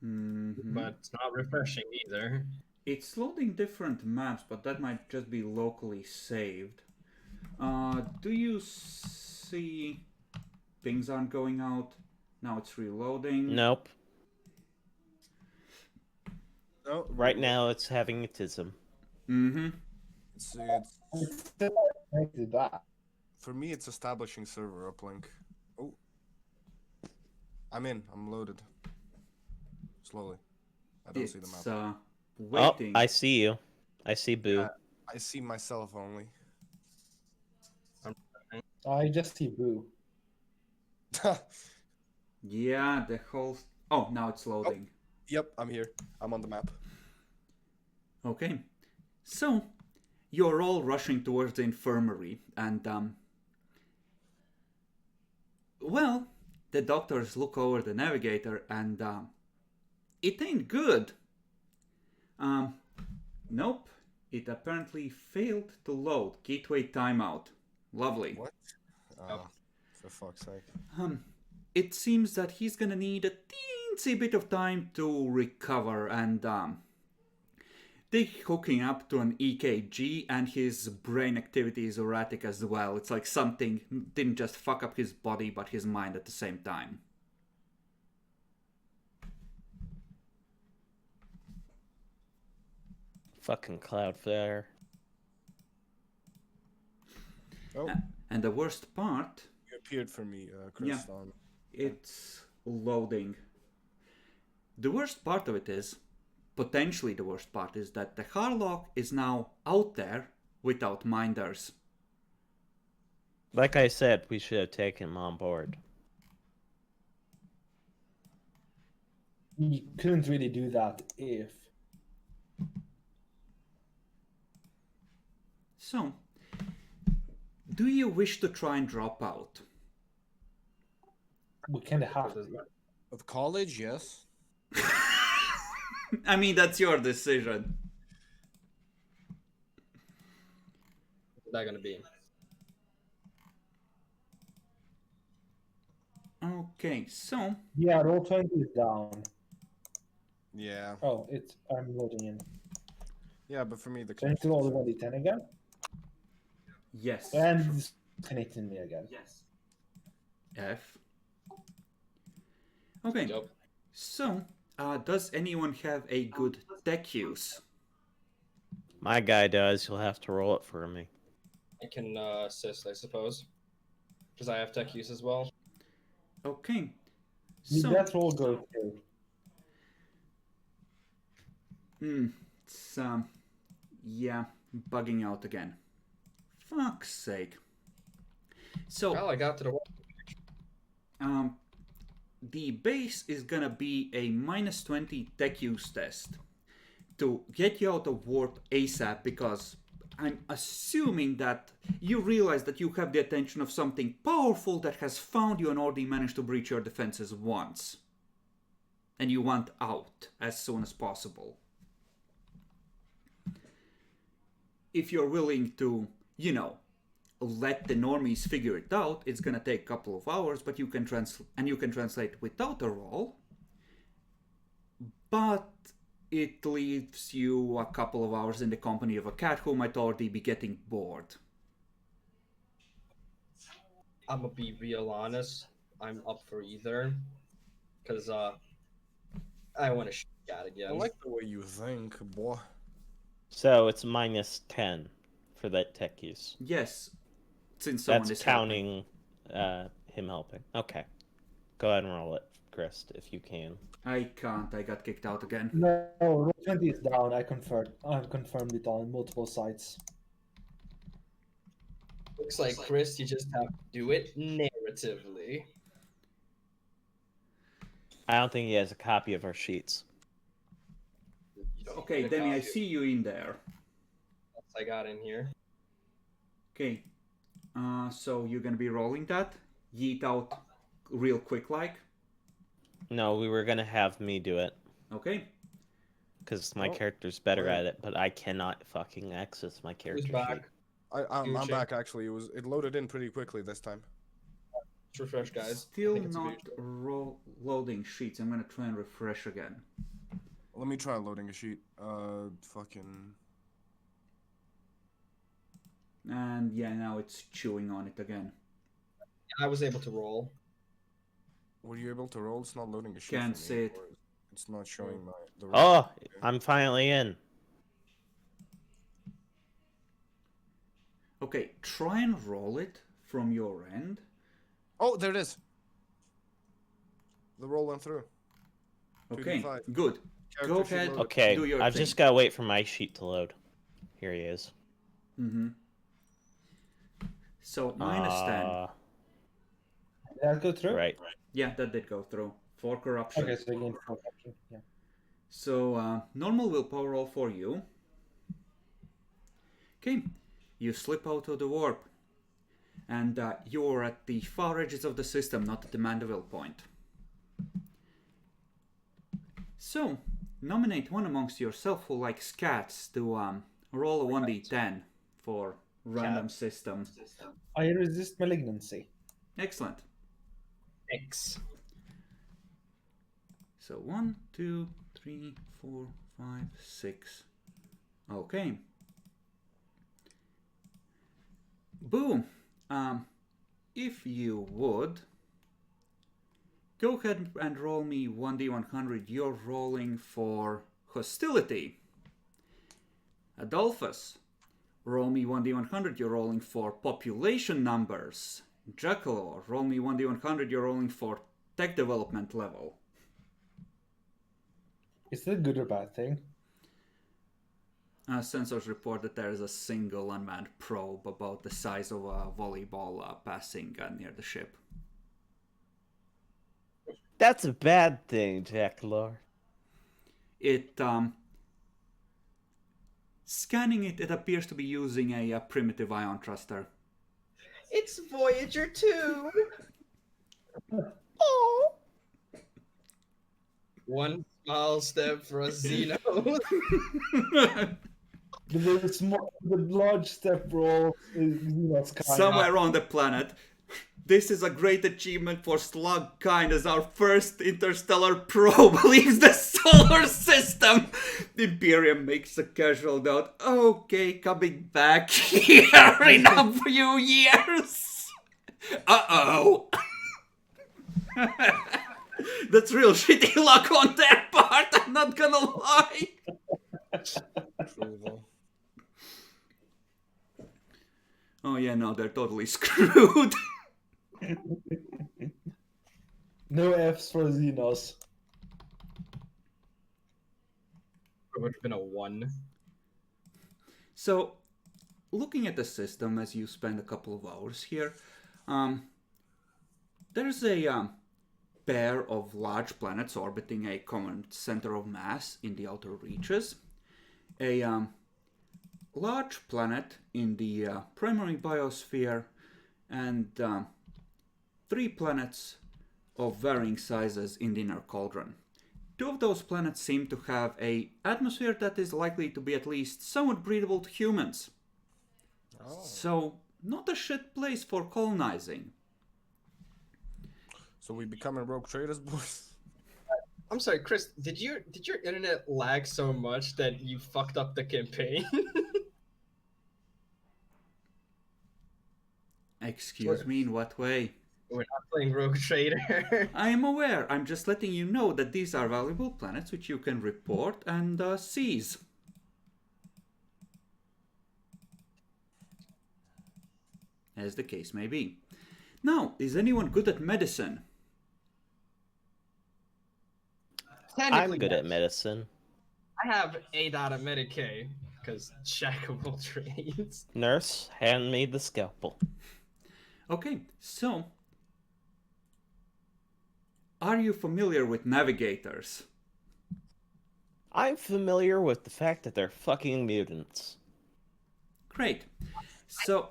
Mhm. But it's not refreshing either. It's loading different maps, but that might just be locally saved. Do you see things aren't going out? Now it's reloading. Nope. No, Right now it's having autism. Mm-hmm. it's It's still connected back. for me. It's establishing server uplink. Oh, I'm in. I'm loaded. Slowly. I don't see the map. It's Oh, waiting. I see you. I see Boo. Yeah. I see myself only. I just see Boo. Yeah, the whole... Oh, now it's loading. Yep, I'm here. I'm on the map. Okay. So, you're all rushing towards the infirmary, and Well, the doctors look over the navigator and it ain't good. Nope. It apparently failed to load. Gateway timeout. Lovely. What? For fuck's sake. It seems that he's gonna need a teensy bit of time to recover, and they hooking up to an EKG, and his brain activity is erratic as well. It's like something didn't just fuck up his body, but his mind at the same time. Fucking Cloudflare. Oh, And the worst part, you appeared for me, Chris. Yeah. it's loading. The worst part of it is, potentially the worst part is that the Harlock is now out there without minders. Like I said, we should have taken him on board. You couldn't really do that if. So, do you wish to try and drop out? We kind of have to. Of college, yes. I mean, that's your decision. What's that gonna be? Okay, so Yeah, roll 20 is down. Yeah. Oh, I'm loading in. Yeah, but for me, the So I need to roll the 1d10 again. yes. And it's connecting me again. F. Okay, Yep. so does anyone have a good tech use? My guy does. You'll have to roll it for me. I can assist, I suppose, because I have tech use as well. Okay, Did so that roll go through? it's yeah, bugging out again. Fuck's sake. So Well, I got to the the base is gonna be a -20 tech use test to get you out of warp ASAP, because I'm assuming that you realize that you have the attention of something powerful that has found you and already managed to breach your defenses once. And you want out as soon as possible. If you're willing to, let the normies figure it out, it's gonna take a couple of hours, but you can translate without a roll. But it leaves you a couple of hours in the company of a cat who might already be getting bored. I'm gonna be real honest. I'm up for either, cause I want to shoot cat again. I like the way you think, boy. So it's -10 for that tech use. Yes, since someone That's is helping. counting him helping. Okay. Go ahead and roll it, Chris, if you can. I can't. I got kicked out again. No, roll 20 is down. I've confirmed it on multiple sites. Looks like Chris, you just have to do it narratively. I don't think he has a copy of our sheets. You don't Okay, get a Demi, I copy of see you in there. what I got in here. Okay, so you're gonna be rolling that? Yeet out real quick like? No, we were going to have me do it. Okay. Because my Oh, character's better right. at it, but I cannot fucking access my Who's character sheet. back? I'm Future. back actually. It loaded in pretty quickly this time. Let's refresh, guys. I Still think it's a not future. loading sheets. I'm gonna try and refresh again. Let me try loading a sheet. Fucking. And yeah, now it's chewing on it again. I was able to roll. Were you able to roll? It's not loading a sheet. Can't for me, see it. or It's not showing the. Oh, I'm finally in. Okay, try and roll it from your end. Oh, there it is. The roll went through. Okay, 2d5. good. Character Go sheet ahead. loaded. Okay, Do your I've thing. just got to wait for my sheet to load. Here he is. Mm-hmm. So, -10. Did that go through? Right. Yeah, that did go through. 4 corruption. Okay, so again, corruption. Yeah. So, normal willpower roll for you. Okay, you slip out of the warp. And you're at the far edges of the system, not at the Mandeville point. So, nominate one amongst yourself who likes cats to roll a 1d10 for random system. I resist malignancy. Excellent. X. So 1, 2, 3, 4, 5, 6. Okay. Boom. If you would, go ahead and roll me 1d100. You're rolling for hostility. Adolphus, roll me 1d100. You're rolling for population numbers. Jackal, roll me 1d100. You're rolling for tech development level. Is that a good or bad thing? Sensors report that there is a single unmanned probe about the size of a volleyball passing near the ship. That's a bad thing, Jackalor. It, scanning it, it appears to be using a primitive ion thruster. It's Voyager 2. Oh. One small step for a Xeno. The large step roll is Somewhere on the planet. This is a great achievement for Slugkind as our first interstellar probe leaves the solar system. The Imperium makes a casual note. Okay, coming back here in a few years. Uh-oh. That's real shitty luck on their part, I'm not gonna lie. True, though. Oh yeah, no, they're totally screwed. No Fs for Xenos. It would have been a 1. So, looking at the system as you spend a couple of hours here, there's a pair of large planets orbiting a common center of mass in the outer reaches. A large planet in the primary biosphere, and 3 planets of varying sizes in the inner cauldron. 2 of those planets seem to have an atmosphere that is likely to be at least somewhat breathable to humans. Oh. So, not a shit place for colonizing. So we becoming rogue traders, boys? I'm sorry, Chris. Did your internet lag so much that you fucked up the campaign? Excuse me, in what way? We're not playing Rogue Trader. I am aware. I'm just letting you know that these are valuable planets which you can report and seize. As the case may be. Now, is anyone good at medicine? I'm good at medicine. I have 8 out of Medicaid because jack of all trades. Nurse, hand me the scalpel. Okay, so are you familiar with navigators? I'm familiar with the fact that they're fucking mutants. Great. So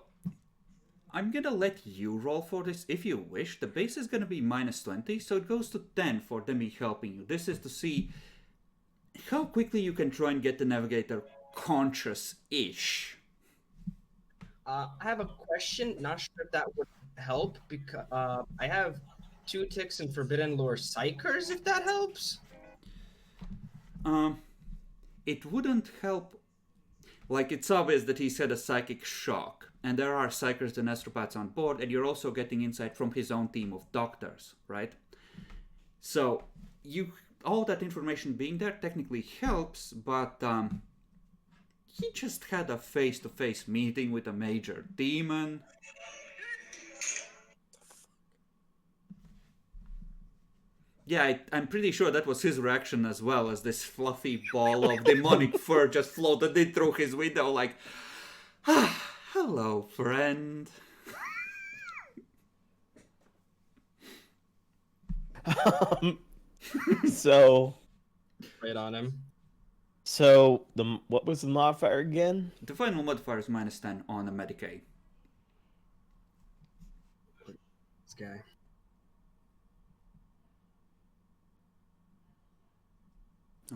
I'm gonna let you roll for this if you wish. The base is gonna be -20, so it goes to 10 for them helping you. This is to see how quickly you can try and get the navigator conscious-ish. I have a question. Not sure if that would help because I have 2 ticks and Forbidden Lore Psychers. If that helps. It wouldn't help. Like, it's obvious that he's had a psychic shock, and there are psychers and astropaths on board, and you're also getting insight from his own team of doctors, right? So, all that information being there technically helps, but he just had a face-to-face meeting with a major demon. Yeah, I'm pretty sure that was his reaction as well, as this fluffy ball of demonic fur just floated in through his window like, hello, friend. So... Right on him. So, what was the modifier again? The final modifier is -10 on a Medicaid. guy.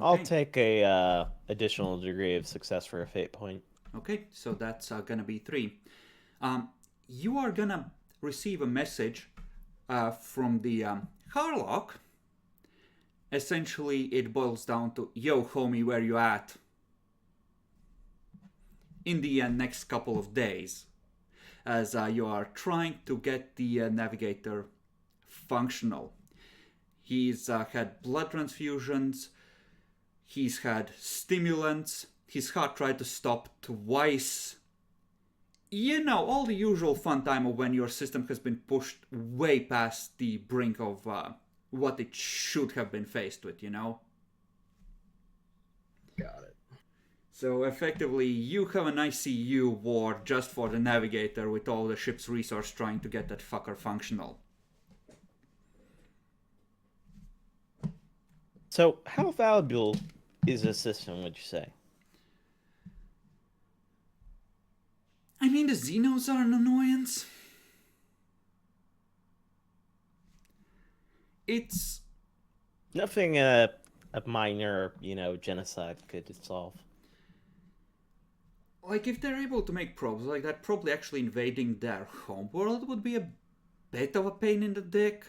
I'll Okay. take a additional degree of success for a fate point. Okay, so that's gonna be 3. You are gonna receive a message from the Harlock. Essentially, it boils down to, yo, homie, where you at? In the next couple of days, as you are trying to get the navigator functional. He's had blood transfusions, he's had stimulants, his heart tried to stop twice. You know, all the usual fun time of when your system has been pushed way past the brink of what it should have been faced with, you know? Got it. So effectively, you have an ICU ward just for the navigator with all the ship's resource trying to get that fucker functional. So, how valuable is this system, would you say? I mean, the Xenos are an annoyance. It's... Nothing a minor, genocide could solve. like, if they're able to make probes like that, probably actually invading their homeworld would be a bit of a pain in the dick.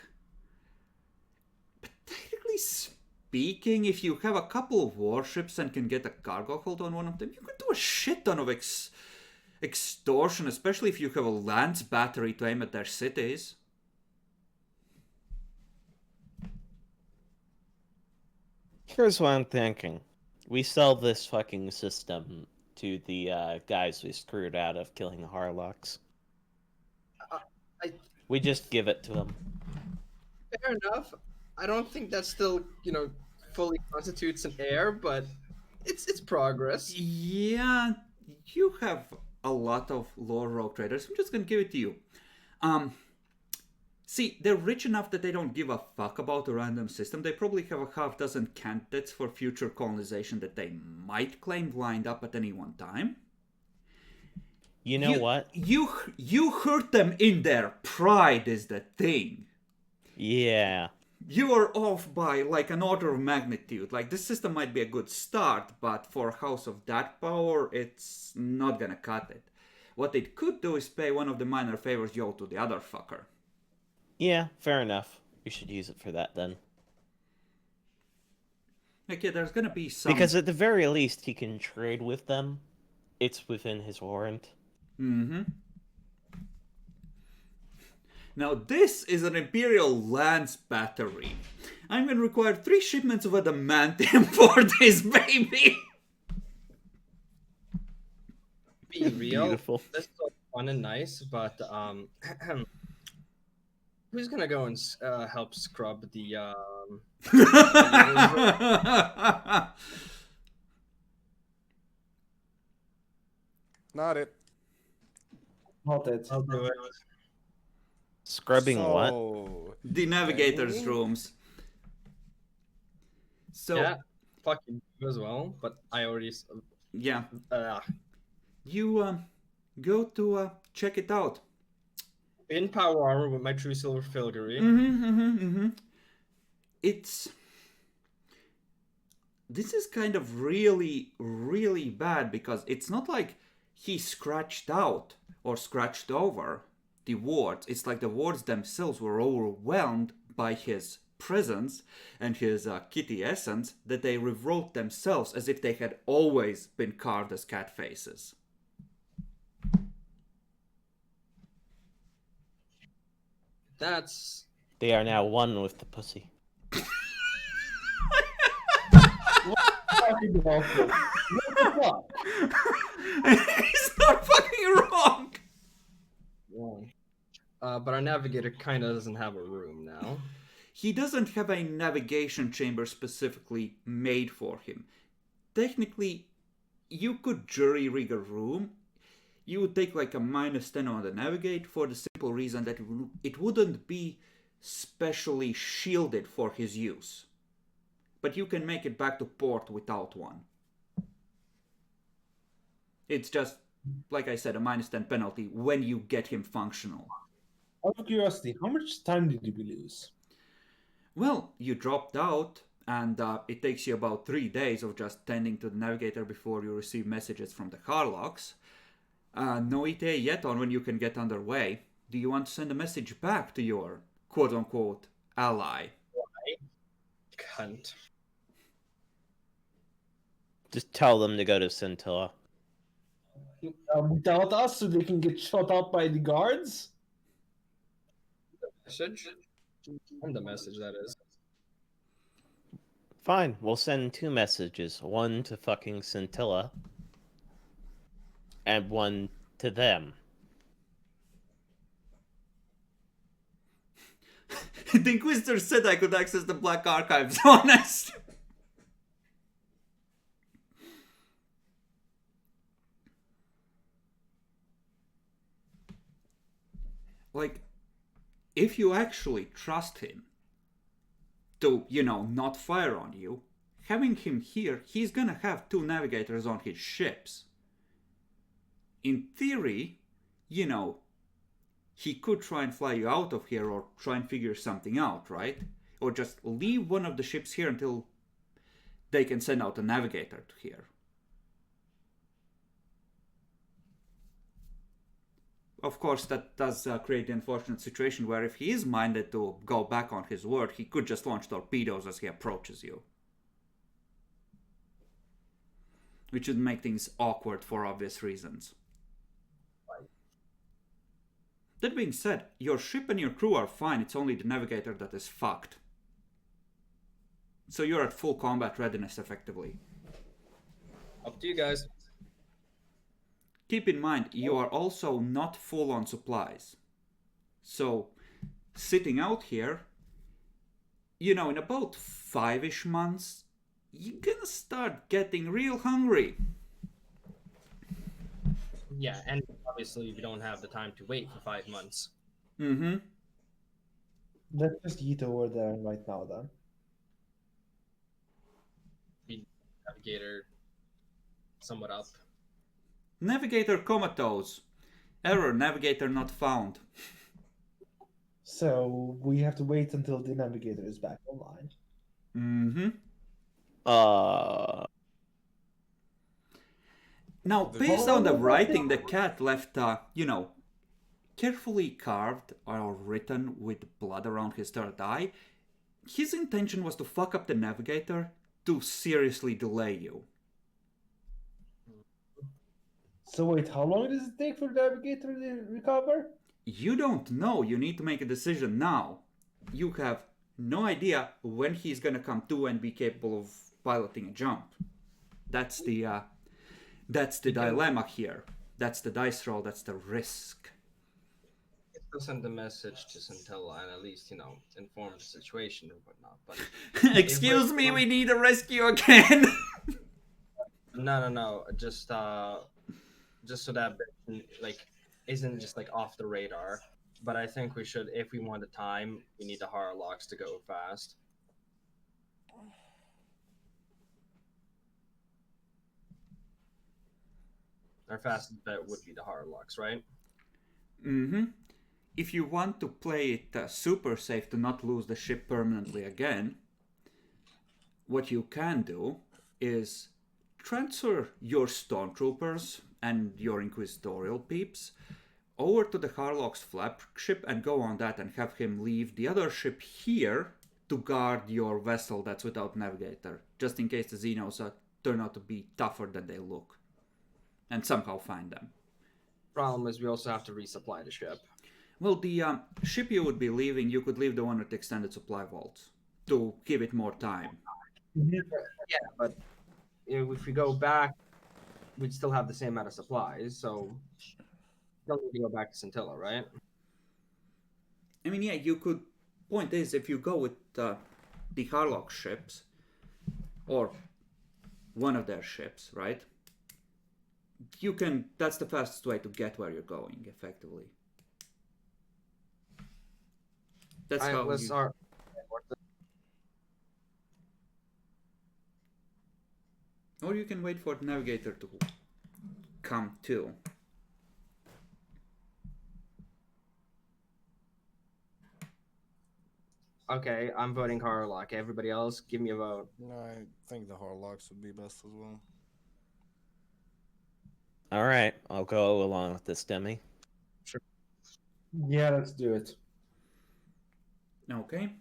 But technically speaking, if you have a couple of warships and can get a cargo hold on one of them, you can do a shit ton of extortion, especially if you have a lance battery to aim at their cities. Here's what I'm thinking. We sell this fucking system to the guys we screwed out of killing the Harlocks. We just give it to them. Fair enough. I don't think that still, fully constitutes an heir, but it's progress. Yeah, you have a lot of lore rogue traders. I'm just gonna give it to you. See, they're rich enough that they don't give a fuck about a random system. They probably have a half dozen candidates for future colonization that they might claim lined up at any one time. You know what? You hurt them in their pride is the thing. Yeah. You are off by like an order of magnitude. Like, this system might be a good start, but for a house of that power, it's not gonna cut it. What it could do is pay one of the minor favors you owe to the other fucker. Yeah, fair enough. We should use it for that then. Like, yeah, there's gonna be some... Because at the very least, he can trade with them. It's within his warrant. Mm-hmm. Now, this is an Imperial Lance battery. I'm gonna require 3 shipments of adamantium for this baby! Be real. Beautiful. This is all fun and nice, but who's gonna go and help scrub the Not it. Not it. I'll do it. Scrubbing what? So, The navigator's okay. rooms. So, Yeah, fucking you as well. But I already. yeah. Uh, You go to check it out. in power armor with my true silver filigree. It's... This is kind of really, really bad because it's not like he scratched out or scratched over the wards. It's like the wards themselves were overwhelmed by his presence and his kitty essence that they rewrote themselves as if they had always been carved as cat faces. That's They are now one with the pussy. Fucking awful. What the fuck? He's not fucking wrong! wrong. But our navigator kind of doesn't have a room now. He doesn't have a navigation chamber specifically made for him. Technically, you could jury rig a room. You would take like a -10 on the navigate for the simple reason that it wouldn't be specially shielded for his use. But you can make it back to port without one. It's just, like I said, a -10 penalty when you get him functional. Out of curiosity, how much time did we lose? Well, you dropped out, and it takes you about 3 days of just tending to the navigator before you receive messages from the Harlocks. No ETA yet on when you can get underway. Do you want to send a message back to your quote-unquote ally? Cunt. Just tell them to go to Scintilla. Without us, so they can get shot up by the guards? Message? And the message, that is. Fine, we'll send 2 messages. One to fucking Scintilla. And one to them. The Inquisitor said I could access the Black Archives, honest. Like, if you actually trust him to, not fire on you, having him here, he's gonna have 2 navigators on his ships. In theory, he could try and fly you out of here or try and figure something out, right? Or just leave one of the ships here until they can send out a navigator to here. Of course, that does create the unfortunate situation where if he is minded to go back on his word, he could just launch torpedoes as he approaches you. Which would make things awkward for obvious reasons. That being said, your ship and your crew are fine, it's only the navigator that is fucked. So you're at full combat readiness, effectively. Up to you guys. Keep in mind, you are also not full on supplies. So, sitting out here, in about 5-ish months, you're gonna start getting real hungry. Yeah, and obviously we don't have the time to wait for 5 months. Mm-hmm. Let's just eat over there right now, then. Navigator somewhat up. Navigator comatose. Error, navigator not found. So we have to wait until the navigator is back online. Mm-hmm. Now, based on the writing the cat left, carefully carved or written with blood around his third eye, his intention was to fuck up the navigator to seriously delay you. So wait, how long does it take for the navigator to recover? You don't know. You need to make a decision now. You have no idea when he's gonna come to and be capable of piloting a jump. That's the dilemma here. That's the dice roll. That's the risk. I'll send a message to Scintilla and at least, inform the situation or whatnot. But Excuse me, we need a rescue again. No. Just so that isn't just off the radar. But I think we should, if we want the time, we need the Harlocks to go fast. Our fastest bet would be the Harlocks, right? Mm-hmm. If you want to play it super safe to not lose the ship permanently again, what you can do is transfer your stormtroopers and your inquisitorial peeps over to the Harlock's flagship and go on that and have him leave the other ship here to guard your vessel that's without navigator, just in case the Xenos turn out to be tougher than they look, and somehow find them. Problem is we also have to resupply the ship. Well, the ship you would be leaving, you could leave the one with the extended supply vaults to give it more time. Yeah, but if we go back, we'd still have the same amount of supplies, so don't need to go back to Scintilla, right? I mean, yeah, you could. Point is, if you go with the Harlock ships, or one of their ships, right? You can. That's the fastest way to get where you're going, effectively. That's how. Or you can wait for the navigator to come too. Okay, I'm voting Harlock. Everybody else, give me a vote. No, I think the Harlocks would be best as well. All right, I'll go along with this, Demi. Yeah, let's do it. Okay.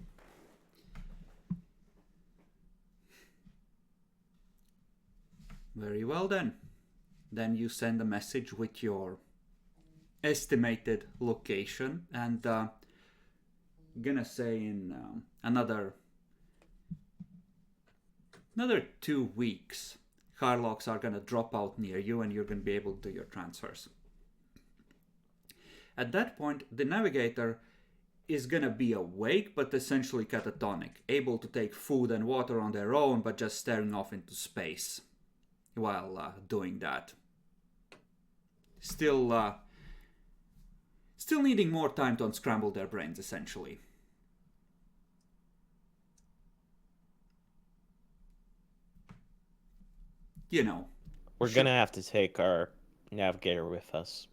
Very well then. Then you send a message with your estimated location, and gonna say in another 2 weeks, Harlocks are gonna drop out near you, and you're gonna be able to do your transfers. At that point, the navigator is gonna be awake, but essentially catatonic, able to take food and water on their own, but just staring off into space while doing that. Still needing more time to unscramble their brains, essentially. You know. We're gonna have to take our navigator with us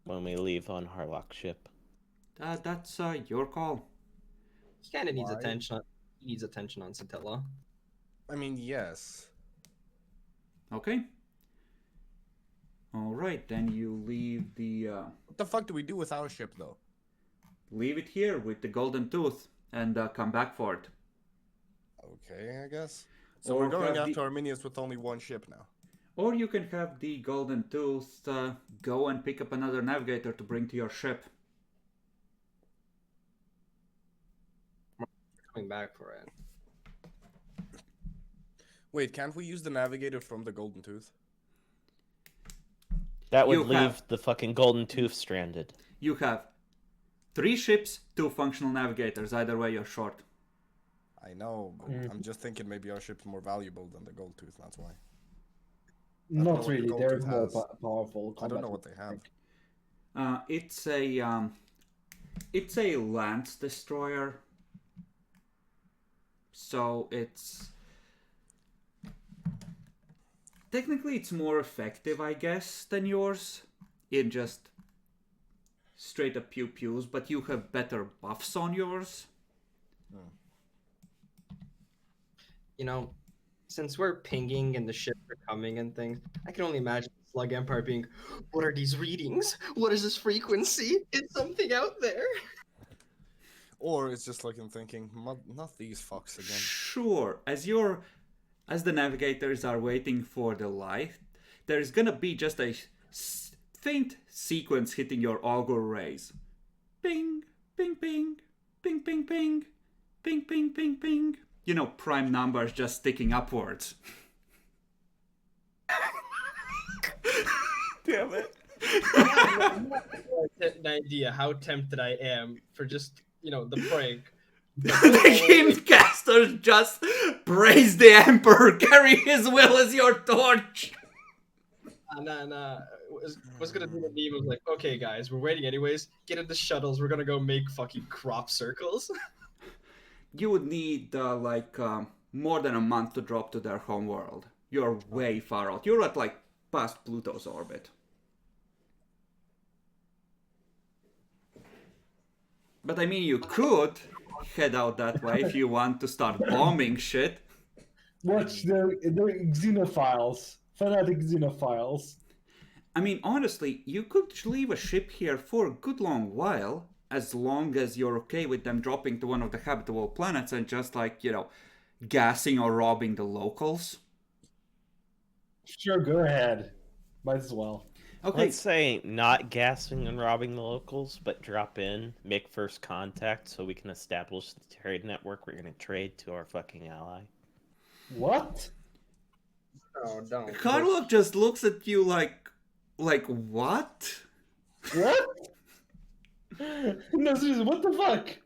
when we leave on Harlock's ship. That's your call. He kind of needs Why? attention. He needs attention on Satilla. I mean, yes. Okay. Alright, then you leave the... What the fuck do we do with our ship, though? leave it here with the golden tooth and come back for it. Okay, I guess. So Or we're going have after Arminius with only one ship now. Or you can have the golden tooth go and pick up another navigator to bring to your ship. Coming back for it. Wait, can't we use the navigator from the Golden Tooth? That would You leave have- the fucking golden tooth stranded. You have 3 ships, 2 functional navigators. Either way, you're short. I know, but I'm just thinking maybe our ship's more valuable than the Gold Tooth, that's why. know Not what the really. Gold They're Tooth more has. powerful. I don't know combat what they have. It's a lance destroyer. So it's technically it's more effective, I guess, than yours in just straight up pew pews, but you have better buffs on yours. You know, since we're pinging and the ships are coming and things, I can only imagine the Slug Empire being, what are these readings? What is this frequency? Is something out there? Or it's just like I'm thinking, not these fucks again. Sure, as the navigators are waiting for the light, there's gonna be just a faint sequence hitting your augur rays. Ping, ping, ping, ping, ping, ping, ping, ping, ping, ping. You know, prime numbers just sticking upwards. Damn it. An idea how tempted I am for just, the prank. The game casters just praise the Emperor, carry his will as your torch. Nah. Was gonna do the meme of like, okay guys, we're waiting anyways. Get in the shuttles. We're gonna go make fucking crop circles. You would need more than a month to drop to their home world. You're way far out. You're at past Pluto's orbit. But I mean, you could head out that way if you want to start bombing shit. Watch they're xenophiles. Fanatic xenophiles. I mean, honestly, you could leave a ship here for a good long while, as long as you're okay with them dropping to one of the habitable planets and just gassing or robbing the locals. Sure, go ahead. Might as well. Okay, Let's say not gassing and robbing the locals, but drop in, make first contact so we can establish the trade network we're going to trade to our fucking ally. What? Oh, don't. Karlov just looks at you like what? What? No, seriously, what the fuck?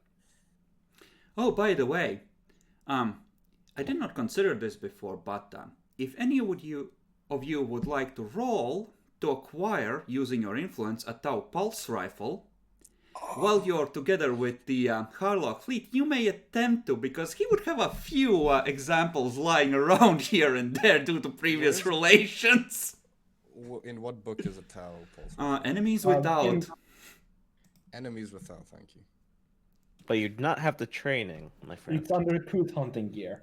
Oh, by the way, I did not consider this before, but if any of you would like to roll to acquire, using your influence, a Tau pulse rifle, while you're together with the Harlock fleet, you may attempt to, because he would have a few examples lying around here and there due to previous relations. In what book is it Tau Pulse? Enemies without. in- Enemies without, thank you. But you do not have the training, my friend. It's under recruit hunting gear.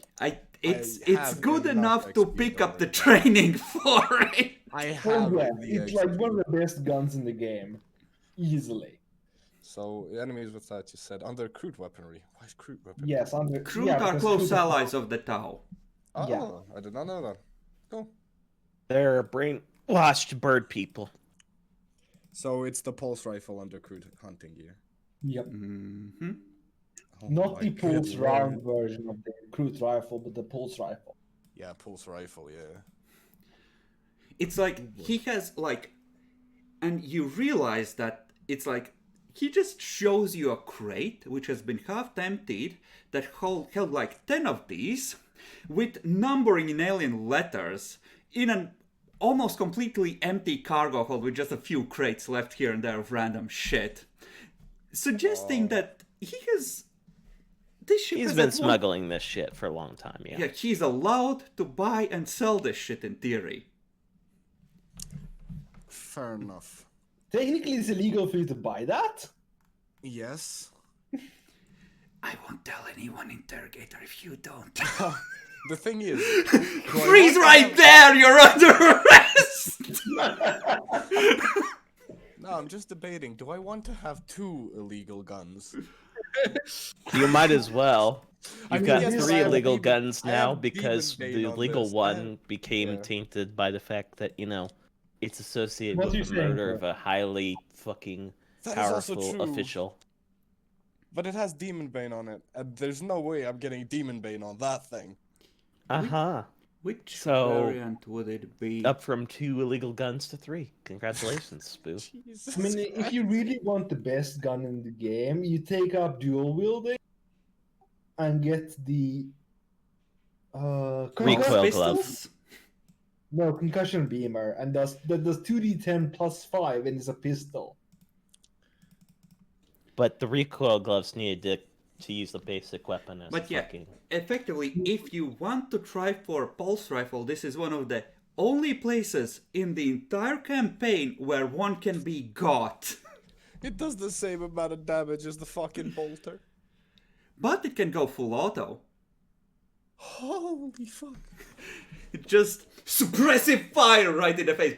It's have good enough enough to XP pick up the already. training for it. I Oh have yeah, the it's like XP. one of the best guns in the game, easily. So enemies with that you said under crude weaponry. Why is crude weaponry? Yes, under. Crude yeah, are because close crude are- allies of the Tau. Oh, Yeah. I did not know that. Cool. They're brainwashed bird people. So it's the pulse rifle under crude hunting gear. Yep. Mm-hmm. Oh Not my the pulse good round lord. version of the recruit rifle, but the pulse rifle. Yeah, pulse rifle. Yeah. It's like he has like, and you realize that it's like he just shows you a crate which has been half emptied that held like 10 of these with numbering in alien letters in an almost completely empty cargo hold with just a few crates left here and there of random shit, suggesting that he has. This ship He's has been at one- smuggling this shit for a long time, yeah. Yeah, he's allowed to buy and sell this shit in theory. Fair enough. Technically, it's illegal for you to buy that. Yes. I won't tell anyone, interrogator, if you don't. The thing is, do I Freeze want to right have- there! You're under arrest! No, I'm just debating. Do I want to have 2 illegal guns? You might as well. I You've mean, got yes, 3 I have illegal demon- guns I now have because demon the bane on legal this. one became yeah. tainted by the fact that, it's associated What are with you the saying, murder Chris? of a highly fucking That is also powerful true. official. But it has demon bane on it, and there's no way I'm getting demon bane on that thing. Uh-huh. Which So- variant would it be? Up from 2 illegal guns to 3. Congratulations, Spoo. Jesus I mean, if you really want the best gun in the game, you take up dual wielding and get the Recoil Cross glove. pistols? No, concussion beamer, and that does 2d10 plus 5, and it's a pistol. But the recoil gloves needed to use the basic weapon as But a yeah, fucking... effectively, if you want to try for a pulse rifle, this is one of the only places in the entire campaign where one can be got. It does the same amount of damage as the fucking bolter. But it can go full auto. Holy fuck. It just suppressive fire right in the face.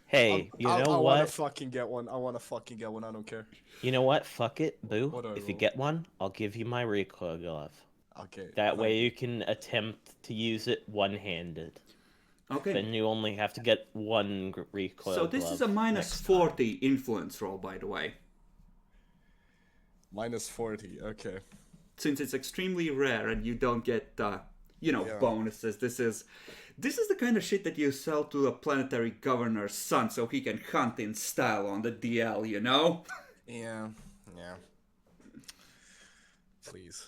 Hey, you know I wanna what? fucking get one. I wanna fucking get one. I don't care. You know what? Fuck it, Boo. What do I If you roll? get one, I'll give you my recoil glove. Okay. That way you can attempt to use it one-handed. Okay, Then you only have to get one recoil so this glove is a minus next time. 40 influence roll, by the way. Minus 40. Okay. Since it's extremely rare and you don't get, Yeah. bonuses, this is the kind of shit that you sell to a planetary governor's son so he can hunt in style on the DL, you know? Yeah. Yeah. Please.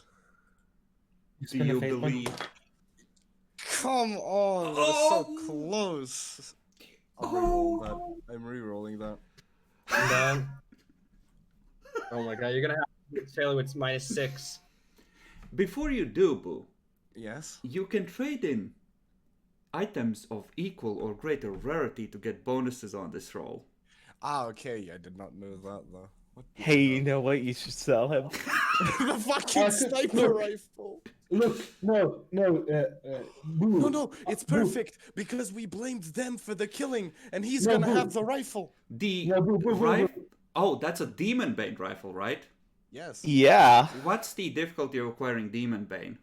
Do you believe? Come on. That is so close. I'm re-rolling that. I'm re-rolling that. I'm done. Oh my god, you're gonna have to fail with -6. Before you do, Boo, Yes. you can trade in items of equal or greater rarity to get bonuses on this roll. Ah, okay. I did not know that though. What the Hey, you hell? know what? You should sell him. The fucking sniper rifle. Look, no, Boo. No, it's Boo. perfect because we blamed them for the killing, and he's No, gonna Boo. have the rifle. The No, Boo, Boo, Boo, rifle. Oh, that's a Demon Bane rifle, right? Yes. Yeah. What's the difficulty of acquiring Demon Bane?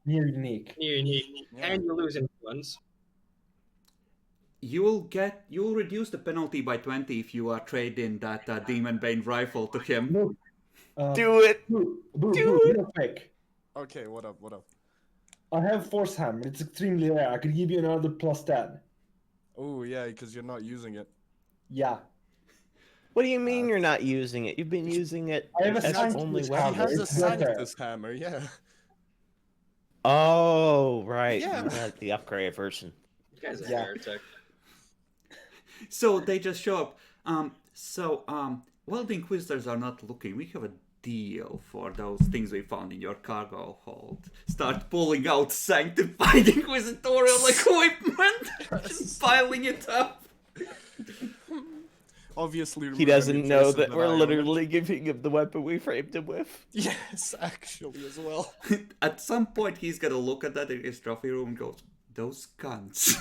Near unique. Yeah. And you lose influence. You'll reduce the penalty by 20 if you trade in that Demon Bane rifle to him. Look, Do it. Boo, Do Boo, it. real quick. Okay. What up? What up? I have Force Hammer. It's extremely rare. I could give you another +10. Oh yeah, because you're not using it. Yeah. What do you mean you're not using it? You've been using it I have a as Sanctus only hammer. He weapon. has a it's better. Sanctus hammer. Yeah. Oh, right. Yeah. You got the upgrade version. You guys are Yeah. heretic. So they just show up. While the Inquisitors are not looking, we have a deal for those things we found in your cargo hold. Start pulling out sanctified inquisitorial equipment, just piling it up. obviously. He remove doesn't any know traces that we're I own it. literally giving him the weapon we framed him with. Yes, actually, as well. At some point, he's gonna look at that in his trophy room and goes, "Those guns."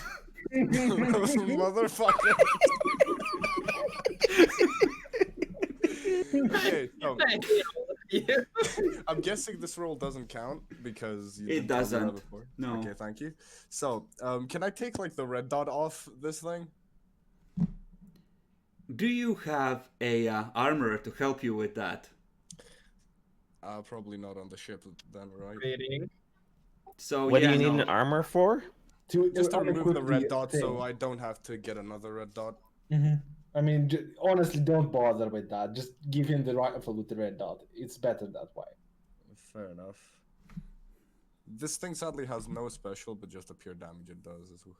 Those motherfuckers. Okay, so I'm guessing this roll doesn't count because you It didn't tell me that doesn't. before. No. Okay, thank you. So, can I take like the red dot off this thing? Do you have a armorer to help you with that? Probably not on the ship then, right? Rating. So What yeah, do you need no. an armor for? Just to remove the unequip red dot, so thing. I don't have to get another red dot. I mean, honestly, don't bother with that. Just give him the rifle with the red dot. It's better that way. Fair enough. This thing sadly has no special, but just the pure damage it does as well.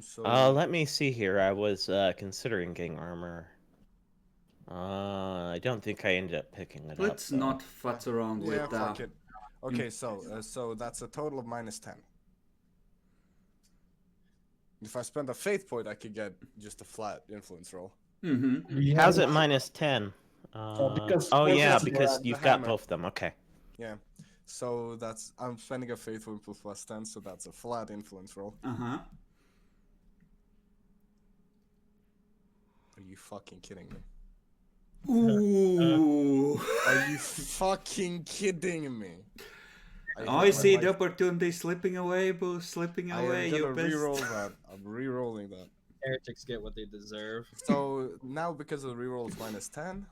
So Let me see here. I was considering getting armor. I don't think I ended up picking it up. Let's though. not futz around yeah, with fuck it. Okay, so that's a total of -10. If I spend a faith point, I could get just a flat influence roll. Mm-hmm. How's it -10? Because oh yeah, Warhammer because has you've the got hammer. both of them. Okay. Yeah. So I'm spending a faith point plus +10, so that's a flat influence roll. Uh-huh. Are you fucking kidding me? Ooh. Are you fucking kidding me? I see the opportunity slipping away, Boo, slipping away. I'm You gonna best. reroll that. I'm re-rolling that. Heretics get what they deserve. So now because the reroll is -10.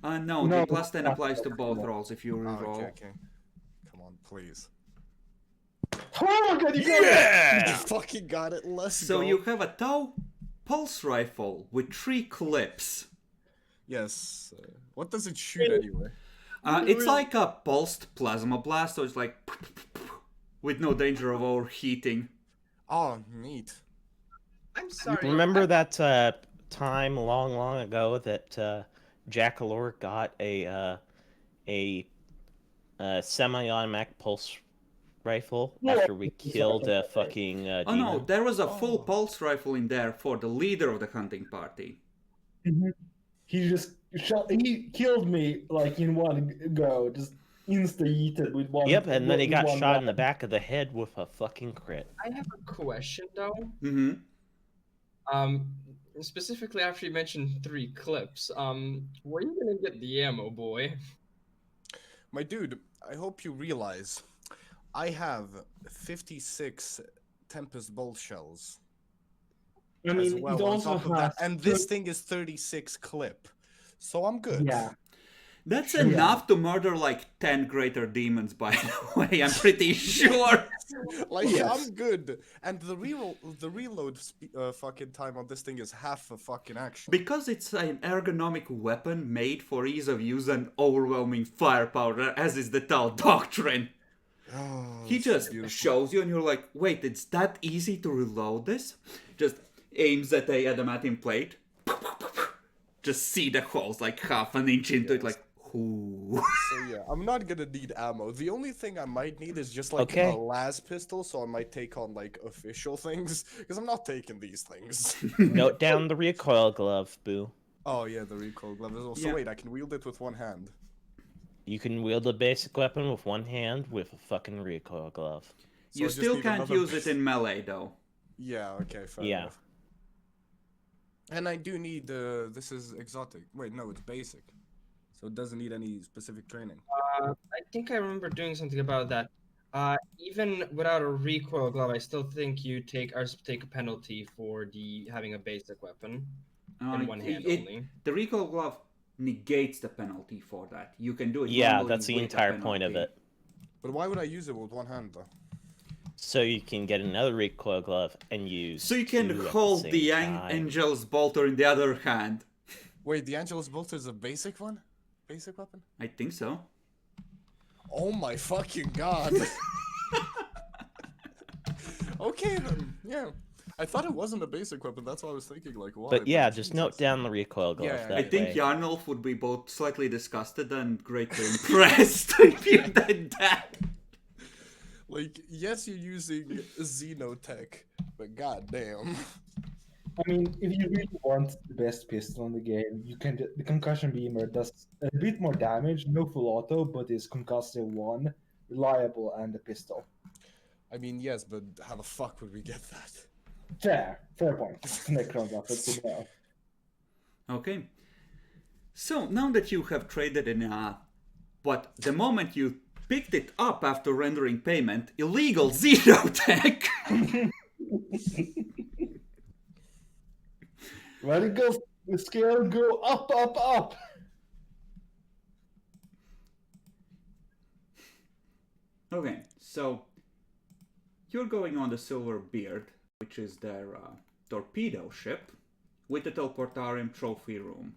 No, No, the +10 applies to both no. rolls if you Oh, reroll. okay. Come on, please. Oh my god, you got Yeah! You fucking got it. Let's So go. you have a Tau pulse rifle with 3 clips. Yes. What does it shoot anyway? It's like a pulsed plasma blast, so it's like with no danger of overheating. Oh, neat. I'm sorry. Remember that time long ago that Jackalor got a semi-automatic pulse rifle after we killed a fucking Oh no, demon? there was a full pulse rifle in there for the leader of the hunting party. He killed me like in one go, just insta-yeeted with one. Yep, and then he with got one shot in the round. back of the head with a fucking crit. I have a question though. Mm-hmm. Specifically after you mentioned 3 clips, where are you gonna get the ammo, boy? My dude, I hope you realize I have 56 Tempest Bolt shells. I mean, as it well on also top of that. has. And this thing is 36 clip. So I'm good. Yeah. That's Sure. enough to murder like 10 greater demons, by the way, I'm pretty sure. Like, Yes. I'm good. And the reload fucking time on this thing is half a fucking action. Because it's an ergonomic weapon made for ease of use and overwhelming firepower, as is the Tau doctrine. Oh, He it's so just beautiful. shows you and you're like, wait, it's that easy to reload this? Just aims at a adamantium plate. Just see the holes like half an inch into it, like, ooh. So yeah, I'm not gonna need ammo. The only thing I might need is just like Okay. a las pistol, so I might take on like official things, because I'm not taking these things. Note down the recoil glove, Boo. Oh yeah, the recoil glove is also. Yeah. Wait, I can wield it with one hand. You can wield a basic weapon with one hand with a fucking recoil glove. So I You just still need can't another use it in melee, though. Yeah, okay, fair Yeah. enough. And I do need, this is exotic. Wait, no, it's basic. So it doesn't need any specific training. I think I remember doing something about that. Even without a recoil glove, I still think you take a penalty for having a basic weapon in one hand only. The recoil glove negates the penalty for that. You can do it. Yeah, normally that's the with a entire point of penalty. it. But why would I use it with one hand, though? So you can get another recoil glove and use. So you can two at hold same the time. Angel's Bolter in the other hand. Wait, the Angelus Bolter is a basic one? Basic weapon? I think so. Oh my fucking god! Okay then, yeah. I thought it wasn't a basic weapon, that's why I was thinking, like, why? But yeah, just Jesus. note down the recoil glove. Yeah, that I think way. Yarnolf would be both slightly disgusted and greatly impressed if you did that. Like, yes, you're using Xenotech, but goddamn. I mean, if you really want the best pistol in the game, you can. The concussion beamer does a bit more damage, no full auto, but is concussive 1, reliable, and a pistol. I mean, yes, but how the fuck would we get that? Fair point. Necron weapon, so no. Okay. So now that you have traded in but the moment you picked it up after rendering payment, illegal zero tech. Let it go. The scale go up, up, up. Okay, so you're going on the Silver Beard, which is their torpedo ship, with the Teleportarium trophy room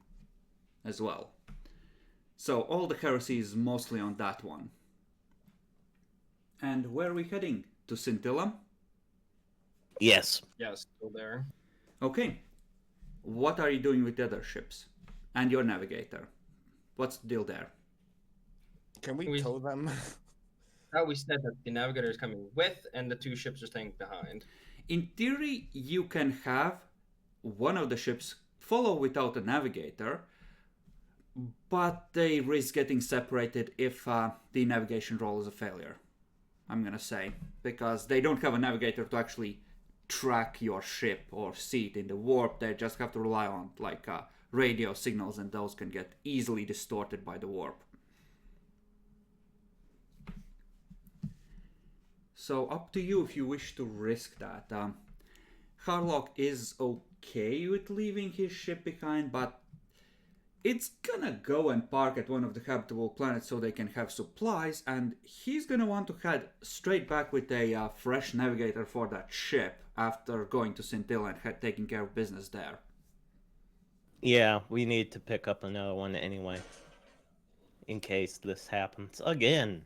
as well. So all the Heresy is mostly on that one. And where are we heading? To Scintilla? Yes. Yes, still there. Okay. What are you doing with the other ships? And your navigator? What's the deal there? Can we tow them? How we said that the navigator is coming with, and the 2 ships are staying behind. In theory, you can have one of the ships follow without a navigator, but they risk getting separated if the navigation roll is a failure, I'm gonna say, because they don't have a navigator to actually track your ship or see it in the warp. They just have to rely on like radio signals, and those can get easily distorted by the warp. So up to you if you wish to risk that. Harlock is okay with leaving his ship behind, but it's gonna go and park at one of the habitable planets so they can have supplies, and he's gonna want to head straight back with a fresh navigator for that ship after going to Scintilla and taking care of business there. Yeah, we need to pick up another one anyway, in case this happens again.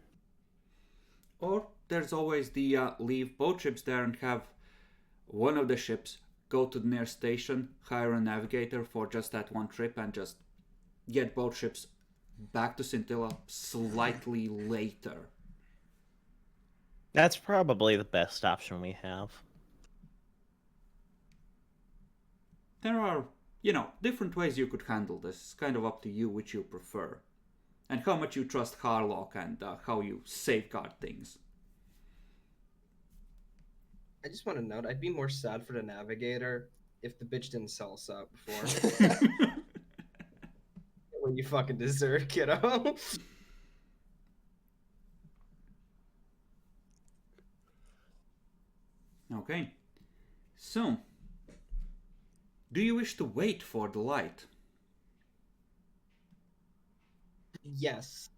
Or there's always the leave boat ships there and have one of the ships go to the nearest station, hire a navigator for just that one trip, and just get both ships back to Scintilla slightly later. That's probably the best option we have. There are, different ways you could handle this. It's kind of up to you which you prefer. And how much you trust Harlock and how you safeguard things. I just want to note, I'd be more sad for the navigator if the bitch didn't sell us out before. What you fucking deserve, kiddo. Okay. So, do you wish to wait for the light? Yes.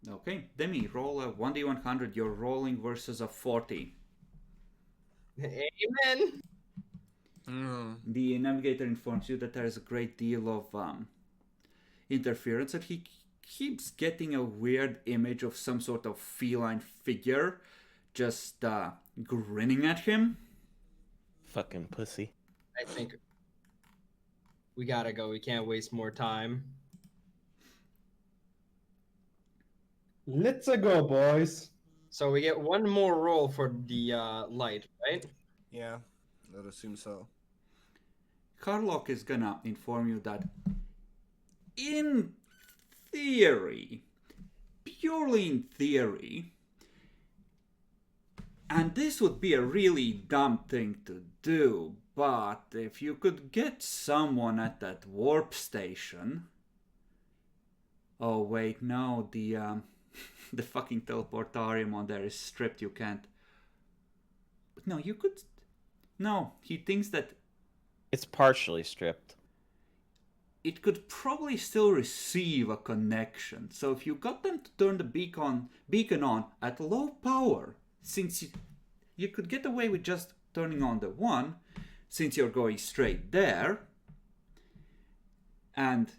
Okay, Demi, roll a 1d100. You're rolling versus a 40. Amen. The navigator informs you that there is a great deal of interference, and he keeps getting a weird image of some sort of feline figure just grinning at him. Fucking pussy. I think we gotta go. We can't waste more time. Let's go, boys. So we get one more roll for the light, right? Yeah, I'd assume so. Harlock is gonna inform you that in theory, purely in theory, and this would be a really dumb thing to do, but if you could get someone at that warp station... Oh wait, no, the the fucking teleportarium on there is stripped, you can't... But no, you could... No, he thinks that It's partially stripped. it could probably still receive a connection. So if you got them to turn the beacon on at low power, since you could get away with just turning on the one, since you're going straight there, and,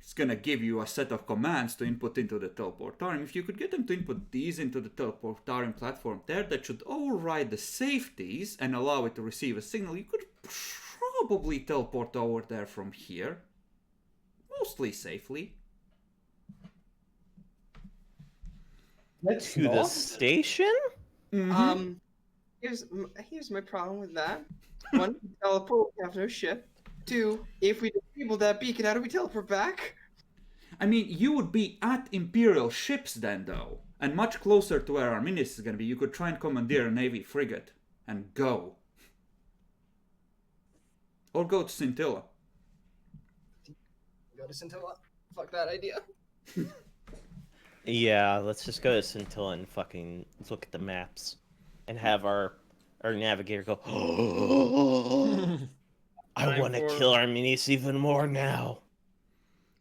it's gonna give you a set of commands to input into the teleportarium. If you could get them to input these into the teleportarium platform there, that should override the safeties and allow it to receive a signal. You could probably teleport over there from here, mostly safely. Let's To the not. station? Mm-hmm. Here's my problem with that. One, we teleport, we have no ship. Two, if we disable that beacon, how do we teleport back? I mean, you would be at Imperial ships then, though, and much closer to where Arminius is going to be. You could try and commandeer a Navy frigate and go. Or go to Scintilla. Go to Scintilla. Fuck that idea. Yeah, let's just go to Scintilla and fucking look at the maps. And have our navigator go, I Time want to for- kill Arminius even more now.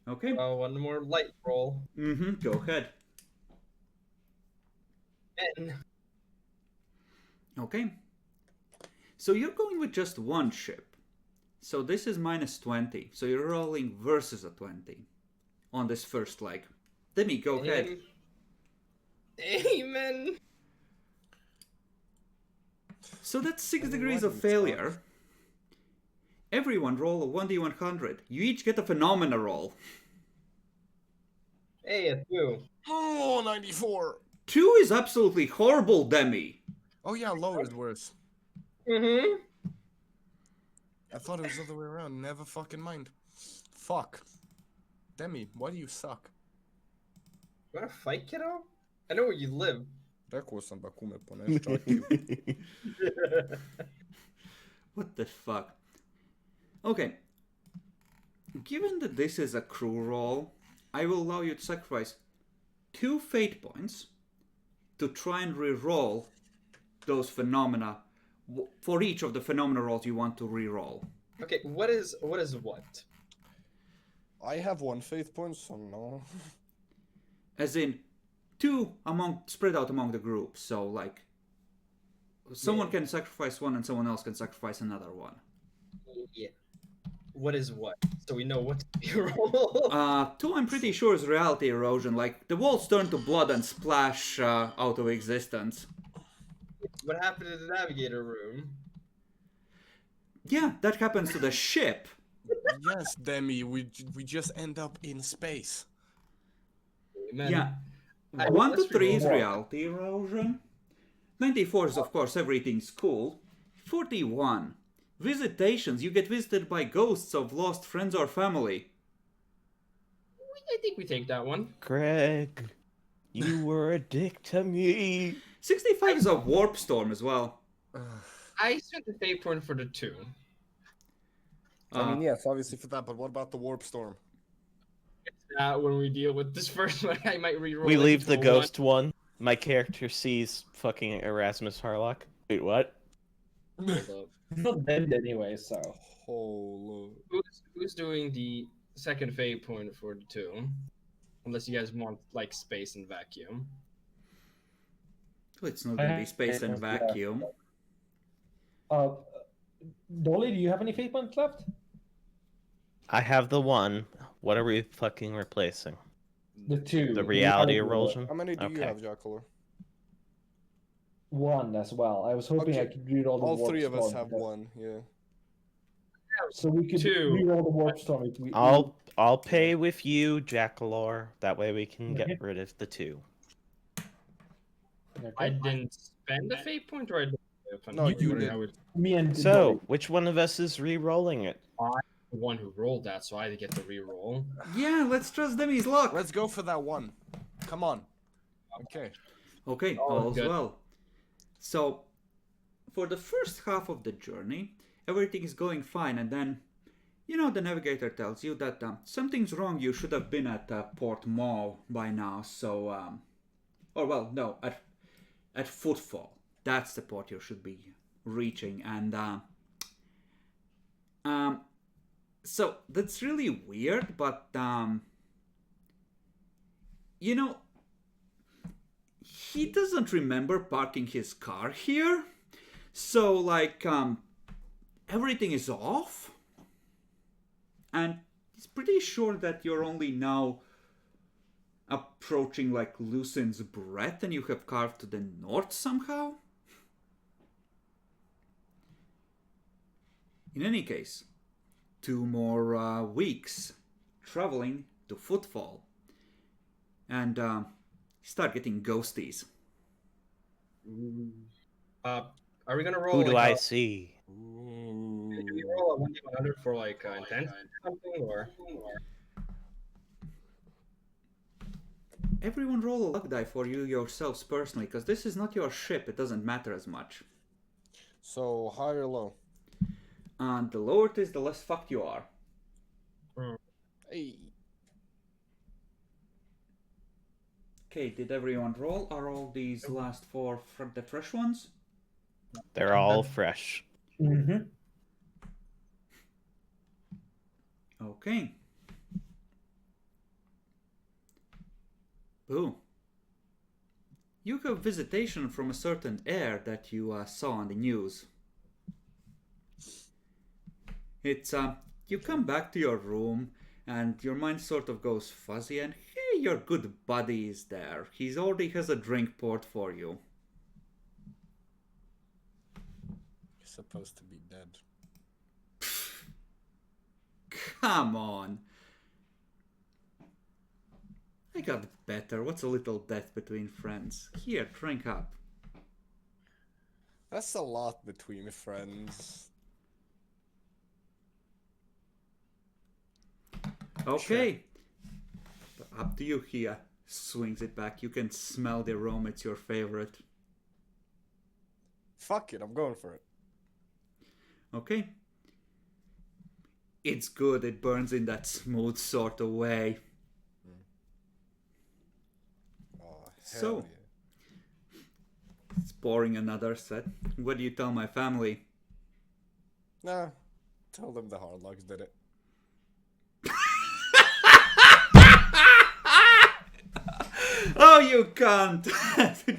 Okay. One more light roll. Go ahead. And Okay. So you're going with just one ship. So this is minus 20. So you're rolling versus a 20 on this first leg. Demi, go ahead. Amen. So that's 6 degrees of failure. Everyone roll a 1d100. You each get a phenomena roll. Hey, a 2. Oh, 94. 2 is absolutely horrible, Demi. Oh yeah, low is worse. Mm-hmm. I thought it was the other way around. Never fucking mind. Fuck. Demi, why do you suck? You wanna fight, kiddo? I know where you live. Rekao sam bakume poneščati. What the fuck? Okay. Given that this is a crew roll, I will allow you to sacrifice 2 fate points to try and re-roll those phenomena for each of the phenomena rolls you want to re-roll. Okay, what is what? I have 1 faith point, so no. As in, 2 spread out among the group. So like, someone can sacrifice 1 and someone else can sacrifice another one. Yeah. What is what? So we know what to roll. 2 I'm pretty sure is reality erosion. Like, the walls turn to blood and splash out of existence. What happened in the navigator room? Yeah, that happens to the ship. Yes, Demi, we just end up in space. Amen. Yeah. I- 1 to let's 3 is re-roll. reality erosion. 94 is, of course, everything's cool. 41. Visitations. You get visited by ghosts of lost friends or family. I think we take that one. Greg, you were a dick to me. 65 is a warp storm as well. I spent the fate point for the 2. I mean, yes, obviously for that, but what about the warp storm? When we deal with this first one, I might reroll. We it leave to the a ghost one. My character sees fucking Erasmus Harlock. Wait, what? one. Hold up. He's not dead anyway, so. Oh, Who's doing the second fate point for the 2? Unless you guys want like space and vacuum. Oh, it's not gonna be space and vacuum. Dolly, do you have any fate points left? I have the 1. What are we fucking replacing? The 2. The reality erosion? how many do you Okay. have, Jackal? 1 as well. I was hoping I Okay. could read all the All warp 3 of us storm, have because- 1, yeah. So we could 2. read all the warp storm. If we, I'll pay with you, Jackalor. That way we can Okay. get rid of the 2. Okay. I didn't spend a fate point, or I didn't. No, you did. I was Me and So, which one of us is re-rolling it? the one who rolled that, so I get to reroll. Yeah, let's trust Demi's luck. Let's go for that 1. Come on. Okay. Okay, Oh, all's good. well. So, for the first half of the journey, everything is going fine, and then, the navigator tells you that something's wrong. You should have been at Port Mall by now. So, at Footfall. That's the port you should be reaching, and so that's really weird, but he doesn't remember parking his car here, so like everything is off, and he's pretty sure that you're only now approaching like Lucin's breath and you have carved to the north somehow. In any case, 2 more weeks traveling to Footfall, and start getting ghosties. Are Are we gonna roll? Who do like I a, see? do we roll a 1d100 for like intent or something, or? Everyone roll a luck die for you yourselves personally, because this is not your ship. It doesn't matter as much. So high or low? And the lower it is, the less fucked you are. Hey. Okay, did everyone roll? Are all these last four the fresh ones? They're all fresh. Mm-hmm. Okay. Boo. You have visitation from a certain heir that you saw on the news. It's, you come back to your room and your mind sort of goes fuzzy and hey, your good buddy is there. He already has a drink poured for you. You're supposed to be dead. Come on. I got better. What's a little death between friends? Here, drink up. That's a lot between friends. Okay. Up to you, he swings it back. You can smell the aroma. It's your favorite. Fuck it, I'm going for it. Okay. It's good. It burns in that smooth sort of way. Oh, hell So, yeah. it's pouring another set. What do you tell my family? Nah, tell them the Hardlocks did it. Oh, you can't!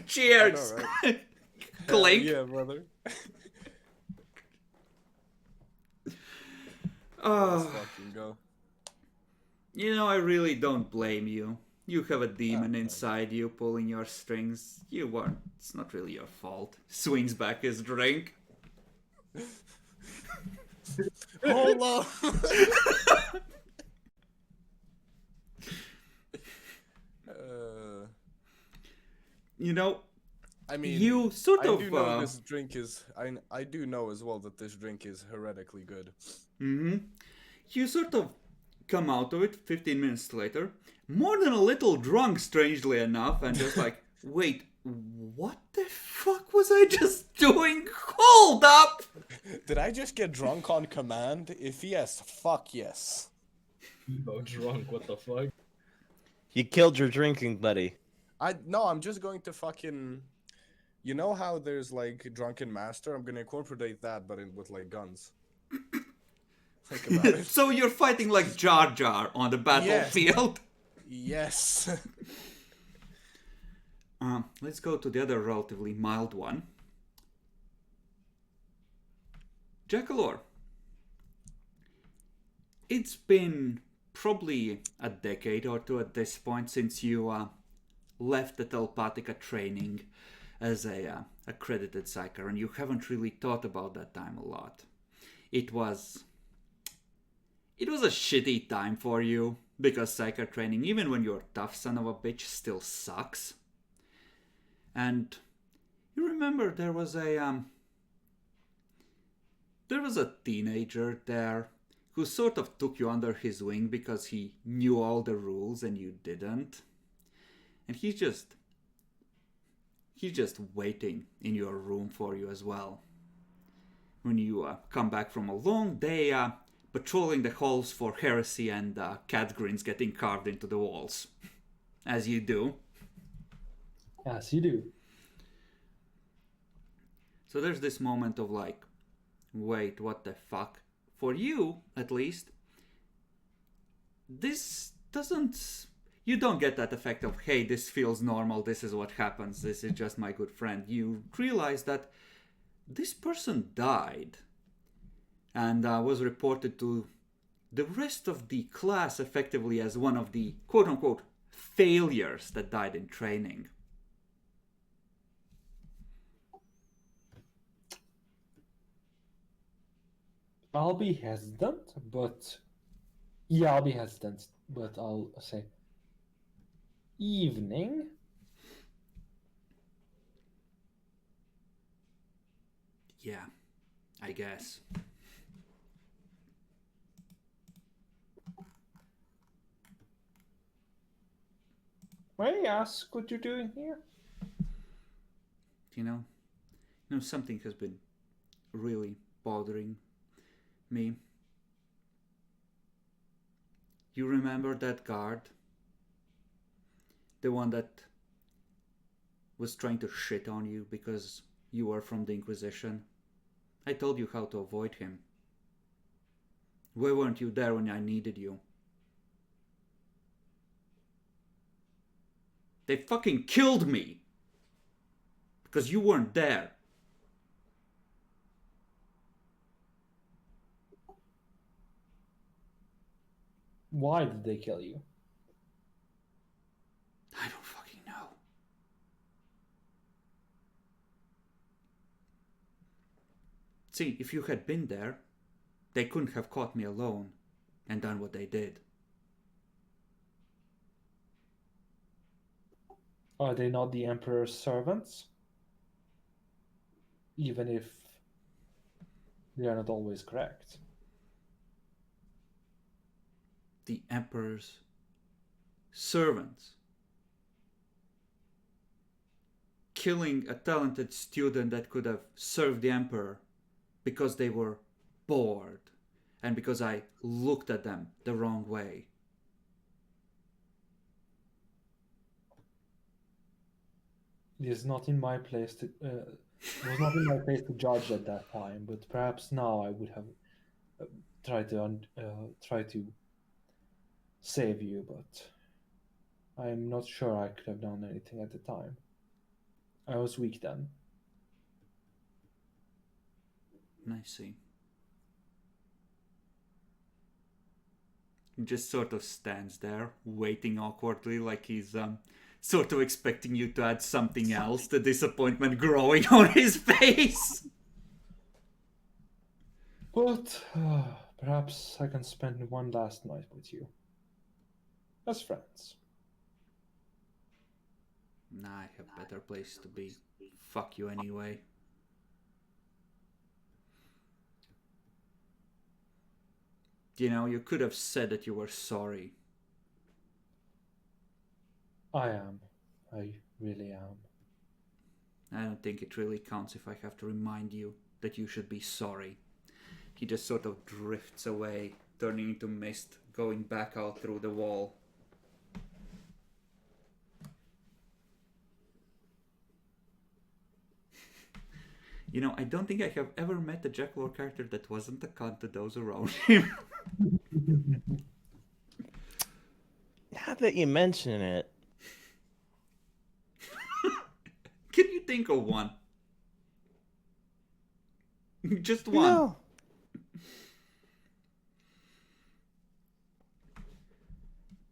Cheers! I know, right? Clink! Yeah, brother. Let's Oh, fucking go. you know, I really don't blame you. You have a demon Oh, inside you pulling your strings. You weren't. It's not really your fault. Swings back his drink. Hold on. You know, I mean, you sort I of. do know this drink is. I do know as well that this drink is heretically good. You sort of come out of it 15 minutes later, more than a little drunk, strangely enough, and just like, wait, what the fuck was I just doing? Hold up! Did I just get drunk on command? If yes, fuck yes. Evo drunk, what the fuck? You killed your drinking buddy. No, I'm just going to fucking. You know how there's like drunken master? I'm gonna incorporate that, but with like guns. Think about it. So you're fighting like Jar Jar on the battlefield? Yes. Let's go to the other relatively mild one. Jackalor. It's been probably a decade or two at this point since you left the Telpatica training as a accredited psyker, and you haven't really thought about that time a lot. It was a shitty time for you, because psyker training, even when you're a tough son of a bitch, still sucks. And you remember there was a teenager there who sort of took you under his wing because he knew all the rules and you didn't. And he's just waiting in your room for you as well. When you come back from a long day patrolling the halls for Heresy and cat grins getting carved into the walls. As you do. Yes, you do. So there's this moment of like, wait, what the fuck? For you, at least, this doesn't... You don't get that effect of, hey, this feels normal, this is what happens, this is just my good friend. You realize that this person died and was reported to the rest of the class effectively as one of the quote-unquote failures that died in training. I'll be hesitant, but... Yeah, I'll be hesitant, but I'll say... Evening? I guess. May I ask what you're doing here? You know, something has been really bothering me. You remember that guard? The one that was trying to shit on you because you were from the Inquisition? I told you how to avoid him. Why weren't you there when I needed you? They fucking killed me! Because you weren't there. Why did they kill you? I don't fucking know. See, if you had been there, they couldn't have caught me alone and done what they did. Are they not the Emperor's servants? Even if they are not always correct. The Emperor's servants. Killing a talented student that could have served the Emperor because they were bored and because I looked at them the wrong way. It is not in my place to. It was not in my place to judge at that time, but perhaps now I would have tried to save you, but I'm not sure I could have done anything at the time. I was weak then. I see. He just sort of stands there, waiting awkwardly, like he's sort of expecting you to add something else, the disappointment growing on his face. But perhaps I can spend one last night with you. As friends. Nah, I have better place to be. Fuck you anyway. You know, you could have said that you were sorry. I am. I really am. I don't think it really counts if I have to remind you that you should be sorry. He just sort of drifts away, turning into mist, going back out through the wall. You know, I don't think I have ever met a Jack Lore character that wasn't a cunt to those around him. Now that you mention it, Can you think of one? Just one. no.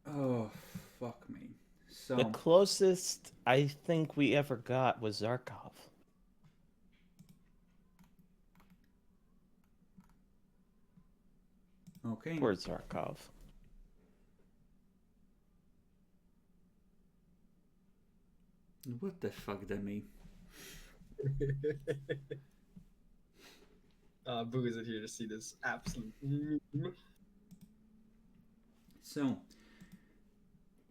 Oh, fuck me. So, The closest I think we ever got was Zarkov. okay. Poor Zarkov. What the fuck, Demi? Boo isn't here to see this absolute meme. So,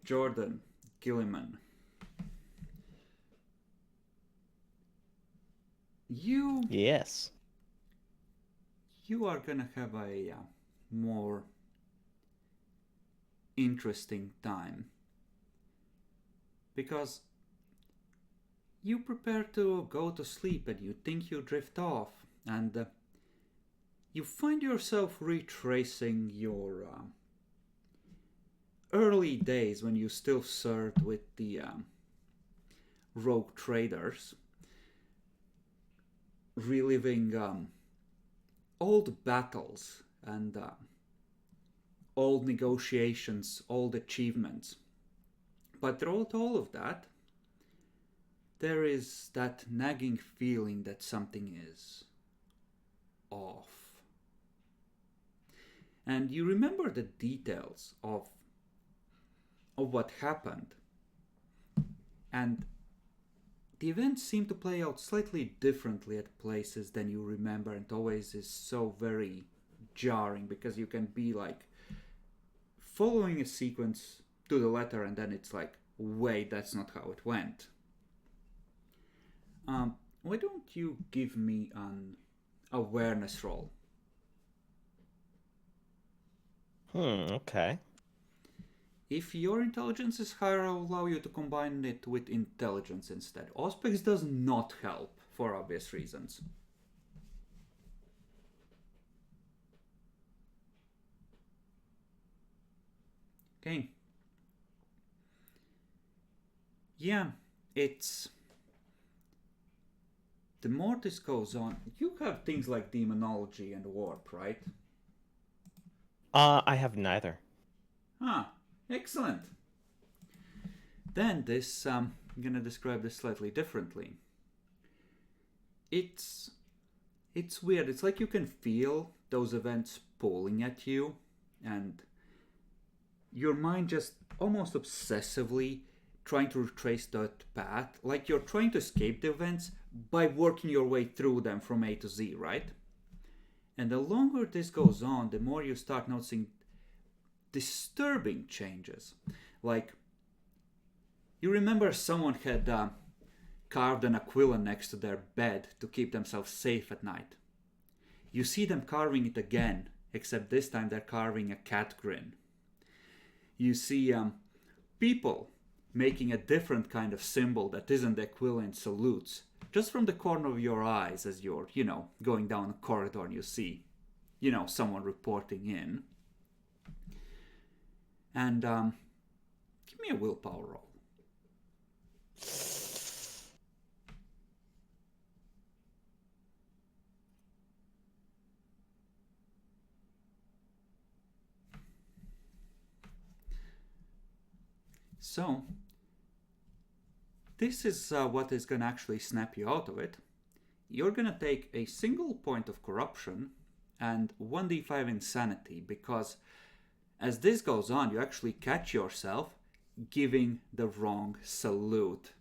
Jordan Gilliman. You Yes. are gonna have a more interesting time because you prepare to go to sleep and you think you drift off and you find yourself retracing your early days when you still served with the rogue traders, reliving old battles and old negotiations, old achievements. But throughout all of that, there is that nagging feeling that something is off. And you remember the details of what happened. And the events seem to play out slightly differently at places than you remember, and always is so very jarring because you can be like following a sequence to the letter and then it's like, wait, that's not how it went. Why don't you give me an awareness roll? Okay. If your intelligence is higher, I'll allow you to combine it with intelligence instead. Auspex does not help, for obvious reasons. Okay. Yeah, it's... The more this goes on, you have things like demonology and warp, right? I have neither. Ah, excellent. Then this, I'm gonna describe this slightly differently. It's weird. It's like you can feel those events pulling at you, and your mind just almost obsessively trying to retrace that path. Like you're trying to escape the events by working your way through them from A to Z, right? And the longer this goes on, the more you start noticing disturbing changes. Like, you remember someone had carved an aquila next to their bed to keep themselves safe at night. You see them carving it again, except this time they're carving a cat grin. You see people making a different kind of symbol that isn't the Aquilian salutes, just from the corner of your eyes as you're, going down a corridor and you see, someone reporting in. And give me a willpower roll. So, this is what is going to actually snap you out of it. You're going to take a single point of corruption and 1d5 insanity, because as this goes on, you actually catch yourself giving the wrong salute.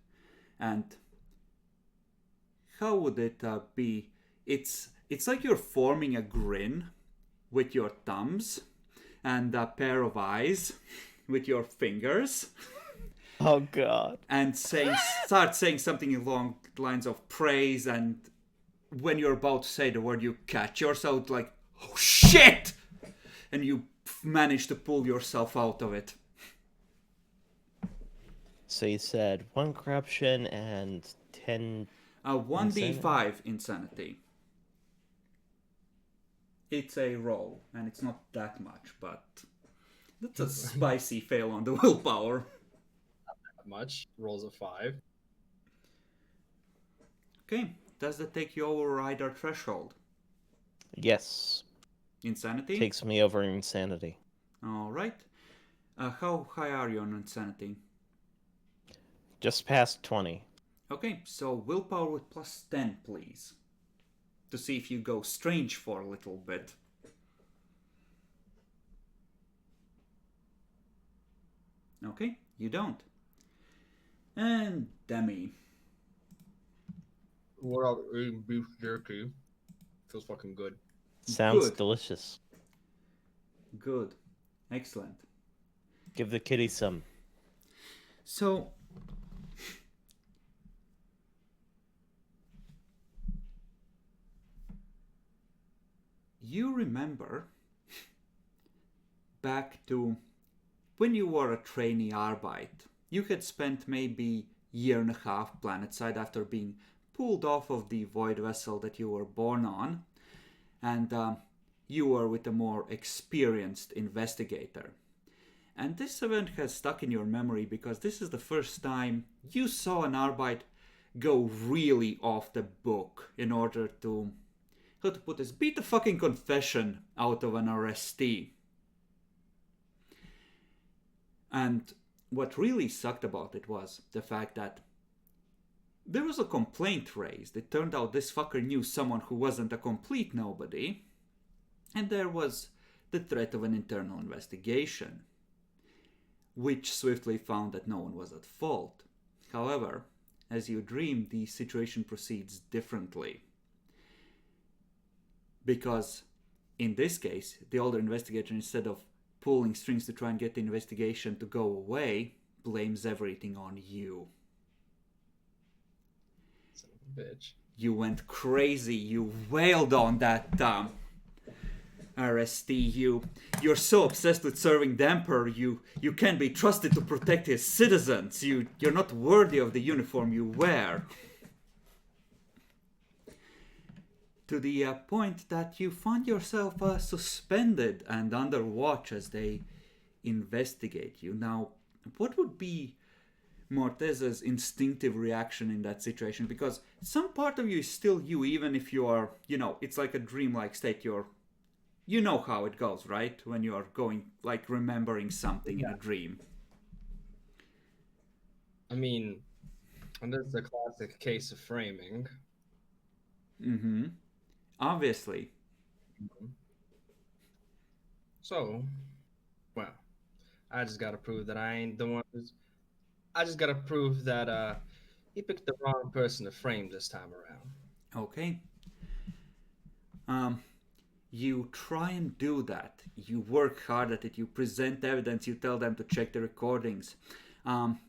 And how would it be? It's like you're forming a grin with your thumbs and a pair of eyes with your fingers. Oh God! And start saying something along the lines of praise, and when you're about to say the word, you catch yourself like, oh shit! And you manage to pull yourself out of it. So you said 1 corruption and 10... 1d5 insanity. It's a roll, and it's not that much, but that's a spicy fail on the willpower. Much. Rolls a 5. Okay, does that take you over either threshold? Yes. Insanity? Takes me over insanity. Alright. How high are you on insanity? Just past 20. Okay, so willpower with plus 10, please. To see if you go strange for a little bit. Okay, you don't. And Demi. What up, eating beef jerky? Feels fucking good. Sounds Good. delicious. Good. Excellent. Give the kitty some. So, you remember back to when you were a trainee Arbite. You had spent maybe a year and a half planetside after being pulled off of the void vessel that you were born on, and you were with a more experienced investigator. And this event has stuck in your memory because this is the first time you saw an Arbite go really off the book in order to, how to put this, beat the fucking confession out of an arrestee. And what really sucked about it was the fact that there was a complaint raised. It turned out this fucker knew someone who wasn't a complete nobody, and there was the threat of an internal investigation, which swiftly found that no one was at fault. However, as you dream, the situation proceeds differently. Because in this case, the older investigator, instead of pulling strings to try and get the investigation to go away, blames everything on you. Son of a bitch. You went crazy. You wailed on that RST. You're so obsessed with serving the Emperor. You can't be trusted to protect his citizens. You're not worthy of the uniform you wear. To the point that you find yourself suspended and under watch as they investigate you. Now, what would be Morteza's instinctive reaction in that situation? Because some part of you is still you, even if you are, it's like a dreamlike state. You know how it goes, right? When you are going, like, remembering something in a dream. I mean, and this is a classic case of framing. Mm-hmm. Obviously. So, well, I just gotta prove that I ain't the one who's... I just gotta prove that he picked the wrong person to frame this time around. Okay. You try and do that. You work hard at it. You present evidence. You tell them to check the recordings.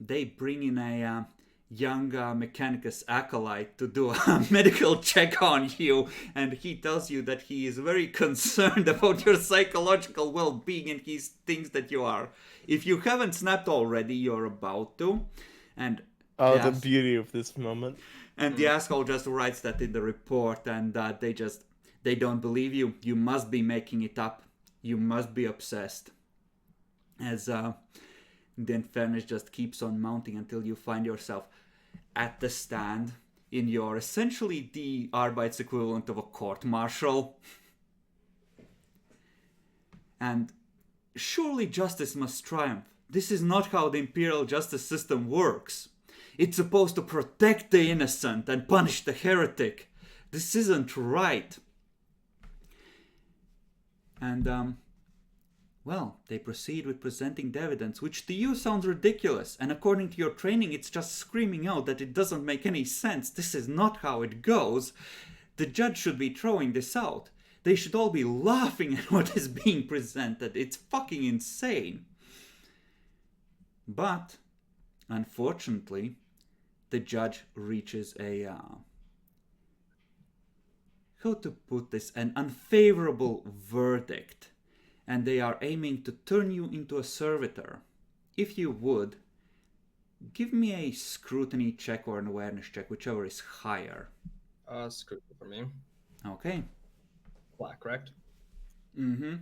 They bring in a young Mechanicus acolyte to do a medical check on you, and he tells you that he is very concerned about your psychological well-being, and he thinks that you are. If you haven't snapped already, you're about to. And the beauty of this moment. And the asshole just writes that in the report, and they don't believe you. You must be making it up. You must be obsessed. As the Infernus just keeps on mounting until you find yourself at the stand in your essentially the Arbeit's equivalent of a court-martial. And surely justice must triumph. This is not how the imperial justice system works. It's supposed to protect the innocent and punish the heretic. This isn't right. And, they proceed with presenting the evidence, which to you sounds ridiculous, and according to your training, it's just screaming out that it doesn't make any sense. This is not how it goes. The judge should be throwing this out. They should all be laughing at what is being presented. It's fucking insane. But, unfortunately, the judge reaches how to put this, an unfavorable verdict. And they are aiming to turn you into a servitor. If you would, give me a scrutiny check or an awareness check, whichever is higher. Scrutiny for me. Okay. Black, correct? Mm-hmm.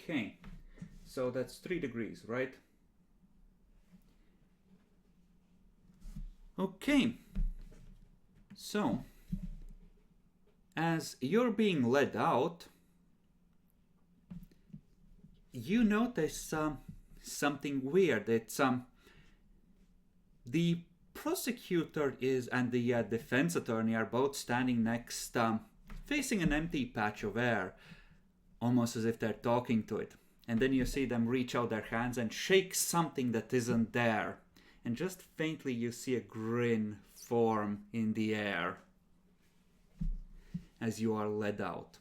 Okay, so that's 3 degrees, right? Okay, so as you're being led out, you notice something weird. It's the prosecutor and the defense attorney are both standing next, facing an empty patch of air, almost as if they're talking to it. And then you see them reach out their hands and shake something that isn't there. And just faintly you see a grin form in the air as you are led out.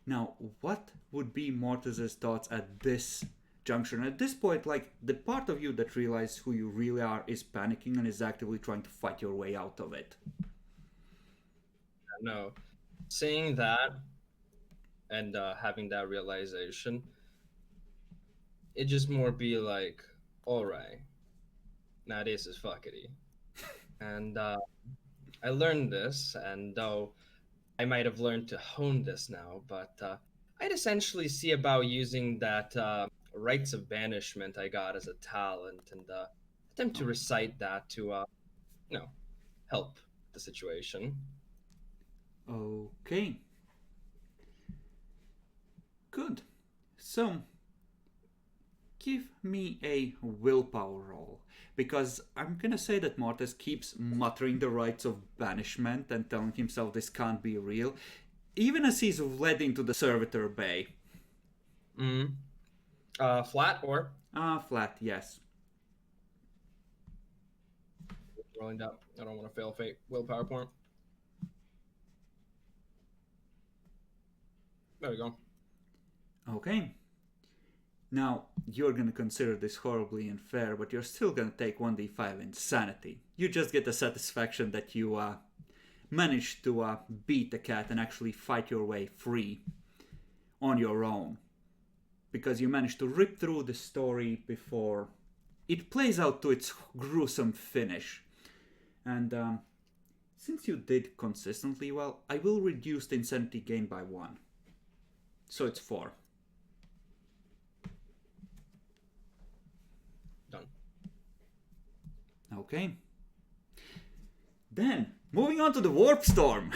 Now, what would be Mortis's thoughts at this juncture? At this point, like, the part of you that realizes who you really are is panicking and is actively trying to fight your way out of it. No. Seeing that and having that realization, it just more be like, all right, now this is fuckity. And I learned this, and though I might have learned to hone this now, but I'd essentially see about using that rites of banishment I got as a talent and attempt to recite that to, help the situation. Okay. Good. So, give me a willpower roll. Because I'm gonna say that Mortis keeps muttering the rites of banishment and telling himself this can't be real, even as he's led into the servitor bay. Flat or Flat, yes. rolling down. I don't want to fail fate. Willpower point. There we go. Okay. Now, you're gonna consider this horribly unfair, but you're still gonna take 1d5 insanity. You just get the satisfaction that you managed to beat the cat and actually fight your way free on your own. Because you managed to rip through the story before it plays out to its gruesome finish. And since you did consistently well, I will reduce the insanity gain by 1. So it's 4. Done. Okay. Then, moving on to the warp storm.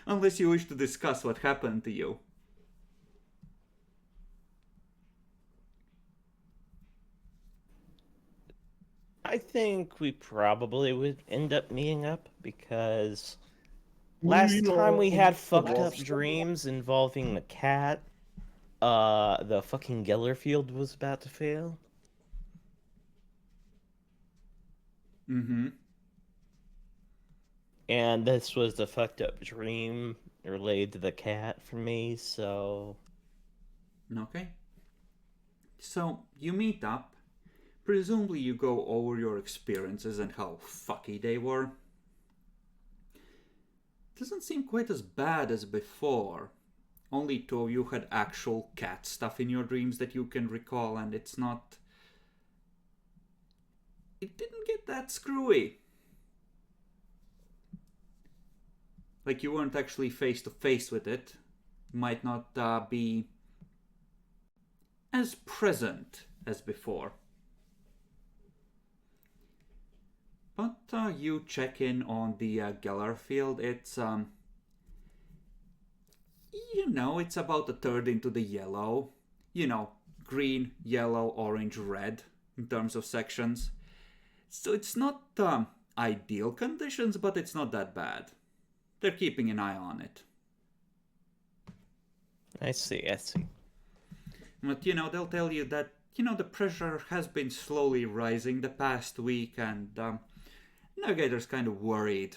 Unless you wish to discuss what happened to you. I think we probably would end up meeting up because last time we had fucked up dreams involving the cat, the fucking Geller field was about to fail. Mm-hmm. And this was the fucked up dream related to the cat for me, so... Okay. So, you meet up. Presumably you go over your experiences and how fucky they were. Doesn't seem quite as bad as before. Only 2 of you had actual cat stuff in your dreams that you can recall, and it's not... It didn't get that screwy. Like, you weren't actually face to face with it. Might not be as present as before. But you check in on the Geller field. It's, it's about a third into the yellow. Green, yellow, orange, red in terms of sections. So it's not ideal conditions, but it's not that bad. They're keeping an eye on it. I see. But, they'll tell you that, the pressure has been slowly rising the past week, and Navigator's kind of worried.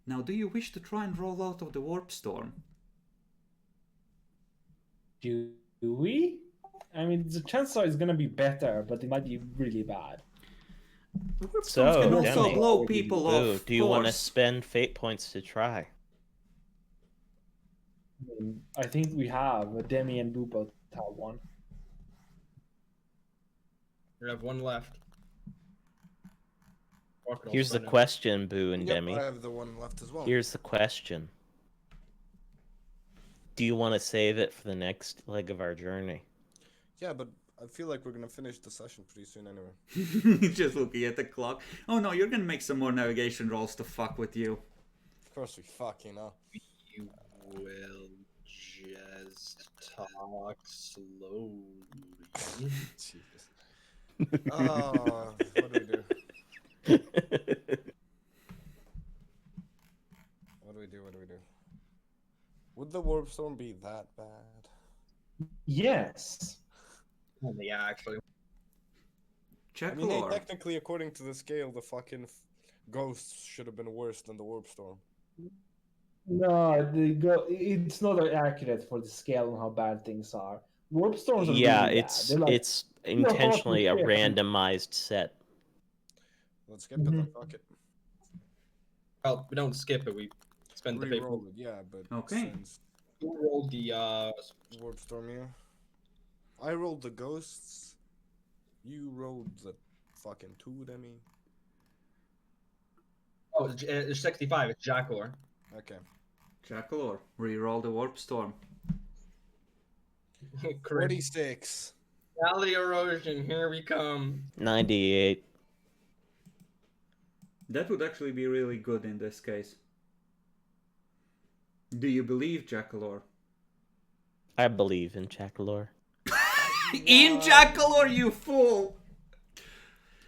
Now, do you wish to try and roll out of the warp storm? Do we? I mean, the chances are it's gonna be better, but it might be really bad. The warp So, storms can also Demi, blow people off. do you want to course. spend fate points to try? I think we have. Demi and Boo both have one. We have one left. Here's the question, Boo and Yep, Demi. I have the one left as well. Here's the question. Do you want to save it for the next leg of our journey? Yeah, but I feel like we're gonna finish the session pretty soon anyway. Just looking at the clock. Oh no, you're gonna make some more navigation rolls to fuck with you. Of course we fucking know. You will just talk slowly. Jesus. Oh, what do we do? What do we do? Would the warp storm be that bad? Yes. Yeah, actually. Check I mean, hey, lore. technically, according to the scale, the fucking ghosts should have been worse than the warp storm. No, it's not accurate for the scale and how bad things are. Warp storms are Yeah, really it's bad. They're like, it's intentionally a Yeah. randomized set. Let's skip it then, fuck it. Well, we don't skip it. We spend the paper. Reroll it, yeah, but Okay. since Who rolled the warp storm here, I rolled the ghosts. You rolled the fucking 2, Demi. Oh, it's 65. It's Jacor. Okay. Jackalore, reroll the warp storm. 46. Reality erosion. Here we come. 98. That would actually be really good in this case. Do you believe, Jackalor? I believe in Chackalor. In Jackalor, you fool!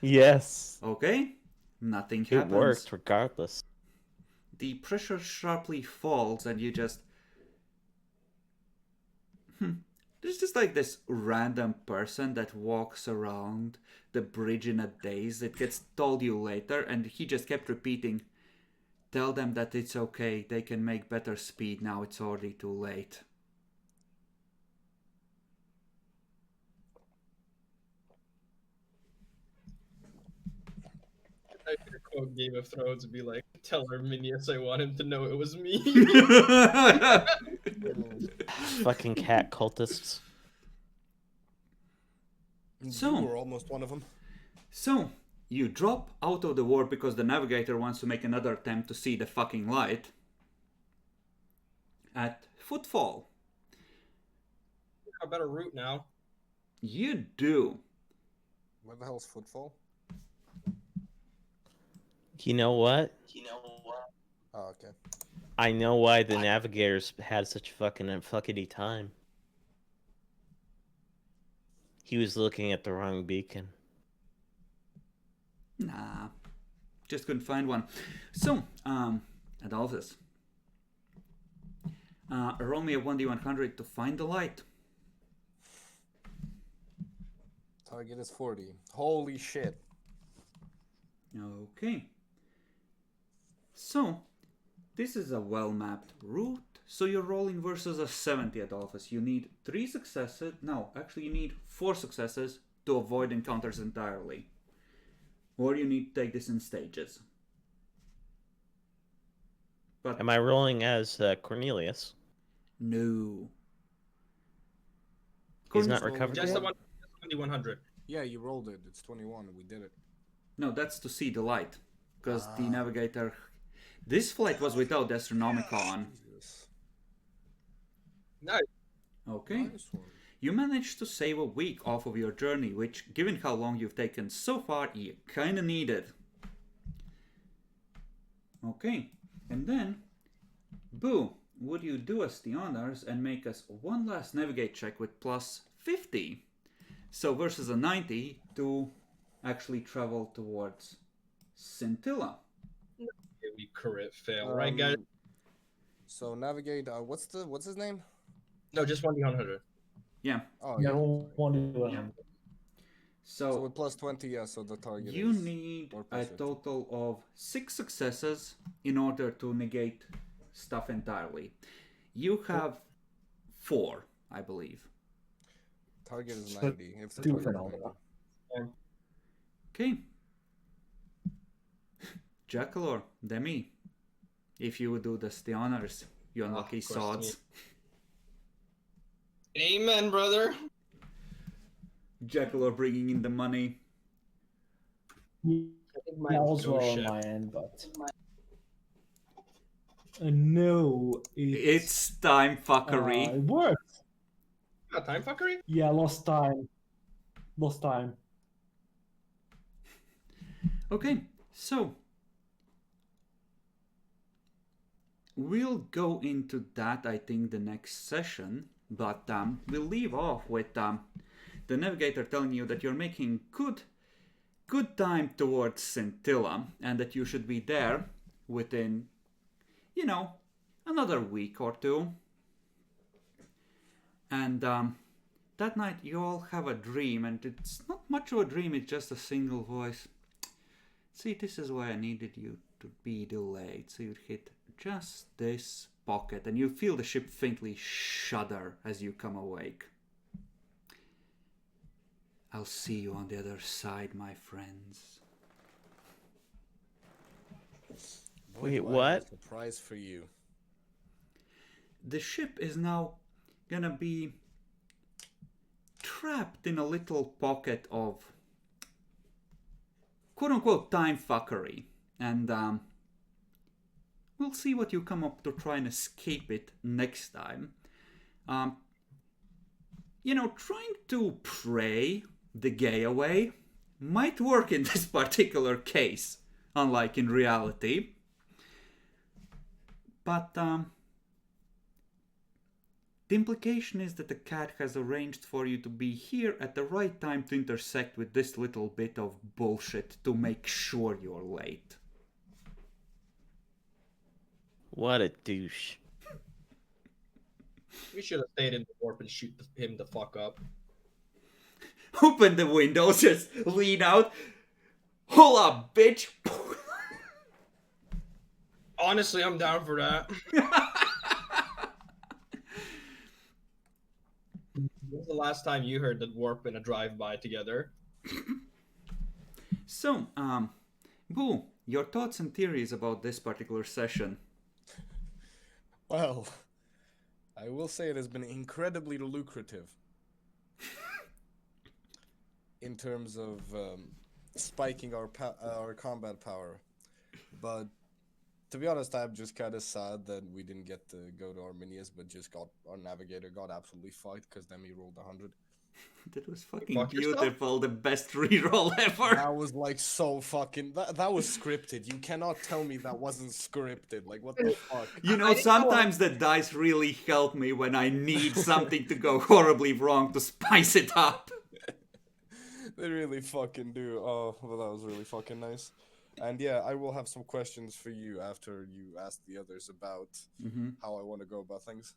Yes. Okay, nothing It happens. worked regardless. The pressure sharply falls and you just... There's just like this random person that walks around the bridge in a daze. It gets told you later, and he just kept repeating, tell them that it's okay, they can make better speed now, it's already too late. I could quote Game of Thrones and be like, tell Arminius I want him to know it was me. Fucking cat cultists. So- You were almost one of them. So, you drop out of the warp because the navigator wants to make another attempt to see the fucking light. At footfall. A better route now. You do. Where the hell's footfall? You know what? Oh, okay. I know why the navigators had such fucking fuckity time. He was looking at the wrong beacon. Nah. Just couldn't find one. So, Adolphus. Roll me a 1d100 to find the light. Target is 40. Holy shit. Okay. So, this is a well-mapped route. So you're rolling versus a 70, Adolphus. You need 3 successes. No, actually you need 4 successes to avoid encounters entirely. Or you need to take this in stages. But Am I rolling as Cornelius? no. He's not So- recovered Just yet? the one, 100. Yeah, you rolled it. It's 21. We did it. No, that's to see the light. Because the Ah. navigator... This flight was without the Astronomicon. Jesus. No, Okay. Nice one. You managed to save a week off of your journey, which, given how long you've taken so far, you kinda needed. Okay, and then, Boo, would you do us the honors and make us one last navigate check with plus 50? So versus a 90 to actually travel towards Scintilla. we crit fail, right, guys? So navigate. What's his name? No, just 1d100. Yeah, Oh Yeah, yeah. roll 1d100. So so with plus 20, yeah. So the target you is. need or a plus 50. total of 6 successes in order to negate stuff entirely. You have 4, I believe. Target is So 90. If the do target is phenomena. 90. Okay. Jackalor, Demi, if you would do this the honors, you unlucky of course, sods. Amen, brother. Jackalor bringing in the money. Yeah, also on my end, but no, It's time, fuckery. it worked. Time fuckery? Yeah, lost time. Lost time. Okay, so we'll go into that, I think, the next session. But we'll leave off with the navigator telling you that you're making good time towards Scintilla, and that you should be there within, another week or 2. And that night you all have a dream, and it's not much of a dream, it's just a single voice. See, this is why I needed you to be delayed, so you'd hit just this pocket, and you feel the ship faintly shudder as you come awake. I'll see you on the other side, my friends. Wait, Boy, what? a surprise for you. The ship is now gonna be trapped in a little pocket of quote-unquote time fuckery, and we'll see what you come up to try and escape it next time. Trying to pray the gay away might work in this particular case. unlike in reality. But the implication is that the cat has arranged for you to be here at the right time to intersect with this little bit of bullshit to make sure you're late. What a douche. We should have stayed in the warp and shoot him the fuck up. Open the windows, just lean out. Hold up, bitch! Honestly, I'm down for that. When was the last time you heard the warp in a drive-by together? So, Boo, your thoughts and theories about this particular session? Well, I will say it has been incredibly lucrative in terms of spiking our combat power. But to be honest, I'm just kind of sad that we didn't get to go to Arminius, but just got our navigator got absolutely fucked because then he rolled 100. That was fucking Fuck yourself. beautiful, the best reroll ever. That was like so fucking. That was scripted. You cannot tell me that wasn't scripted. Like what the fuck? You know, sometimes the dice really help me when I need something to go horribly wrong to spice it up. They really fucking do. Oh, well, that was really fucking nice. And yeah, I will have some questions for you after you ask the others about how I want to go about things.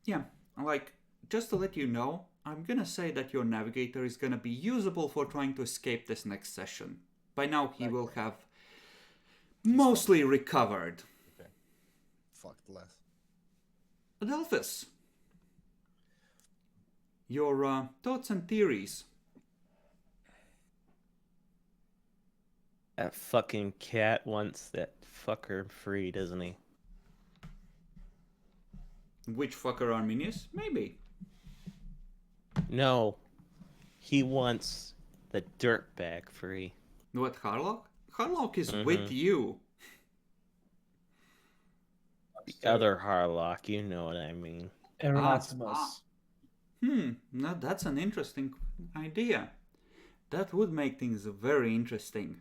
Yeah, like, just to let you know, I'm gonna say that your navigator is gonna be usable for trying to escape this next session. By now he will have mostly recovered. Okay. Fucked less. Adelphus, your thoughts and theories? That fucking cat wants that fucker free, doesn't he? Which fucker Arminius? Maybe. No. He wants the dirtbag free. What, Harlock? Harlock is with you. The other Harlock, you know what I mean. Erasmus. Now that's an interesting idea. That would make things very interesting.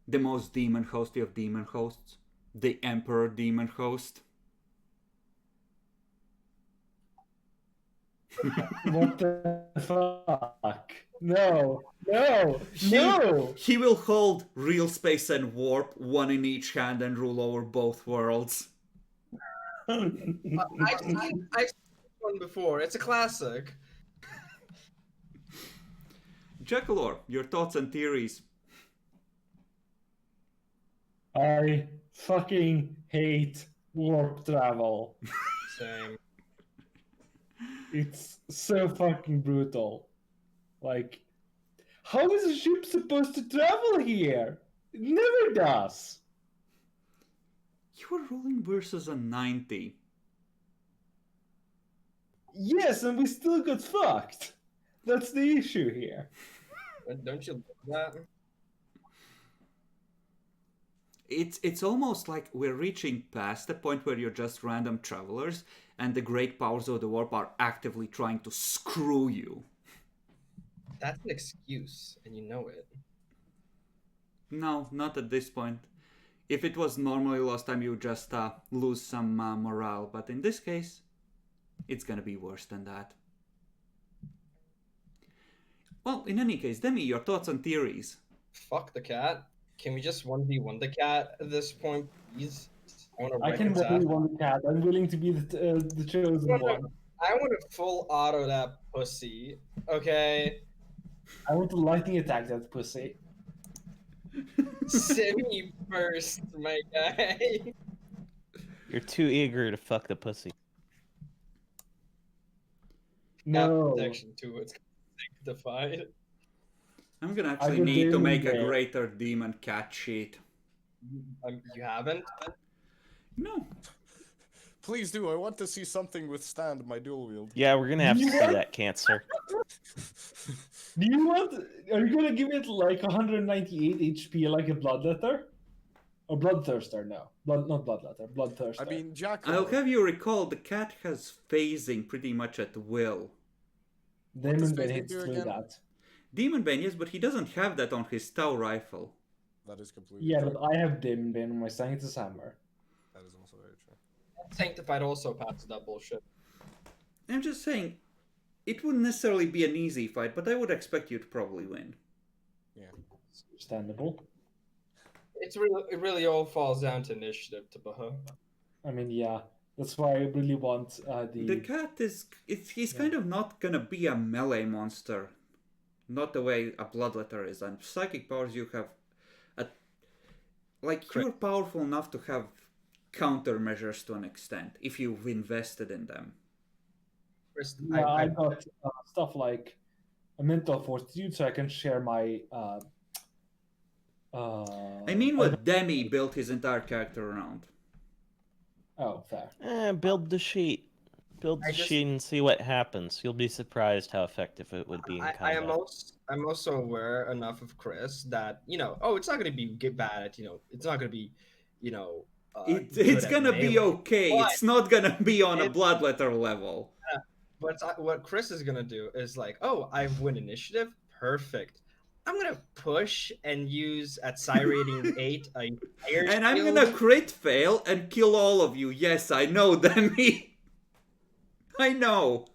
The most demon hosty of demon hosts. The Emperor demon host. What the fuck? No. No. No. He will hold real space and warp, one in each hand, and rule over both worlds. I've seen this one before. It's a classic. Jackalor, your thoughts and theories? I fucking hate warp travel. Same. It's so fucking brutal. Like, how is a ship supposed to travel here? It never does. You were rolling versus a 90. Yes, and we still got fucked. That's the issue here. Don't you love that? It's almost like we're reaching past the point where you're just random travelers and the great powers of the warp are actively trying to screw you. That's an excuse, and you know it. No, not at this point. If it was normally last time, you would just lose some morale, but in this case, it's gonna be worse than that. Well, in any case, Demi, your thoughts and theories. Fuck the cat. Can we just 1v1 the cat at this point, please? I can really want the cat. I'm willing to be the chosen one. I want to full auto that pussy. Okay. I want to lightning attack that pussy. Semi first, my guy. You're too eager to fuck the pussy. No. Protection too. It's sanctified. I'm gonna actually need to make a greater demon cat sheet. You haven't? No. Please do. I want to see something withstand my dual wield. Yeah, we're gonna have to see that, Cancer. Do you want? Are you gonna give it like 198 HP like a bloodletter? Or bloodthirster? No, not bloodletter. Bloodthirster. I mean, Jack. I'll have you recall the cat has phasing pretty much at will. Demon Bane hits through that. Demon Bane, yes, but he doesn't have that on his Tau rifle. That is completely Yeah, true. but I have dimmed in my Sanctus Hammer. That is also very true. Sanctified also passes that bullshit. I'm just saying, it wouldn't necessarily be an easy fight, but I would expect you to probably win. Yeah. It's understandable. It really all falls down to initiative, to Baha. I mean, yeah, that's why I really want The cat he's kind of not gonna be a melee monster. Not the way a bloodletter is. And psychic powers you have you're powerful enough to have countermeasures to an extent if you've invested in them. Chris, Yeah, I got stuff like a mental fortitude, so I can share my. I mean what Demi built his entire character around. Oh, fair. Build the sheet. Build the sheet and see what happens. You'll be surprised how effective it would be in combat. I'm also aware enough of Chris that it's not going to be get bad at it's not going to be it's gonna be okay. It's not gonna be on a bloodletter level. But what Chris is gonna do is like, oh, I win initiative, perfect. I'm gonna push and use at Psi rating 8 and I'm gonna crit fail and kill all of you. Yes, I know, Demi. I know.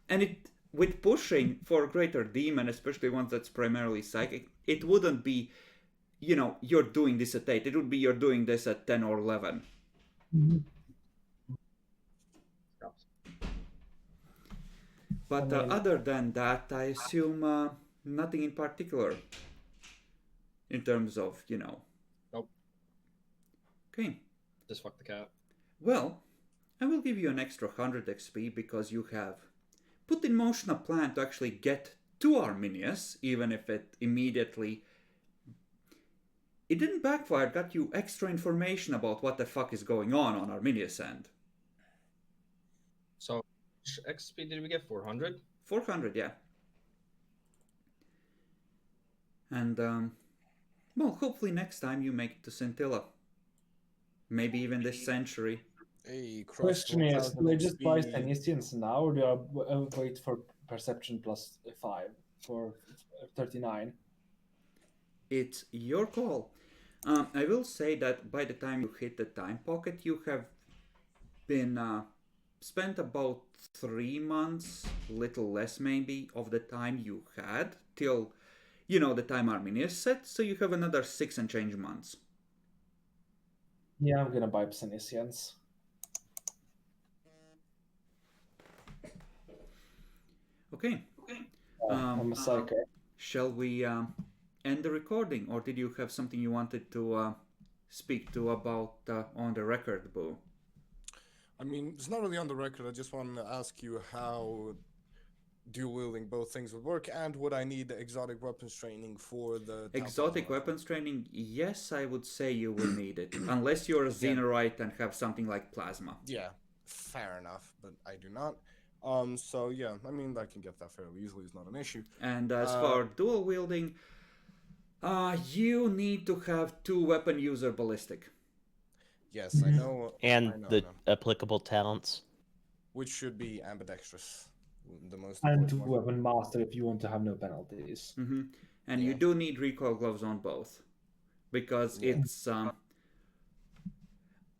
And with pushing for greater demon, especially one that's primarily psychic, it wouldn't be, you're doing this at 8. It would be you're doing this at 10 or 11. Mm-hmm. But other than that, I assume nothing in particular in terms of, Nope. Okay. Just fuck the cat. Well, I will give you an extra 100 XP because you have put in motion a plan to actually get to Arminius, even if it immediately... It didn't backfire, it got you extra information about what the fuck is going on Arminius' end. So, XP did we get? 400? 400, yeah. And, well, hopefully next time you make it to Scintilla. Maybe even this century. Hey, question is, do I just buy Stanisians now, or do I wait for Perception plus 5 for 39? It's your call. I will say that by the time you hit the time pocket, you have been spent about 3 months, little less maybe, of the time you had till, the time Arminius set, so you have another 6 and change months. Yeah, I'm gonna buy Stanisians. Okay. I'm a psycho. Shall we end the recording, or did you have something you wanted to speak to about on the record, Boo? I mean, it's not really on the record. I just want to ask you how dual wielding both things would work, and would I need exotic weapons training for the exotic weapons training? Yes, I would say you will need it, unless you're a Xenorite and have something like plasma. Yeah, fair enough, but I do not. So yeah, I mean, I can get that fairly easily. It's not an issue. And as for dual wielding, you need to have 2 weapon user ballistic. Yes, I know. And the applicable talents, which should be ambidextrous, the most. And 2 weapon master if you want to have no penalties. Mm-hmm. And you do need recoil gloves on both, because it's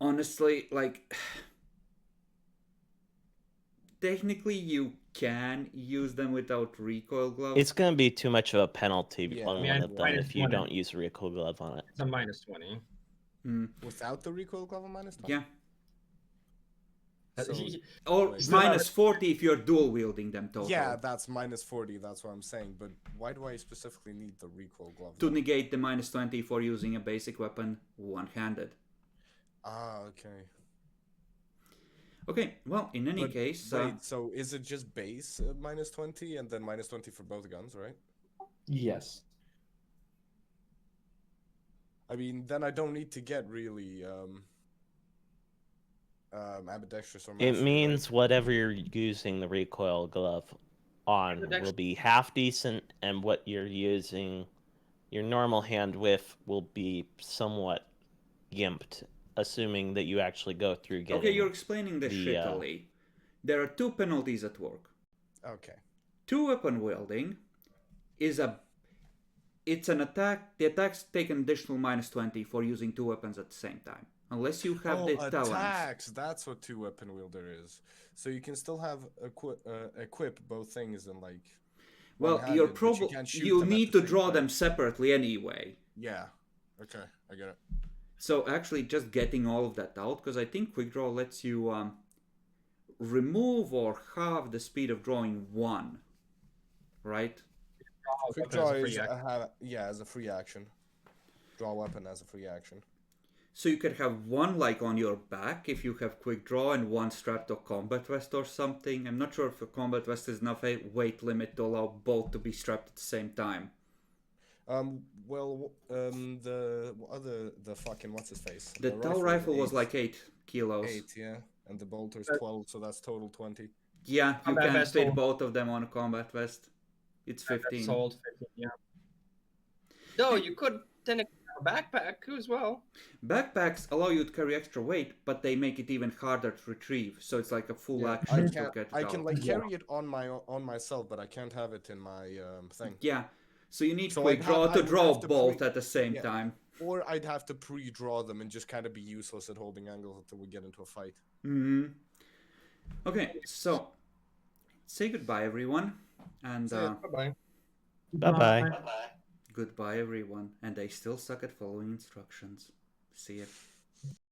honestly like. Technically, you can use them without recoil gloves. It's going to be too much of a penalty on one of them if you don't use a recoil glove on it. It's a minus 20. Without the recoil glove, minus 20? Yeah. So, or minus 40 if you're dual wielding them total. Yeah, that's minus 40, that's what I'm saying. But why do I specifically need the recoil glove? To negate the minus 20 for using a basic weapon one-handed. Ah, okay. Okay, well, in any case... Wait, so is it just base minus 20 and then minus 20 for both guns, right? Yes. I mean, then I don't need to get really ambidextrous or it means whatever you're using the recoil glove on will be half decent, and what you're using your normal hand with will be somewhat gimped. Assuming that you actually go through getting... Okay, you're explaining this shittily. There are 2 penalties at work. Okay. 2 weapon wielding is a it's an attack. The attacks take an additional -20 for using 2 weapons at the same time. Unless you have the talents. Attacks! That's what 2-weapon wielder is. So you can still have equip both things and like. Well, one-handed, you're but you can't shoot you them at need the to same draw time. them separately anyway. Yeah. Okay, I get it. So actually, just getting all of that out, because I think quick draw lets you remove or halve the speed of drawing 1, right? Quick draw is as a free action. Draw a weapon as a free action. So you could have 1 like on your back if you have quick draw, and 1 strapped to a combat vest or something. I'm not sure if a combat vest is enough a weight limit to allow both to be strapped at the same time. The fucking what's his face? The Tau rifle was like 8 kilos. 8, yeah, and the bolter's 12, so that's total 20. Yeah, you Combat can vest fit hold. both of them on a combat vest. It's 15. Sold 15, yeah. No, you could technically have a backpack as well. Backpacks allow you to carry extra weight, but they make it even harder to retrieve. So it's like a full Yeah, action to get it I out. can like carry it on myself, but I can't have it in my thing. Yeah, so you need So quick I'd draw have- I to would draw have to both pre- at the same yeah. time. Or I'd have to pre-draw them and just kind of be useless at holding angles until we get into a fight. Mm-hmm. Okay, so say goodbye, everyone, and Bye-bye. Bye-bye. goodbye, everyone. And I still suck at following instructions. See ya.